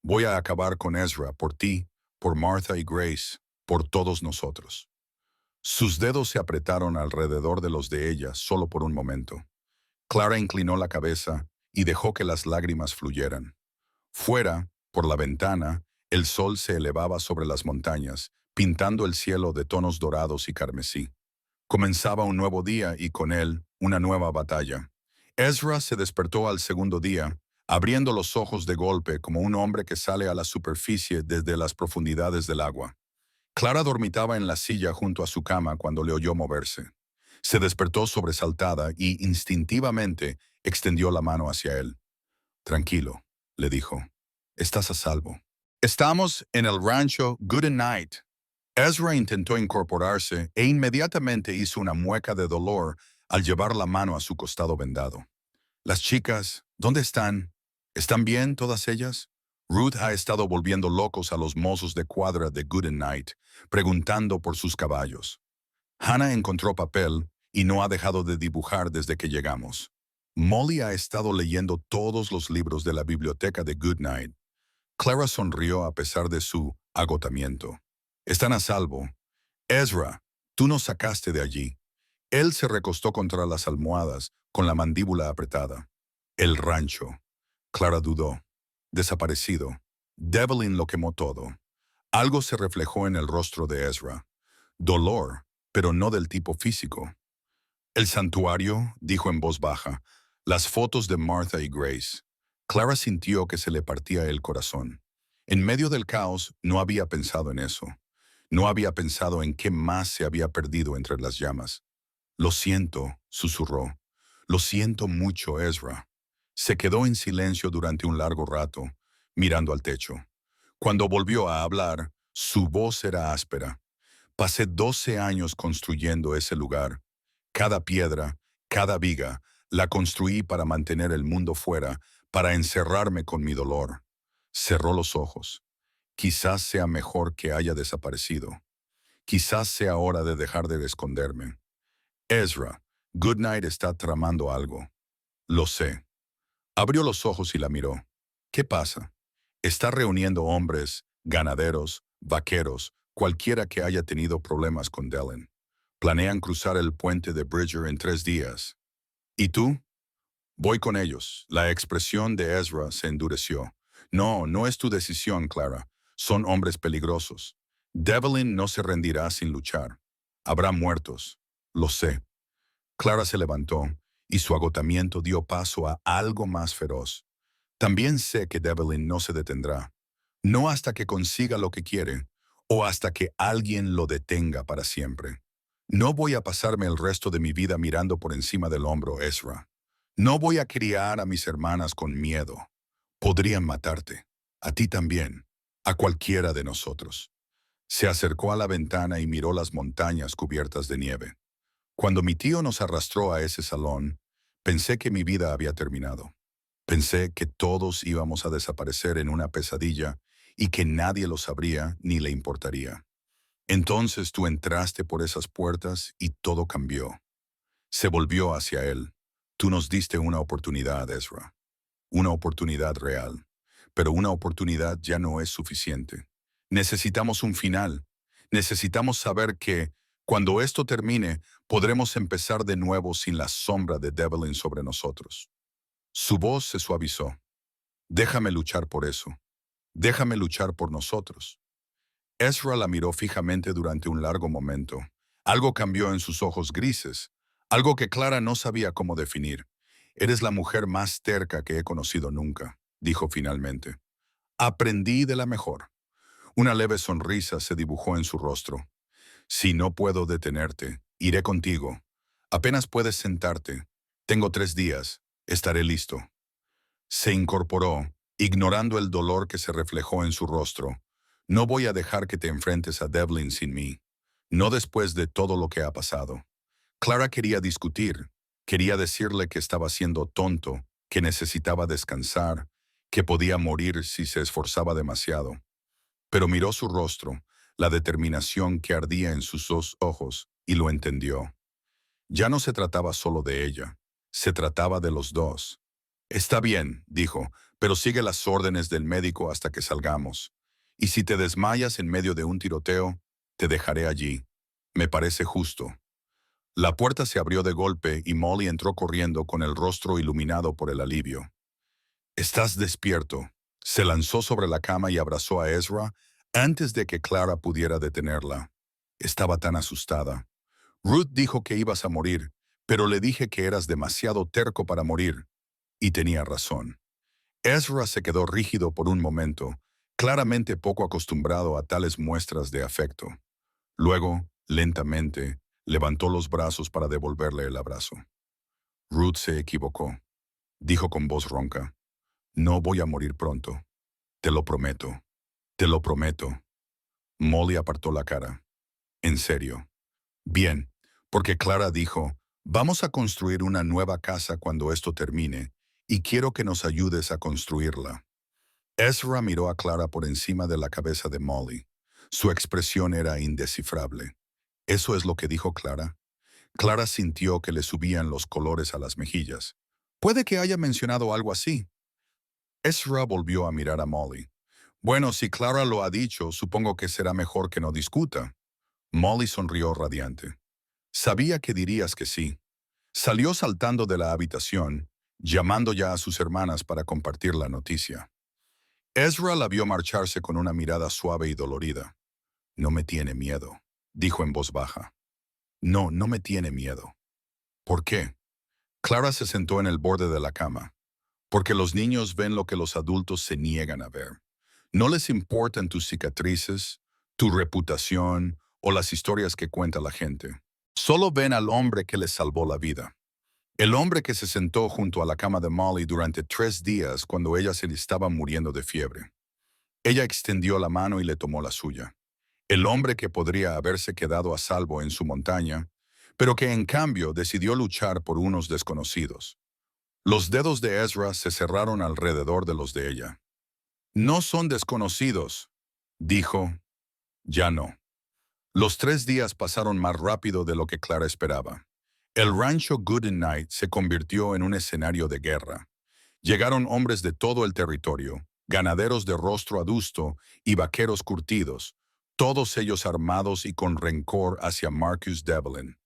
Voy a acabar con Ezra por ti, por Martha y Grace, por todos nosotros». Sus dedos se apretaron alrededor de los de ella solo por un momento. Clara inclinó la cabeza y dejó que las lágrimas fluyeran. Fuera, por la ventana, El sol se elevaba sobre las montañas, pintando el cielo de tonos dorados y carmesí. Comenzaba un nuevo día y con él una nueva batalla. Ezra se despertó al segundo día, abriendo los ojos de golpe como un hombre que sale a la superficie desde las profundidades del agua. Clara dormitaba en la silla junto a su cama cuando le oyó moverse. Se despertó sobresaltada y instintivamente extendió la mano hacia él. Tranquilo, le dijo. Estás a salvo. Estamos en el rancho Goodnight. Ezra intentó incorporarse e inmediatamente hizo una mueca de dolor al llevar la mano a su costado vendado. Las chicas, ¿dónde están? ¿Están bien todas ellas? Ruth ha estado volviendo locos a los mozos de cuadra de Goodnight, preguntando por sus caballos. Hannah encontró papel y no ha dejado de dibujar desde que llegamos. Molly ha estado leyendo todos los libros de la biblioteca de Goodnight. Clara sonrió a pesar de su agotamiento. Están a salvo. Ezra, tú nos sacaste de allí. Él se recostó contra las almohadas con la mandíbula apretada. El rancho. Clara dudó. Desaparecido. Devlin lo quemó todo. Algo se reflejó en el rostro de Ezra. Dolor, pero no del tipo físico. El santuario, dijo en voz baja. Las fotos de Martha y Grace. Clara sintió que se le partía el corazón. En medio del caos, no había pensado en eso. No había pensado en qué más se había perdido entre las llamas. Lo siento, susurró. Lo siento mucho, Ezra. Se quedó en silencio durante un largo rato, mirando al techo. Cuando volvió a hablar, su voz era áspera. Pasé 12 años construyendo ese lugar. Cada piedra, cada viga, la construí para mantener el mundo fuera, para encerrarme con mi dolor. Cerró los ojos. Quizás sea mejor que haya desaparecido. Quizás sea hora de dejar de esconderme. Ezra, Goodnight está tramando algo. Lo sé. Abrió los ojos y la miró. ¿Qué pasa? Está reuniendo hombres, ganaderos, vaqueros, cualquiera que haya tenido problemas con Dellen. Planean cruzar el puente de Bridger en 3 días. ¿Y tú? Voy con ellos. La expresión de Ezra se endureció. No, no es tu decisión, Clara. Son hombres peligrosos. Devlin no se rendirá sin luchar. Habrá muertos. Lo sé. Clara se levantó, y su agotamiento dio paso a algo más feroz. También sé que Devlin no se detendrá. No hasta que consiga lo que quiere, o hasta que alguien lo detenga para siempre. No voy a pasarme el resto de mi vida mirando por encima del hombro, Ezra. No voy a criar a mis hermanas con miedo. Podrían matarte. A ti también. A cualquiera de nosotros. Se acercó a la ventana y miró las montañas cubiertas de nieve. Cuando mi tío nos arrastró a ese salón, pensé que mi vida había terminado. Pensé que todos íbamos a desaparecer en una pesadilla y que nadie lo sabría ni le importaría. Entonces tú entraste por esas puertas y todo cambió. Se volvió hacia él. Tú nos diste una oportunidad, Ezra. Una oportunidad real. Pero una oportunidad ya no es suficiente. Necesitamos un final. Necesitamos saber que, cuando esto termine, podremos empezar de nuevo sin la sombra de Devlin sobre nosotros. Su voz se suavizó. Déjame luchar por eso. Déjame luchar por nosotros. Ezra la miró fijamente durante un largo momento. Algo cambió en sus ojos grises, algo que Clara no sabía cómo definir. Eres la mujer más terca que he conocido nunca, dijo finalmente. Aprendí de la mejor. Una leve sonrisa se dibujó en su rostro. Si no puedo detenerte, iré contigo. Apenas puedes sentarte. Tengo 3 días. Estaré listo. Se incorporó, ignorando el dolor que se reflejó en su rostro. No voy a dejar que te enfrentes a Devlin sin mí. No después de todo lo que ha pasado. Clara quería discutir. Quería decirle que estaba siendo tonto, que necesitaba descansar, que podía morir si se esforzaba demasiado. Pero miró su rostro, la determinación que ardía en sus 2 ojos, y lo entendió. Ya no se trataba solo de ella. Se trataba de los dos. Está bien, dijo, pero sigue las órdenes del médico hasta que salgamos. Y si te desmayas en medio de un tiroteo, te dejaré allí. Me parece justo. La puerta se abrió de golpe y Molly entró corriendo con el rostro iluminado por el alivio. ¿Estás despierto? Se lanzó sobre la cama y abrazó a Ezra antes de que Clara pudiera detenerla. Estaba tan asustada. Ruth dijo que ibas a morir, pero le dije que eras demasiado terco para morir. Y tenía razón. Ezra se quedó rígido por un momento, claramente poco acostumbrado a tales muestras de afecto. Luego, lentamente, levantó los brazos para devolverle el abrazo. Ruth se equivocó. Dijo con voz ronca, «No voy a morir pronto. Te lo prometo. Te lo prometo». Molly apartó la cara. «¿En serio?» «Bien, porque Clara dijo, vamos a construir una nueva casa cuando esto termine, y quiero que nos ayudes a construirla». Ezra miró a Clara por encima de la cabeza de Molly. Su expresión era indescifrable. ¿Eso es lo que dijo Clara? Clara sintió que le subían los colores a las mejillas. Puede que haya mencionado algo así. Ezra volvió a mirar a Molly. Bueno, si Clara lo ha dicho, supongo que será mejor que no discuta. Molly sonrió radiante. Sabía que dirías que sí. Salió saltando de la habitación, llamando ya a sus hermanas para compartir la noticia. Ezra la vio marcharse con una mirada suave y dolorida. «No me tiene miedo», dijo en voz baja. «No, no me tiene miedo». «¿Por qué?» Clara se sentó en el borde de la cama. «Porque los niños ven lo que los adultos se niegan a ver. No les importan tus cicatrices, tu reputación o las historias que cuenta la gente. Solo ven al hombre que les salvó la vida. El hombre que se sentó junto a la cama de Molly durante 3 días cuando ella se estaba muriendo de fiebre. Ella extendió la mano y le tomó la suya. El hombre que podría haberse quedado a salvo en su montaña, pero que en cambio decidió luchar por unos desconocidos. Los dedos de Ezra se cerraron alrededor de los de ella. «No son desconocidos», dijo. «Ya no». Los 3 días pasaron más rápido de lo que Clara esperaba. El rancho Goodnight se convirtió en un escenario de guerra. Llegaron hombres de todo el territorio, ganaderos de rostro adusto y vaqueros curtidos, todos ellos armados y con rencor hacia Marcus Devlin.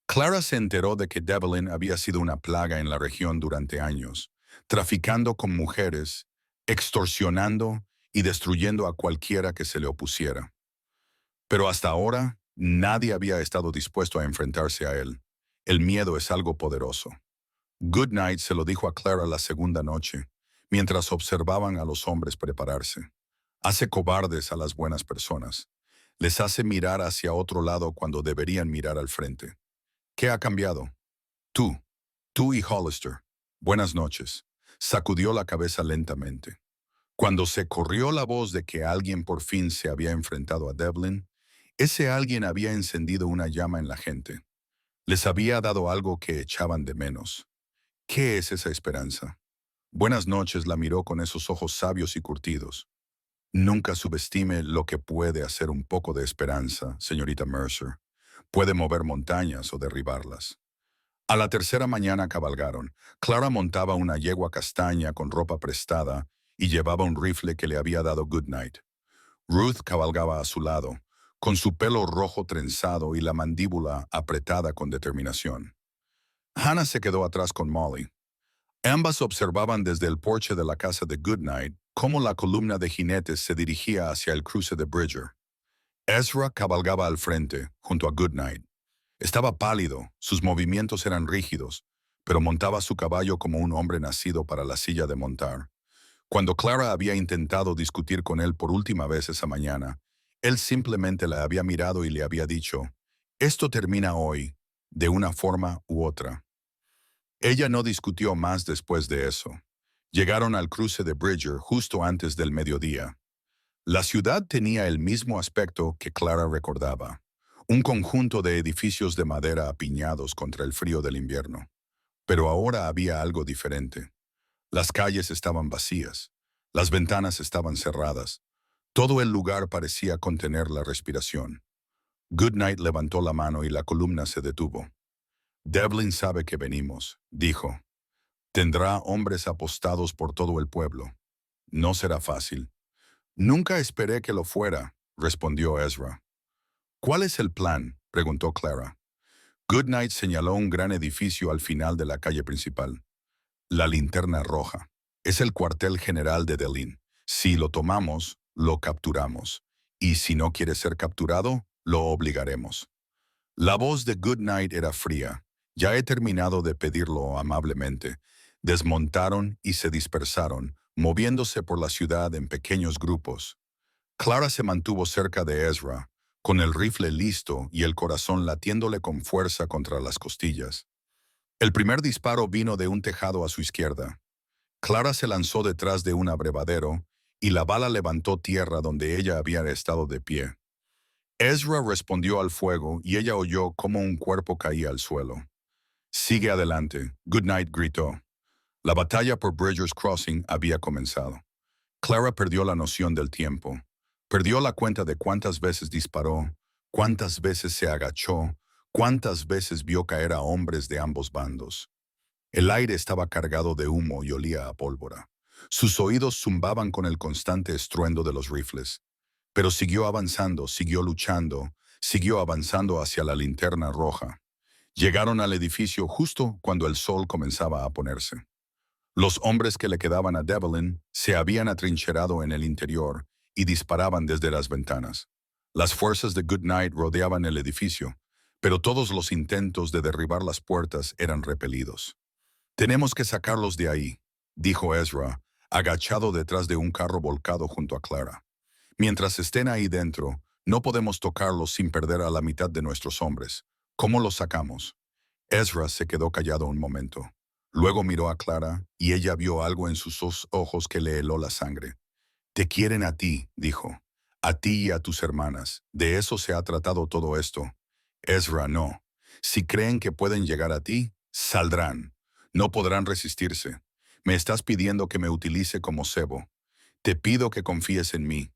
Clara se enteró de que Devlin había sido una plaga en la región durante años, traficando con mujeres, extorsionando y destruyendo a cualquiera que se le opusiera. Pero hasta ahora, nadie había estado dispuesto a enfrentarse a él. El miedo es algo poderoso. Goodnight se lo dijo a Clara la segunda noche, mientras observaban a los hombres prepararse. Hace cobardes a las buenas personas. Les hace mirar hacia otro lado cuando deberían mirar al frente. ¿Qué ha cambiado? Tú y Hollister. Buenas noches. Sacudió la cabeza lentamente. Cuando se corrió la voz de que alguien por fin se había enfrentado a Devlin, ese alguien había encendido una llama en la gente. Les había dado algo que echaban de menos. ¿Qué es esa esperanza? Buenas noches la miró con esos ojos sabios y curtidos. Nunca subestime lo que puede hacer un poco de esperanza, señorita Mercer. Puede mover montañas o derribarlas. A la tercera mañana cabalgaron. Clara montaba una yegua castaña con ropa prestada y llevaba un rifle que le había dado Goodnight. Ruth cabalgaba a su lado, con su pelo rojo trenzado y la mandíbula apretada con determinación. Hannah se quedó atrás con Molly. Ambas observaban desde el porche de la casa de Goodnight cómo la columna de jinetes se dirigía hacia el cruce de Bridger. Ezra cabalgaba al frente, junto a Goodnight. Estaba pálido, sus movimientos eran rígidos, pero montaba su caballo como un hombre nacido para la silla de montar. Cuando Clara había intentado discutir con él por última vez esa mañana, él simplemente la había mirado y le había dicho, «Esto termina hoy, de una forma u otra». Ella no discutió más después de eso. Llegaron al cruce de Bridger justo antes del mediodía. La ciudad tenía el mismo aspecto que Clara recordaba, un conjunto de edificios de madera apiñados contra el frío del invierno. Pero ahora había algo diferente. Las calles estaban vacías, las ventanas estaban cerradas, todo el lugar parecía contener la respiración. Goodnight levantó la mano y la columna se detuvo. «Devlin sabe que venimos», dijo. «Tendrá hombres apostados por todo el pueblo. No será fácil». «Nunca esperé que lo fuera», respondió Ezra. «¿Cuál es el plan?», preguntó Clara. Goodnight señaló un gran edificio al final de la calle principal. «La Linterna Roja. Es el cuartel general de Deline. Si lo tomamos, lo capturamos. Y si no quiere ser capturado, lo obligaremos. La voz de Goodnight era fría. Ya he terminado de pedirlo amablemente. Desmontaron y se dispersaron, moviéndose por la ciudad en pequeños grupos. Clara se mantuvo cerca de Ezra, con el rifle listo y el corazón latiéndole con fuerza contra las costillas. El primer disparo vino de un tejado a su izquierda. Clara se lanzó detrás de un abrevadero y la bala levantó tierra donde ella había estado de pie. Ezra respondió al fuego y ella oyó cómo un cuerpo caía al suelo. «Sigue adelante», Goodnight gritó. La batalla por Bridger's Crossing había comenzado. Clara perdió la noción del tiempo. Perdió la cuenta de cuántas veces disparó, cuántas veces se agachó, cuántas veces vio caer a hombres de ambos bandos. El aire estaba cargado de humo y olía a pólvora. Sus oídos zumbaban con el constante estruendo de los rifles. Pero siguió avanzando, siguió luchando, siguió avanzando hacia la linterna roja. Llegaron al edificio justo cuando el sol comenzaba a ponerse. Los hombres que le quedaban a Devlin se habían atrincherado en el interior y disparaban desde las ventanas. Las fuerzas de Goodnight rodeaban el edificio, pero todos los intentos de derribar las puertas eran repelidos. «Tenemos que sacarlos de ahí», dijo Ezra, agachado detrás de un carro volcado junto a Clara. «Mientras estén ahí dentro, no podemos tocarlos sin perder a la mitad de nuestros hombres. ¿Cómo los sacamos?» Ezra se quedó callado un momento. Luego miró a Clara y ella vio algo en sus ojos que le heló la sangre. «Te quieren a ti», dijo. «A ti y a tus hermanas. De eso se ha tratado todo esto». «Ezra, no. Si creen que pueden llegar a ti, saldrán. No podrán resistirse. Me estás pidiendo que me utilice como cebo. Te pido que confíes en mí».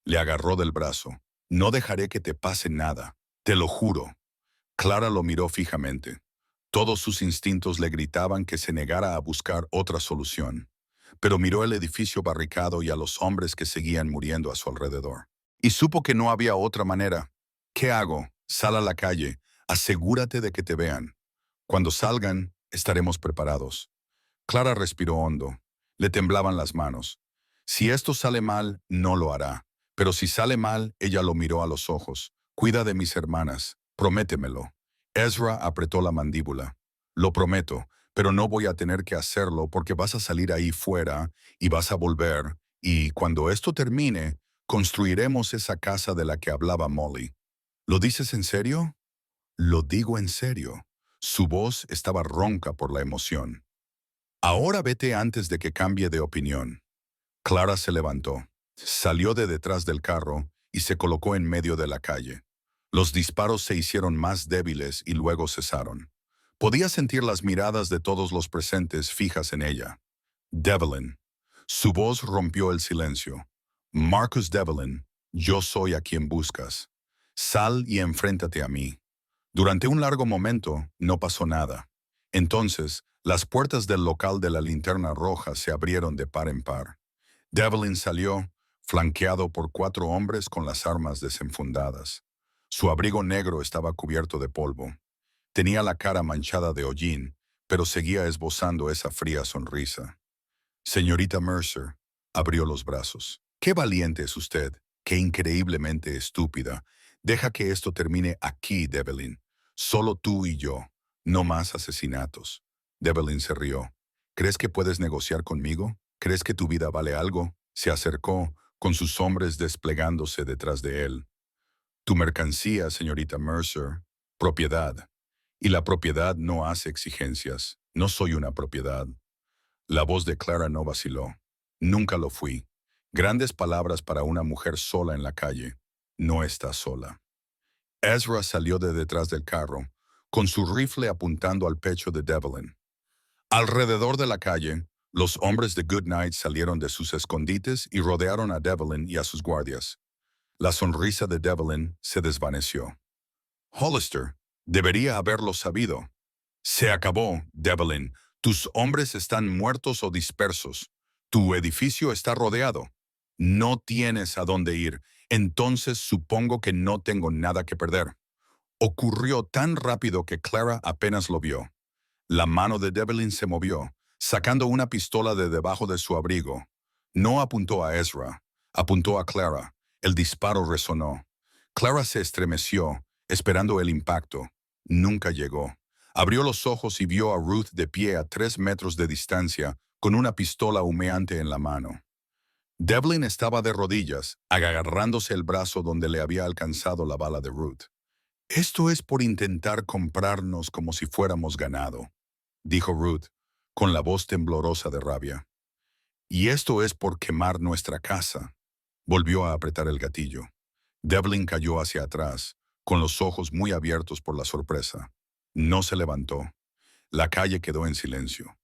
Le agarró del brazo. «No dejaré que te pase nada. Te lo juro». Clara lo miró fijamente. Todos sus instintos le gritaban que se negara a buscar otra solución. Pero miró el edificio barricado y a los hombres que seguían muriendo a su alrededor. Y supo que no había otra manera. «¿Qué hago? Sal a la calle. Asegúrate de que te vean. Cuando salgan, estaremos preparados». Clara respiró hondo. Le temblaban las manos. «Si esto sale mal, no lo hará. Pero si sale mal», ella lo miró a los ojos. «Cuida de mis hermanas. Prométemelo». Ezra apretó la mandíbula. «Lo prometo, pero no voy a tener que hacerlo porque vas a salir ahí fuera y vas a volver, y cuando esto termine, construiremos esa casa de la que hablaba Molly». «¿Lo dices en serio?» «Lo digo en serio». Su voz estaba ronca por la emoción. «Ahora vete antes de que cambie de opinión». Clara se levantó, salió de detrás del carro y se colocó en medio de la calle. Los disparos se hicieron más débiles y luego cesaron. Podía sentir las miradas de todos los presentes fijas en ella. «Devlin». Su voz rompió el silencio. «Marcus Devlin, yo soy a quien buscas. Sal y enfréntate a mí». Durante un largo momento no pasó nada. Entonces, las puertas del local de la linterna roja se abrieron de par en par. Devlin salió, flanqueado por 4 hombres con las armas desenfundadas. Su abrigo negro estaba cubierto de polvo. Tenía la cara manchada de hollín, pero seguía esbozando esa fría sonrisa. «Señorita Mercer», abrió los brazos. «Qué valiente es usted, qué increíblemente estúpida. Deja que esto termine aquí, Devlin. Solo tú y yo. No más asesinatos». Devlin se rió. «¿Crees que puedes negociar conmigo? ¿Crees que tu vida vale algo?» Se acercó, con sus hombres desplegándose detrás de él. «Tu mercancía, señorita Mercer. Propiedad. Y la propiedad no hace exigencias. No soy una propiedad». La voz de Clara no vaciló. «Nunca lo fui. Grandes palabras para una mujer sola en la calle. No está sola». Ezra salió de detrás del carro, con su rifle apuntando al pecho de Devlin. Alrededor de la calle, los hombres de Goodnight salieron de sus escondites y rodearon a Devlin y a sus guardias. La sonrisa de Devlin se desvaneció. «Hollister, debería haberlo sabido». «Se acabó, Devlin. Tus hombres están muertos o dispersos. Tu edificio está rodeado. No tienes a dónde ir. Entonces supongo que no tengo nada que perder». Ocurrió tan rápido que Clara apenas lo vio. La mano de Devlin se movió, sacando una pistola de debajo de su abrigo. No apuntó a Ezra, apuntó a Clara. El disparo resonó. Clara se estremeció, esperando el impacto. Nunca llegó. Abrió los ojos y vio a Ruth de pie a 3 metros de distancia, con una pistola humeante en la mano. Devlin estaba de rodillas, agarrándose el brazo donde le había alcanzado la bala de Ruth. «Esto es por intentar comprarnos como si fuéramos ganado», dijo Ruth, con la voz temblorosa de rabia. «Y esto es por quemar nuestra casa». Volvió a apretar el gatillo. Devlin cayó hacia atrás, con los ojos muy abiertos por la sorpresa. No se levantó. La calle quedó en silencio.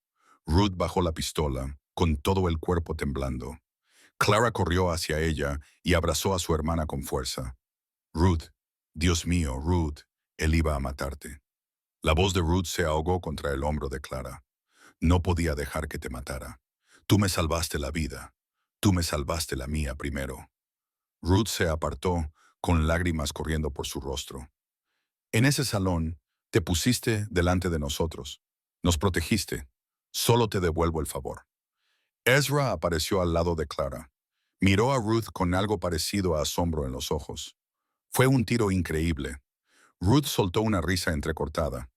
Ruth bajó la pistola, con todo el cuerpo temblando. Clara corrió hacia ella y abrazó a su hermana con fuerza. «Ruth, Dios mío, Ruth, él iba a matarte». La voz de Ruth se ahogó contra el hombro de Clara. «No podía dejar que te matara. Tú me salvaste la vida. Tú me salvaste la mía primero». Ruth se apartó, con lágrimas corriendo por su rostro. «En ese salón, te pusiste delante de nosotros. Nos protegiste. Solo te devuelvo el favor». Ezra apareció al lado de Clara. Miró a Ruth con algo parecido a asombro en los ojos. Fue un tiro increíble. Ruth soltó una risa entrecortada.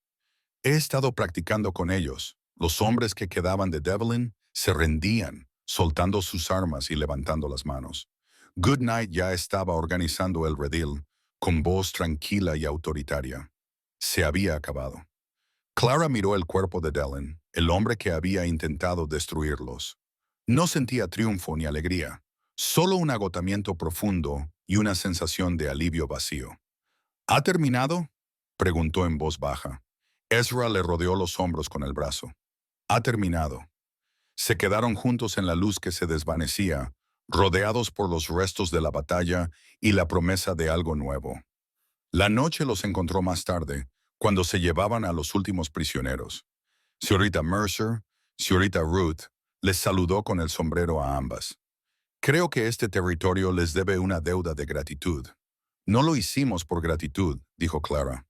«He estado practicando con ellos». Los hombres que quedaban de Devlin se rendían, soltando sus armas y levantando las manos. Goodnight ya estaba organizando el redil, con voz tranquila y autoritaria. Se había acabado. Clara miró el cuerpo de Devlin, el hombre que había intentado destruirlos. No sentía triunfo ni alegría, solo un agotamiento profundo y una sensación de alivio vacío. «¿Ha terminado?», preguntó en voz baja. Ezra le rodeó los hombros con el brazo. «Ha terminado». Se quedaron juntos en la luz que se desvanecía, rodeados por los restos de la batalla y la promesa de algo nuevo. La noche los encontró más tarde, cuando se llevaban a los últimos prisioneros. Señorita Mercer, señorita Ruth, les saludó con el sombrero a ambas. «Creo que este territorio les debe una deuda de gratitud». «No lo hicimos por gratitud», dijo Clara.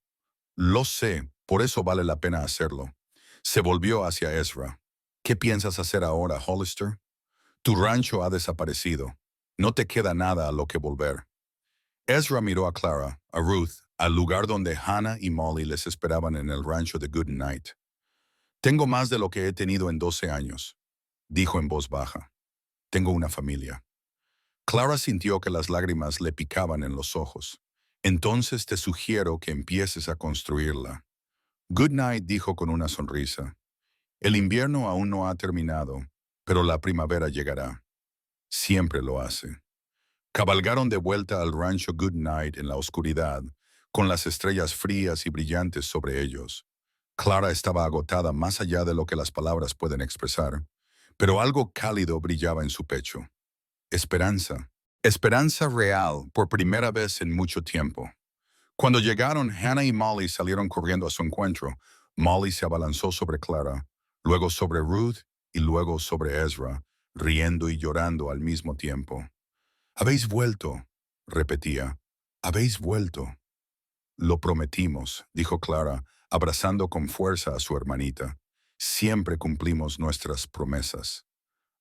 «Lo sé, por eso vale la pena hacerlo». Se volvió hacia Ezra. «¿Qué piensas hacer ahora, Hollister? Tu rancho ha desaparecido. No te queda nada a lo que volver». Ezra miró a Clara, a Ruth, al lugar donde Hannah y Molly les esperaban en el rancho de Goodnight. «Tengo más de lo que he tenido en 12 años», dijo en voz baja. «Tengo una familia». Clara sintió que las lágrimas le picaban en los ojos. «Entonces te sugiero que empieces a construirla». Goodnight dijo con una sonrisa. «El invierno aún no ha terminado, pero la primavera llegará. Siempre lo hace». Cabalgaron de vuelta al rancho Goodnight en la oscuridad, con las estrellas frías y brillantes sobre ellos. Clara estaba agotada más allá de lo que las palabras pueden expresar, pero algo cálido brillaba en su pecho. Esperanza. Esperanza real, por primera vez en mucho tiempo. Cuando llegaron, Hannah y Molly salieron corriendo a su encuentro. Molly se abalanzó sobre Clara, luego sobre Ruth y luego sobre Ezra, riendo y llorando al mismo tiempo. «Habéis vuelto», repetía. «Habéis vuelto». «Lo prometimos», dijo Clara, abrazando con fuerza a su hermanita. «Siempre cumplimos nuestras promesas».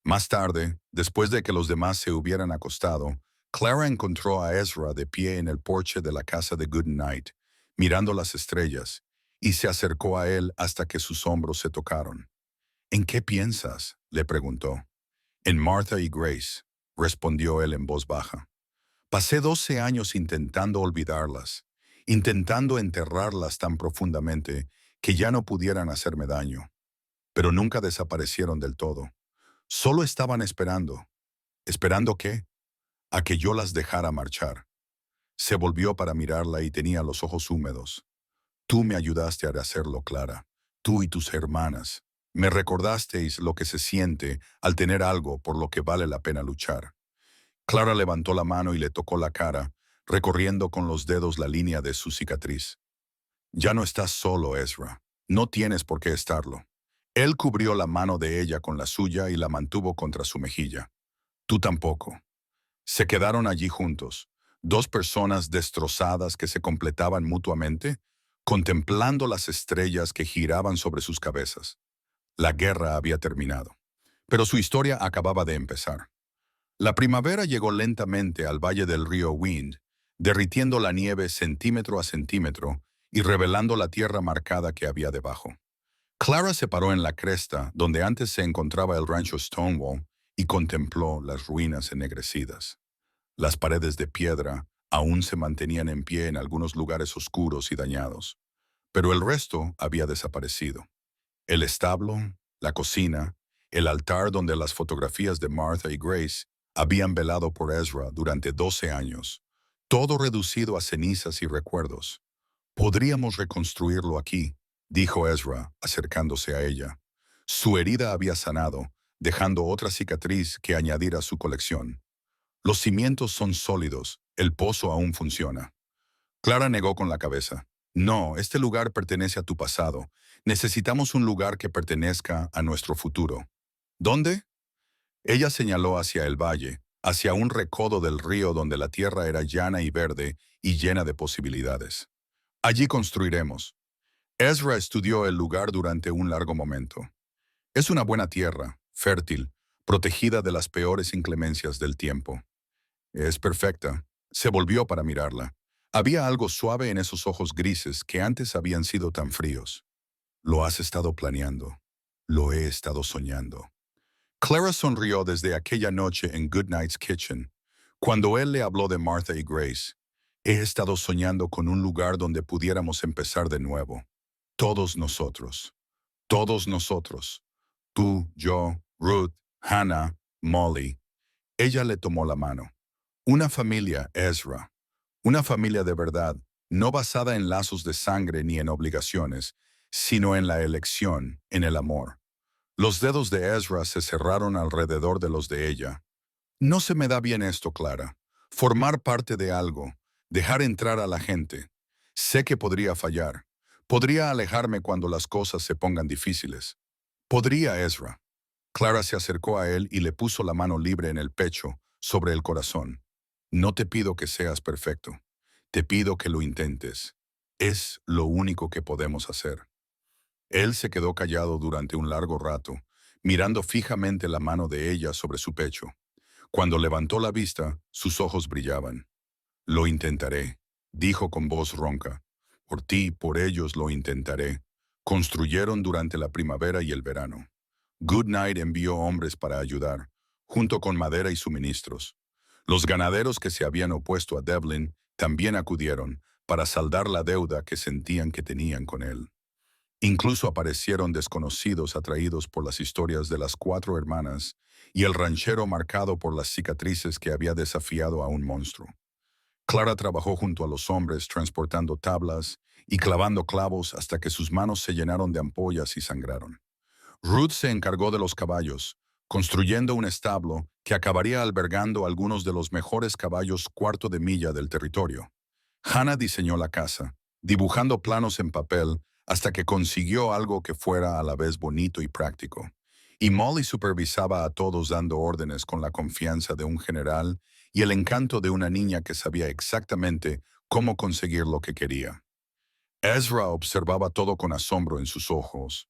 Más tarde, después de que los demás se hubieran acostado, Clara encontró a Ezra de pie en el porche de la casa de Goodnight, mirando las estrellas, y se acercó a él hasta que sus hombros se tocaron. «¿En qué piensas?», le preguntó. «En Martha y Grace», respondió él en voz baja. «Pasé 12 años intentando olvidarlas, intentando enterrarlas tan profundamente que ya no pudieran hacerme daño. Pero nunca desaparecieron del todo. Solo estaban esperando». «¿Esperando qué?». «A que yo las dejara marchar». Se volvió para mirarla y tenía los ojos húmedos. «Tú me ayudaste a hacerlo, Clara. Tú y tus hermanas. Me recordasteis lo que se siente al tener algo por lo que vale la pena luchar». Clara levantó la mano y le tocó la cara, recorriendo con los dedos la línea de su cicatriz. «Ya no estás solo, Ezra. No tienes por qué estarlo». Él cubrió la mano de ella con la suya y la mantuvo contra su mejilla. «Tú tampoco». Se quedaron allí juntos, dos personas destrozadas que se completaban mutuamente, contemplando las estrellas que giraban sobre sus cabezas. La guerra había terminado, pero su historia acababa de empezar. La primavera llegó lentamente al valle del río Wind, derritiendo la nieve centímetro a centímetro y revelando la tierra marcada que había debajo. Clara se paró en la cresta, donde antes se encontraba el rancho Stonewall, y contempló las ruinas ennegrecidas. Las paredes de piedra aún se mantenían en pie en algunos lugares oscuros y dañados, pero el resto había desaparecido. El establo, la cocina, el altar donde las fotografías de Martha y Grace habían velado por Ezra durante 12 años, todo reducido a cenizas y recuerdos. Podríamos reconstruirlo aquí, dijo Ezra, acercándose a ella. Su herida había sanado, dejando otra cicatriz que añadir a su colección. Los cimientos son sólidos, el pozo aún funciona. Clara negó con la cabeza. No, este lugar pertenece a tu pasado. Necesitamos un lugar que pertenezca a nuestro futuro. ¿Dónde? Ella señaló hacia el valle, hacia un recodo del río donde la tierra era llana y verde y llena de posibilidades. Allí construiremos. Ezra estudió el lugar durante un largo momento. Es una buena tierra, fértil, protegida de las peores inclemencias del tiempo. Es perfecta. Se volvió para mirarla. Había algo suave en esos ojos grises que antes habían sido tan fríos. Lo has estado planeando. Lo he estado soñando. Clara sonrió desde aquella noche en Goodnight's Kitchen, cuando él le habló de Martha y Grace. He estado soñando con un lugar donde pudiéramos empezar de nuevo. Todos nosotros. Todos nosotros. Tú, yo, Ruth, Hannah, Molly. Ella le tomó la mano. Una familia, Ezra. Una familia de verdad, no basada en lazos de sangre ni en obligaciones, sino en la elección, en el amor. Los dedos de Ezra se cerraron alrededor de los de ella. No se me da bien esto, Clara. Formar parte de algo, dejar entrar a la gente. Sé que podría fallar. Podría alejarme cuando las cosas se pongan difíciles. Podría, Ezra. Clara se acercó a él y le puso la mano libre en el pecho, sobre el corazón. No te pido que seas perfecto. Te pido que lo intentes. Es lo único que podemos hacer. Él se quedó callado durante un largo rato, mirando fijamente la mano de ella sobre su pecho. Cuando levantó la vista, sus ojos brillaban. Lo intentaré, dijo con voz ronca. Por ti, por ellos lo intentaré. Construyeron durante la primavera y el verano. Goodnight envió hombres para ayudar, junto con madera y suministros. Los ganaderos que se habían opuesto a Devlin también acudieron para saldar la deuda que sentían que tenían con él. Incluso aparecieron desconocidos atraídos por las historias de las 4 hermanas y el ranchero marcado por las cicatrices que había desafiado a un monstruo. Clara trabajó junto a los hombres transportando tablas y clavando clavos hasta que sus manos se llenaron de ampollas y sangraron. Ruth se encargó de los caballos, construyendo un establo que acabaría albergando algunos de los mejores caballos cuarto de milla del territorio. Hannah diseñó la casa, dibujando planos en papel hasta que consiguió algo que fuera a la vez bonito y práctico. Y Molly supervisaba a todos dando órdenes con la confianza de un general y el encanto de una niña que sabía exactamente cómo conseguir lo que quería. Ezra observaba todo con asombro en sus ojos.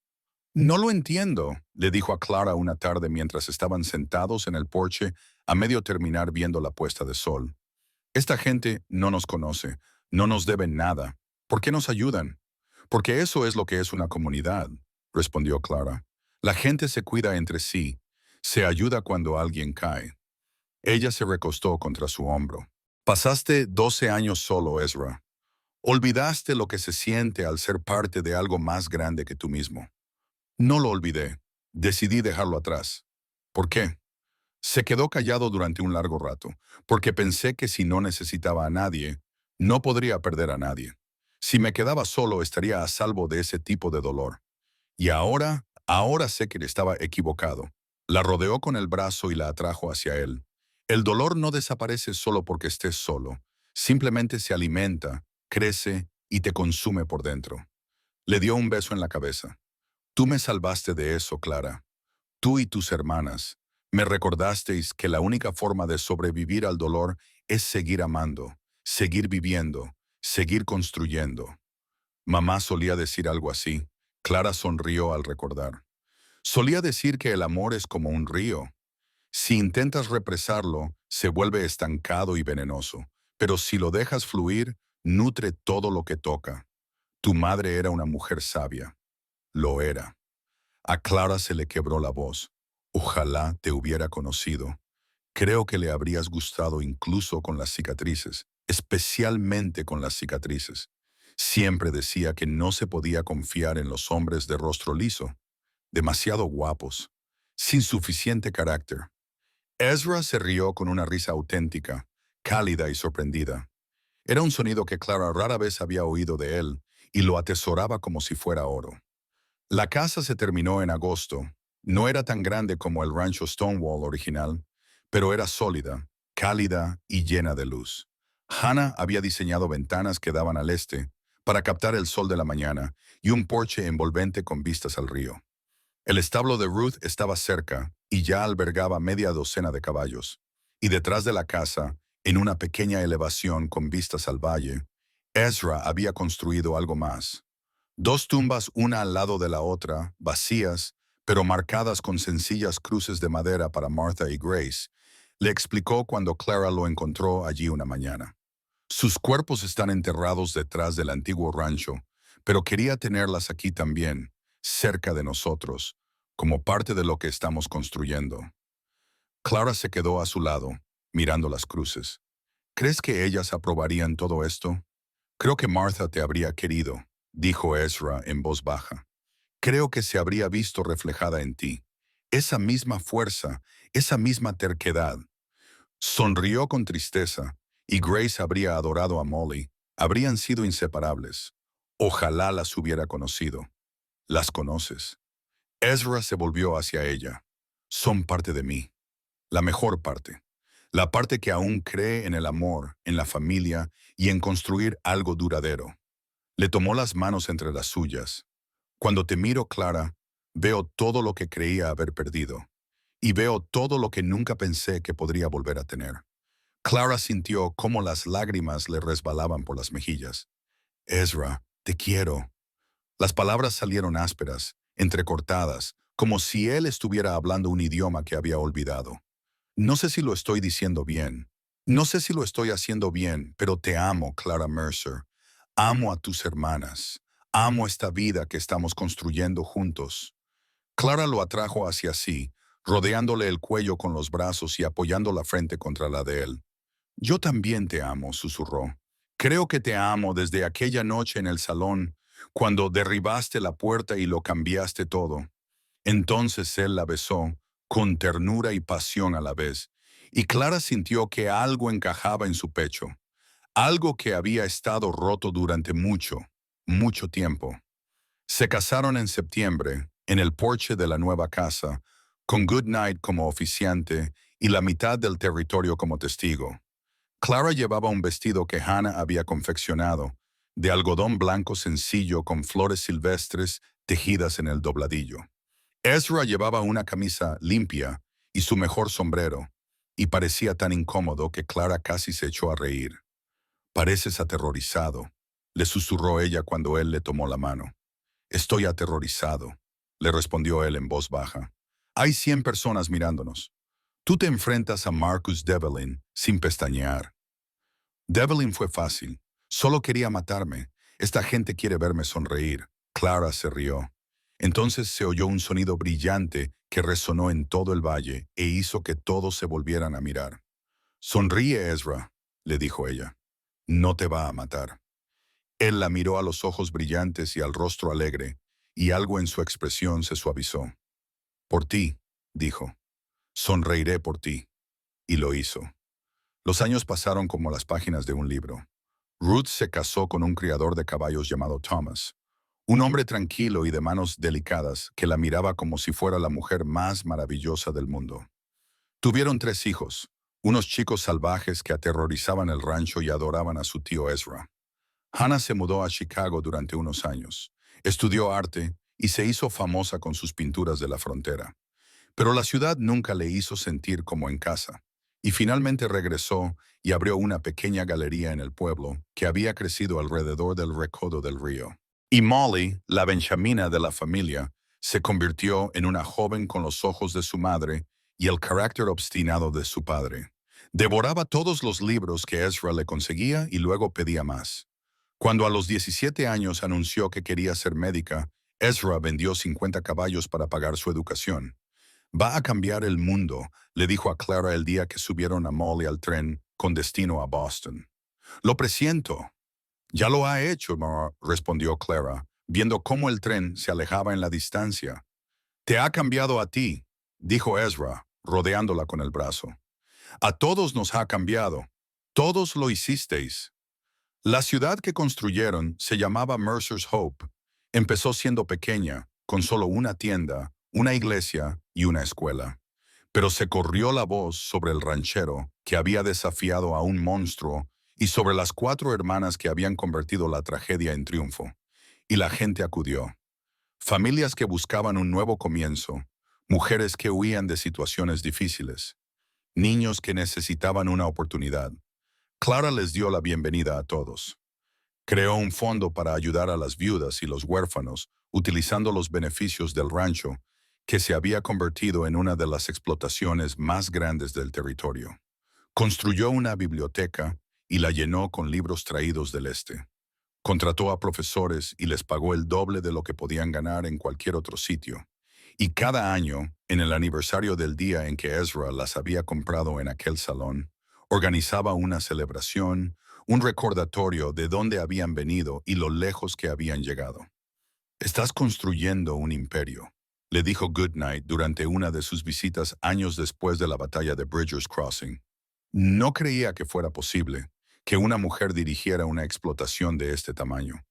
No lo entiendo, le dijo a Clara una tarde mientras estaban sentados en el porche a medio terminar viendo la puesta de sol. Esta gente no nos conoce, no nos deben nada. ¿Por qué nos ayudan? Porque eso es lo que es una comunidad, respondió Clara. La gente se cuida entre sí, se ayuda cuando alguien cae. Ella se recostó contra su hombro. Pasaste 12 años solo, Ezra. Olvidaste lo que se siente al ser parte de algo más grande que tú mismo. No lo olvidé. Decidí dejarlo atrás. ¿Por qué? Se quedó callado durante un largo rato, porque pensé que si no necesitaba a nadie, no podría perder a nadie. Si me quedaba solo, estaría a salvo de ese tipo de dolor. Y ahora sé que estaba equivocado. La rodeó con el brazo y la atrajo hacia él. El dolor no desaparece solo porque estés solo. Simplemente se alimenta, crece y te consume por dentro. Le dio un beso en la cabeza. Tú me salvaste de eso, Clara. Tú y tus hermanas. Me recordasteis que la única forma de sobrevivir al dolor es seguir amando, seguir viviendo, seguir construyendo. Mamá solía decir algo así. Clara sonrió al recordar. Solía decir que el amor es como un río. Si intentas represarlo, se vuelve estancado y venenoso, pero si lo dejas fluir, nutre todo lo que toca. Tu madre era una mujer sabia. Lo era. A Clara se le quebró la voz. Ojalá te hubiera conocido. Creo que le habrías gustado incluso con las cicatrices, especialmente con las cicatrices. Siempre decía que no se podía confiar en los hombres de rostro liso, demasiado guapos, sin suficiente carácter. Ezra se rió con una risa auténtica, cálida y sorprendida. Era un sonido que Clara rara vez había oído de él y lo atesoraba como si fuera oro. La casa se terminó en agosto. No era tan grande como el rancho Stonewall original, pero era sólida, cálida y llena de luz. Hannah había diseñado ventanas que daban al este para captar el sol de la mañana y un porche envolvente con vistas al río. El establo de Ruth estaba cerca y ya albergaba media docena de caballos. Y detrás de la casa, en una pequeña elevación con vistas al valle, Ezra había construido algo más. Dos tumbas una al lado de la otra, vacías, pero marcadas con sencillas cruces de madera para Martha y Grace, le explicó cuando Clara lo encontró allí una mañana. Sus cuerpos están enterrados detrás del antiguo rancho, pero quería tenerlas aquí también, cerca de nosotros, como parte de lo que estamos construyendo. Clara se quedó a su lado, mirando las cruces. ¿Crees que ellas aprobarían todo esto? Creo que Martha te habría querido, dijo Ezra en voz baja. Creo que se habría visto reflejada en ti. Esa misma fuerza, esa misma terquedad. Sonrió con tristeza, y Grace habría adorado a Molly. Habrían sido inseparables. Ojalá las hubiera conocido. ¿Las conoces? Ezra se volvió hacia ella. Son parte de mí. La mejor parte. La parte que aún cree en el amor, en la familia y en construir algo duradero. Le tomó las manos entre las suyas. Cuando te miro, Clara, veo todo lo que creía haber perdido. Y veo todo lo que nunca pensé que podría volver a tener. Clara sintió cómo las lágrimas le resbalaban por las mejillas. Ezra, te quiero. Las palabras salieron ásperas, entrecortadas, como si él estuviera hablando un idioma que había olvidado. No sé si lo estoy diciendo bien. No sé si lo estoy haciendo bien, pero te amo, Clara Mercer. Amo a tus hermanas. Amo esta vida que estamos construyendo juntos. Clara lo atrajo hacia sí, rodeándole el cuello con los brazos y apoyando la frente contra la de él. Yo también te amo, susurró. Creo que te amo desde aquella noche en el salón, cuando derribaste la puerta y lo cambiaste todo. Entonces él la besó, con ternura y pasión a la vez, y Clara sintió que algo encajaba en su pecho, algo que había estado roto durante mucho, mucho tiempo. Se casaron en septiembre, en el porche de la nueva casa, con Goodnight como oficiante y la mitad del territorio como testigo. Clara llevaba un vestido que Hannah había confeccionado, de algodón blanco sencillo con flores silvestres tejidas en el dobladillo. Ezra llevaba una camisa limpia y su mejor sombrero, y parecía tan incómodo que Clara casi se echó a reír. «Pareces aterrorizado», le susurró ella cuando él le tomó la mano. «Estoy aterrorizado», le respondió él en voz baja. «Hay 100 personas mirándonos. Tú te enfrentas a Marcus Devlin sin pestañear». Devlin fue fácil. Solo quería matarme. Esta gente quiere verme sonreír. Clara se rió. Entonces se oyó un sonido brillante que resonó en todo el valle e hizo que todos se volvieran a mirar. «Sonríe, Ezra», le dijo ella. «No te va a matar». Él la miró a los ojos brillantes y al rostro alegre, y algo en su expresión se suavizó. «Por ti», dijo. «Sonreiré por ti». Y lo hizo. Los años pasaron como las páginas de un libro. Ruth se casó con un criador de caballos llamado Thomas, un hombre tranquilo y de manos delicadas que la miraba como si fuera la mujer más maravillosa del mundo. Tuvieron 3 hijos, unos chicos salvajes que aterrorizaban el rancho y adoraban a su tío Ezra. Hannah se mudó a Chicago durante unos años, estudió arte y se hizo famosa con sus pinturas de la frontera. Pero la ciudad nunca le hizo sentir como en casa, y finalmente regresó y abrió una pequeña galería en el pueblo que había crecido alrededor del recodo del río. Y Molly, la benjamina de la familia, se convirtió en una joven con los ojos de su madre y el carácter obstinado de su padre. Devoraba todos los libros que Ezra le conseguía y luego pedía más. Cuando a los 17 años anunció que quería ser médica, Ezra vendió 50 caballos para pagar su educación. Va a cambiar el mundo, le dijo a Clara el día que subieron a Molly al tren con destino a Boston. Lo presiento. Ya lo ha hecho, respondió Clara, viendo cómo el tren se alejaba en la distancia. Te ha cambiado a ti, dijo Ezra, rodeándola con el brazo. A todos nos ha cambiado. Todos lo hicisteis. La ciudad que construyeron se llamaba Mercer's Hope. Empezó siendo pequeña, con solo una tienda, una iglesia y una escuela. Pero se corrió la voz sobre el ranchero que había desafiado a un monstruo y sobre las 4 hermanas que habían convertido la tragedia en triunfo. Y la gente acudió. Familias que buscaban un nuevo comienzo, mujeres que huían de situaciones difíciles, niños que necesitaban una oportunidad. Clara les dio la bienvenida a todos. Creó un fondo para ayudar a las viudas y los huérfanos, utilizando los beneficios del rancho, que se había convertido en una de las explotaciones más grandes del territorio. Construyó una biblioteca y la llenó con libros traídos del este. Contrató a profesores y les pagó el doble de lo que podían ganar en cualquier otro sitio. Y cada año, en el aniversario del día en que Ezra las había comprado en aquel salón, organizaba una celebración, un recordatorio de dónde habían venido y lo lejos que habían llegado. Estás construyendo un imperio, le dijo Goodnight durante una de sus visitas años después de la batalla de Bridger's Crossing. No creía que fuera posible que una mujer dirigiera una explotación de este tamaño.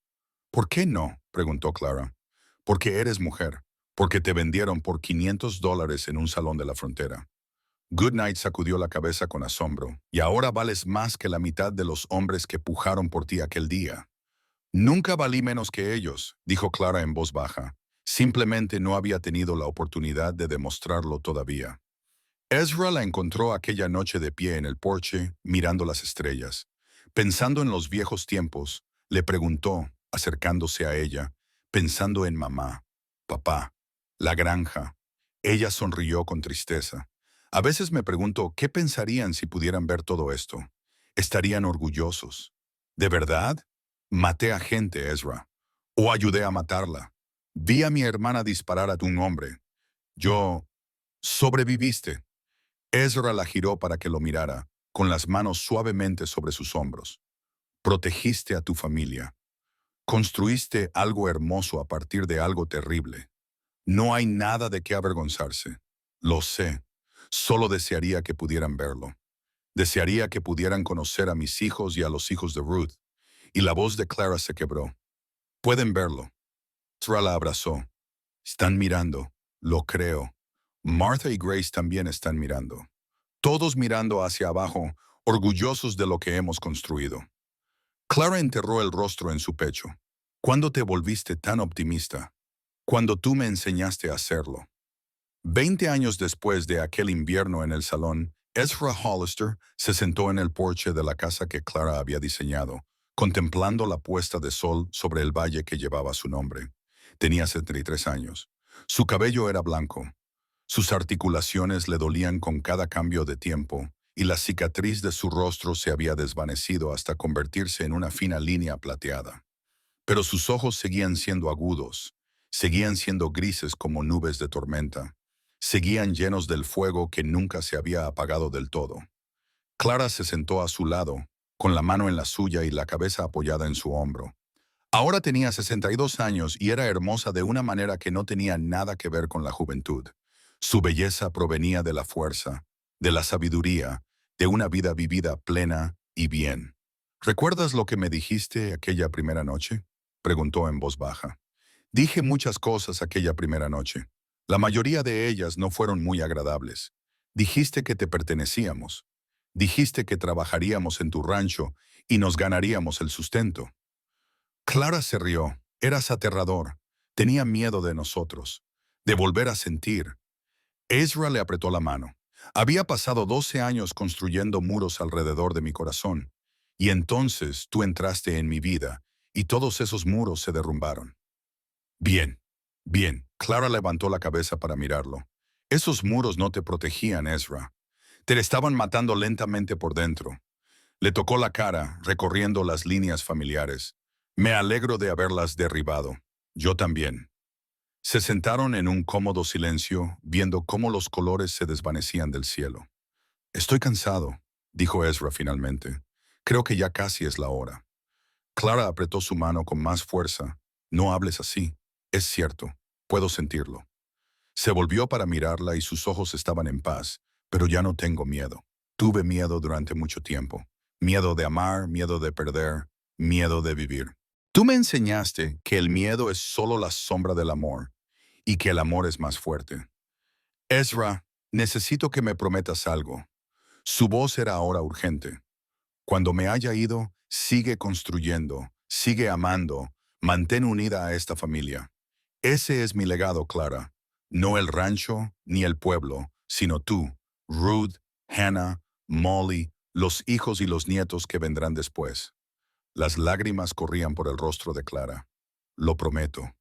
¿Por qué no?, preguntó Clara. Porque eres mujer, porque te vendieron por $500 en un salón de la frontera. Goodnight sacudió la cabeza con asombro. Y ahora vales más que la mitad de los hombres que pujaron por ti aquel día. Nunca valí menos que ellos, dijo Clara en voz baja. Simplemente no había tenido la oportunidad de demostrarlo todavía. Ezra la encontró aquella noche de pie en el porche, mirando las estrellas. Pensando en los viejos tiempos, le preguntó, acercándose a ella, pensando en mamá, papá, la granja. Ella sonrió con tristeza. A veces me pregunto qué pensarían si pudieran ver todo esto. ¿Estarían orgullosos? ¿De verdad? Maté a gente, Ezra. O ayudé a matarla. Vi a mi hermana disparar a un hombre. Yo... Sobreviviste. Ezra la giró para que lo mirara, con las manos suavemente sobre sus hombros. Protegiste a tu familia. Construiste algo hermoso a partir de algo terrible. No hay nada de qué avergonzarse. Lo sé. Solo desearía que pudieran verlo. Desearía que pudieran conocer a mis hijos y a los hijos de Ruth. Y la voz de Clara se quebró. Pueden verlo. Ezra la abrazó. Están mirando. Lo creo. Martha y Grace también están mirando. Todos mirando hacia abajo, orgullosos de lo que hemos construido. Clara enterró el rostro en su pecho. ¿Cuándo te volviste tan optimista? Cuando tú me enseñaste a hacerlo. 20 años después de aquel invierno en el salón, Ezra Hollister se sentó en el porche de la casa que Clara había diseñado, contemplando la puesta de sol sobre el valle que llevaba su nombre. Tenía 73 años. Su cabello era blanco. Sus articulaciones le dolían con cada cambio de tiempo, y la cicatriz de su rostro se había desvanecido hasta convertirse en una fina línea plateada. Pero sus ojos seguían siendo agudos, seguían siendo grises como nubes de tormenta, seguían llenos del fuego que nunca se había apagado del todo. Clara se sentó a su lado, con la mano en la suya y la cabeza apoyada en su hombro. Ahora tenía 62 años y era hermosa de una manera que no tenía nada que ver con la juventud. Su belleza provenía de la fuerza, de la sabiduría, de una vida vivida plena y bien. ¿Recuerdas lo que me dijiste aquella primera noche?, preguntó en voz baja. Dije muchas cosas aquella primera noche. La mayoría de ellas no fueron muy agradables. Dijiste que te pertenecíamos. Dijiste que trabajaríamos en tu rancho y nos ganaríamos el sustento. Clara se rió. Eras aterrador. Tenía miedo de nosotros, de volver a sentir. Ezra le apretó la mano. Había pasado 12 años construyendo muros alrededor de mi corazón, y entonces tú entraste en mi vida, y todos esos muros se derrumbaron. Bien, bien. Clara levantó la cabeza para mirarlo. Esos muros no te protegían, Ezra. Te estaban matando lentamente por dentro. Le tocó la cara, recorriendo las líneas familiares. Me alegro de haberlas derribado. Yo también. Se sentaron en un cómodo silencio, viendo cómo los colores se desvanecían del cielo. Estoy cansado, dijo Ezra finalmente. Creo que ya casi es la hora. Clara apretó su mano con más fuerza. No hables así. Es cierto. Puedo sentirlo. Se volvió para mirarla y sus ojos estaban en paz, pero ya no tengo miedo. Tuve miedo durante mucho tiempo. Miedo de amar, miedo de perder, miedo de vivir. Tú me enseñaste que el miedo es solo la sombra del amor y que el amor es más fuerte. Ezra, necesito que me prometas algo. Su voz era ahora urgente. Cuando me haya ido, sigue construyendo, sigue amando, mantén unida a esta familia. Ese es mi legado, Clara. No el rancho ni el pueblo, sino tú, Ruth, Hannah, Molly, los hijos y los nietos que vendrán después. Las lágrimas corrían por el rostro de Clara. Lo prometo.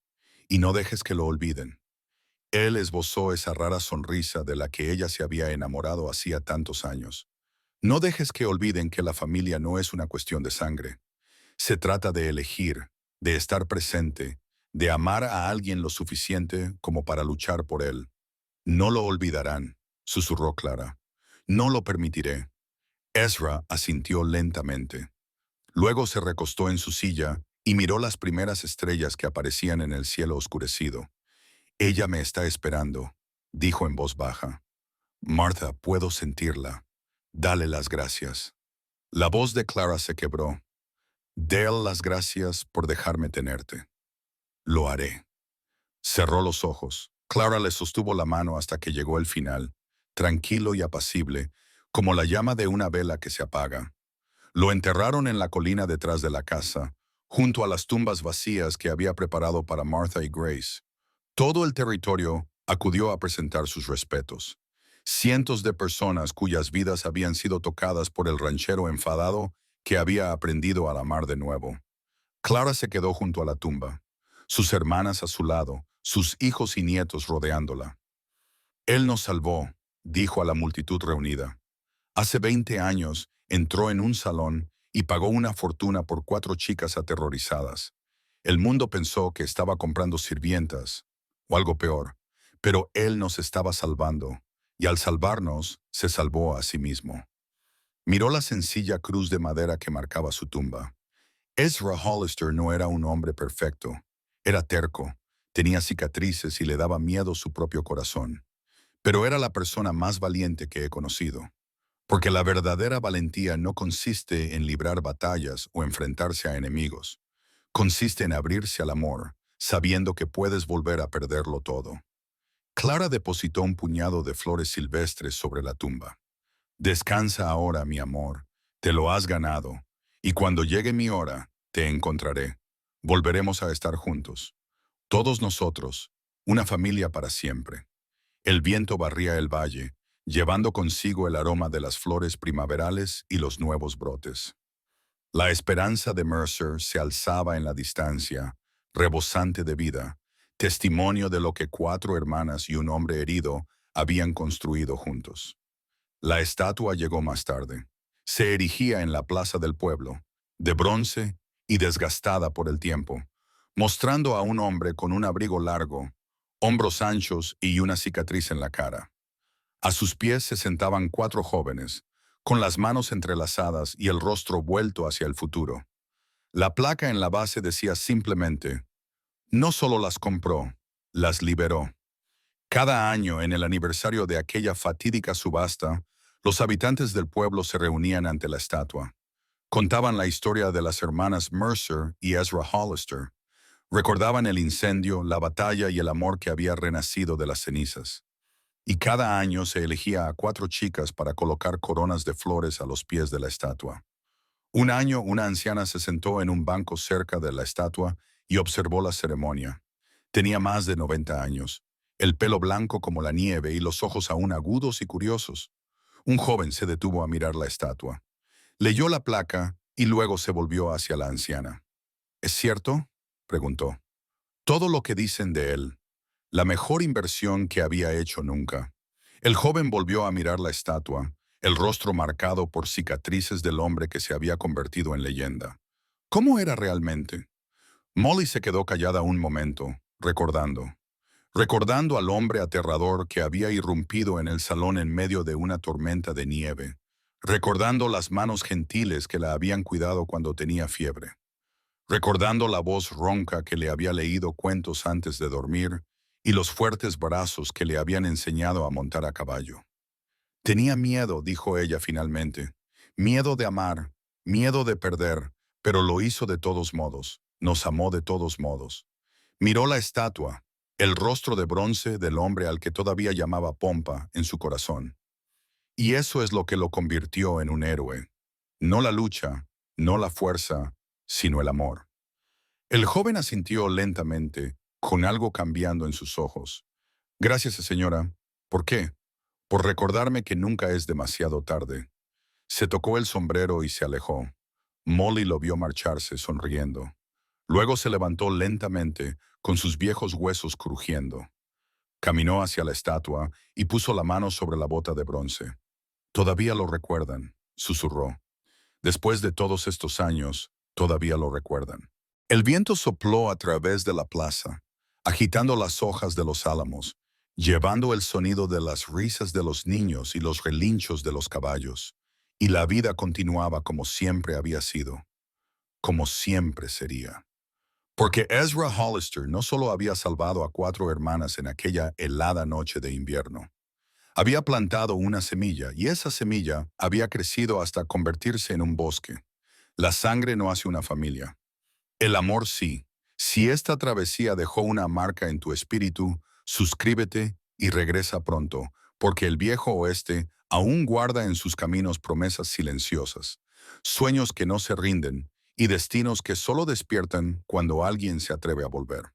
Y no dejes que lo olviden. Él esbozó esa rara sonrisa de la que ella se había enamorado hacía tantos años. No dejes que olviden que la familia no es una cuestión de sangre. Se trata de elegir, de estar presente, de amar a alguien lo suficiente como para luchar por él. No lo olvidarán, susurró Clara. No lo permitiré. Ezra asintió lentamente. Luego se recostó en su silla y miró las primeras estrellas que aparecían en el cielo oscurecido. Ella me está esperando, dijo en voz baja. Martha, puedo sentirla. Dale las gracias. La voz de Clara se quebró. Dale las gracias por dejarme tenerte. Lo haré. Cerró los ojos. Clara le sostuvo la mano hasta que llegó el final, tranquilo y apacible, como la llama de una vela que se apaga. Lo enterraron en la colina detrás de la casa, junto a las tumbas vacías que había preparado para Martha y Grace. Todo el territorio acudió a presentar sus respetos. Cientos de personas cuyas vidas habían sido tocadas por el ranchero enfadado que había aprendido a amar de nuevo. Clara se quedó junto a la tumba, sus hermanas a su lado, sus hijos y nietos rodeándola. Él nos salvó, dijo a la multitud reunida. Hace 20 años entró en un salón y pagó una fortuna por 4 chicas aterrorizadas. El mundo pensó que estaba comprando sirvientas, o algo peor, pero él nos estaba salvando, y al salvarnos, se salvó a sí mismo. Miró la sencilla cruz de madera que marcaba su tumba. Ezra Hollister no era un hombre perfecto. Era terco, tenía cicatrices y le daba miedo su propio corazón. Pero era la persona más valiente que he conocido. Porque la verdadera valentía no consiste en librar batallas o enfrentarse a enemigos. Consiste en abrirse al amor, sabiendo que puedes volver a perderlo todo. Clara depositó un puñado de flores silvestres sobre la tumba. Descansa ahora, mi amor. Te lo has ganado. Y cuando llegue mi hora, te encontraré. Volveremos a estar juntos. Todos nosotros, una familia para siempre. El viento barría el valle, llevando consigo el aroma de las flores primaverales y los nuevos brotes. La esperanza de Mercer se alzaba en la distancia, rebosante de vida, testimonio de lo que 4 hermanas y un hombre herido habían construido juntos. La estatua llegó más tarde. Se erigía en la plaza del pueblo, de bronce y desgastada por el tiempo, mostrando a un hombre con un abrigo largo, hombros anchos y una cicatriz en la cara. A sus pies se sentaban 4 jóvenes, con las manos entrelazadas y el rostro vuelto hacia el futuro. La placa en la base decía simplemente, no solo las compró, las liberó. Cada año, en el aniversario de aquella fatídica subasta, los habitantes del pueblo se reunían ante la estatua. Contaban la historia de las hermanas Mercer y Ezra Hollister. Recordaban el incendio, la batalla y el amor que había renacido de las cenizas. Y cada año se elegía a 4 chicas para colocar coronas de flores a los pies de la estatua. Un año, una anciana se sentó en un banco cerca de la estatua y observó la ceremonia. Tenía más de 90 años, el pelo blanco como la nieve y los ojos aún agudos y curiosos. Un joven se detuvo a mirar la estatua. Leyó la placa y luego se volvió hacia la anciana. ¿Es cierto?, preguntó. Todo lo que dicen de él. La mejor inversión que había hecho nunca. El joven volvió a mirar la estatua, el rostro marcado por cicatrices del hombre que se había convertido en leyenda. ¿Cómo era realmente? Molly se quedó callada un momento, recordando al hombre aterrador que había irrumpido en el salón en medio de una tormenta de nieve, recordando las manos gentiles que la habían cuidado cuando tenía fiebre, recordando la voz ronca que le había leído cuentos antes de dormir y los fuertes brazos que le habían enseñado a montar a caballo. Tenía miedo, dijo ella finalmente, miedo de amar, miedo de perder, pero lo hizo de todos modos, nos amó de todos modos. Miró la estatua, el rostro de bronce del hombre al que todavía llamaba Pompa en su corazón. Y eso es lo que lo convirtió en un héroe. No la lucha, no la fuerza, sino el amor. El joven asintió lentamente, con algo cambiando en sus ojos. Gracias, señora. ¿Por qué? Por recordarme que nunca es demasiado tarde. Se tocó el sombrero y se alejó. Molly lo vio marcharse sonriendo. Luego se levantó lentamente, con sus viejos huesos crujiendo. Caminó hacia la estatua y puso la mano sobre la bota de bronce. Todavía lo recuerdan, susurró. Después de todos estos años, todavía lo recuerdan. El viento sopló a través de la plaza, agitando las hojas de los álamos, llevando el sonido de las risas de los niños y los relinchos de los caballos, y la vida continuaba como siempre había sido, como siempre sería. Porque Ezra Hollister no solo había salvado a 4 hermanas en aquella helada noche de invierno, había plantado una semilla y esa semilla había crecido hasta convertirse en un bosque. La sangre no hace una familia. El amor sí. Si esta travesía dejó una marca en tu espíritu, suscríbete y regresa pronto, porque el viejo oeste aún guarda en sus caminos promesas silenciosas, sueños que no se rinden y destinos que solo despiertan cuando alguien se atreve a volver.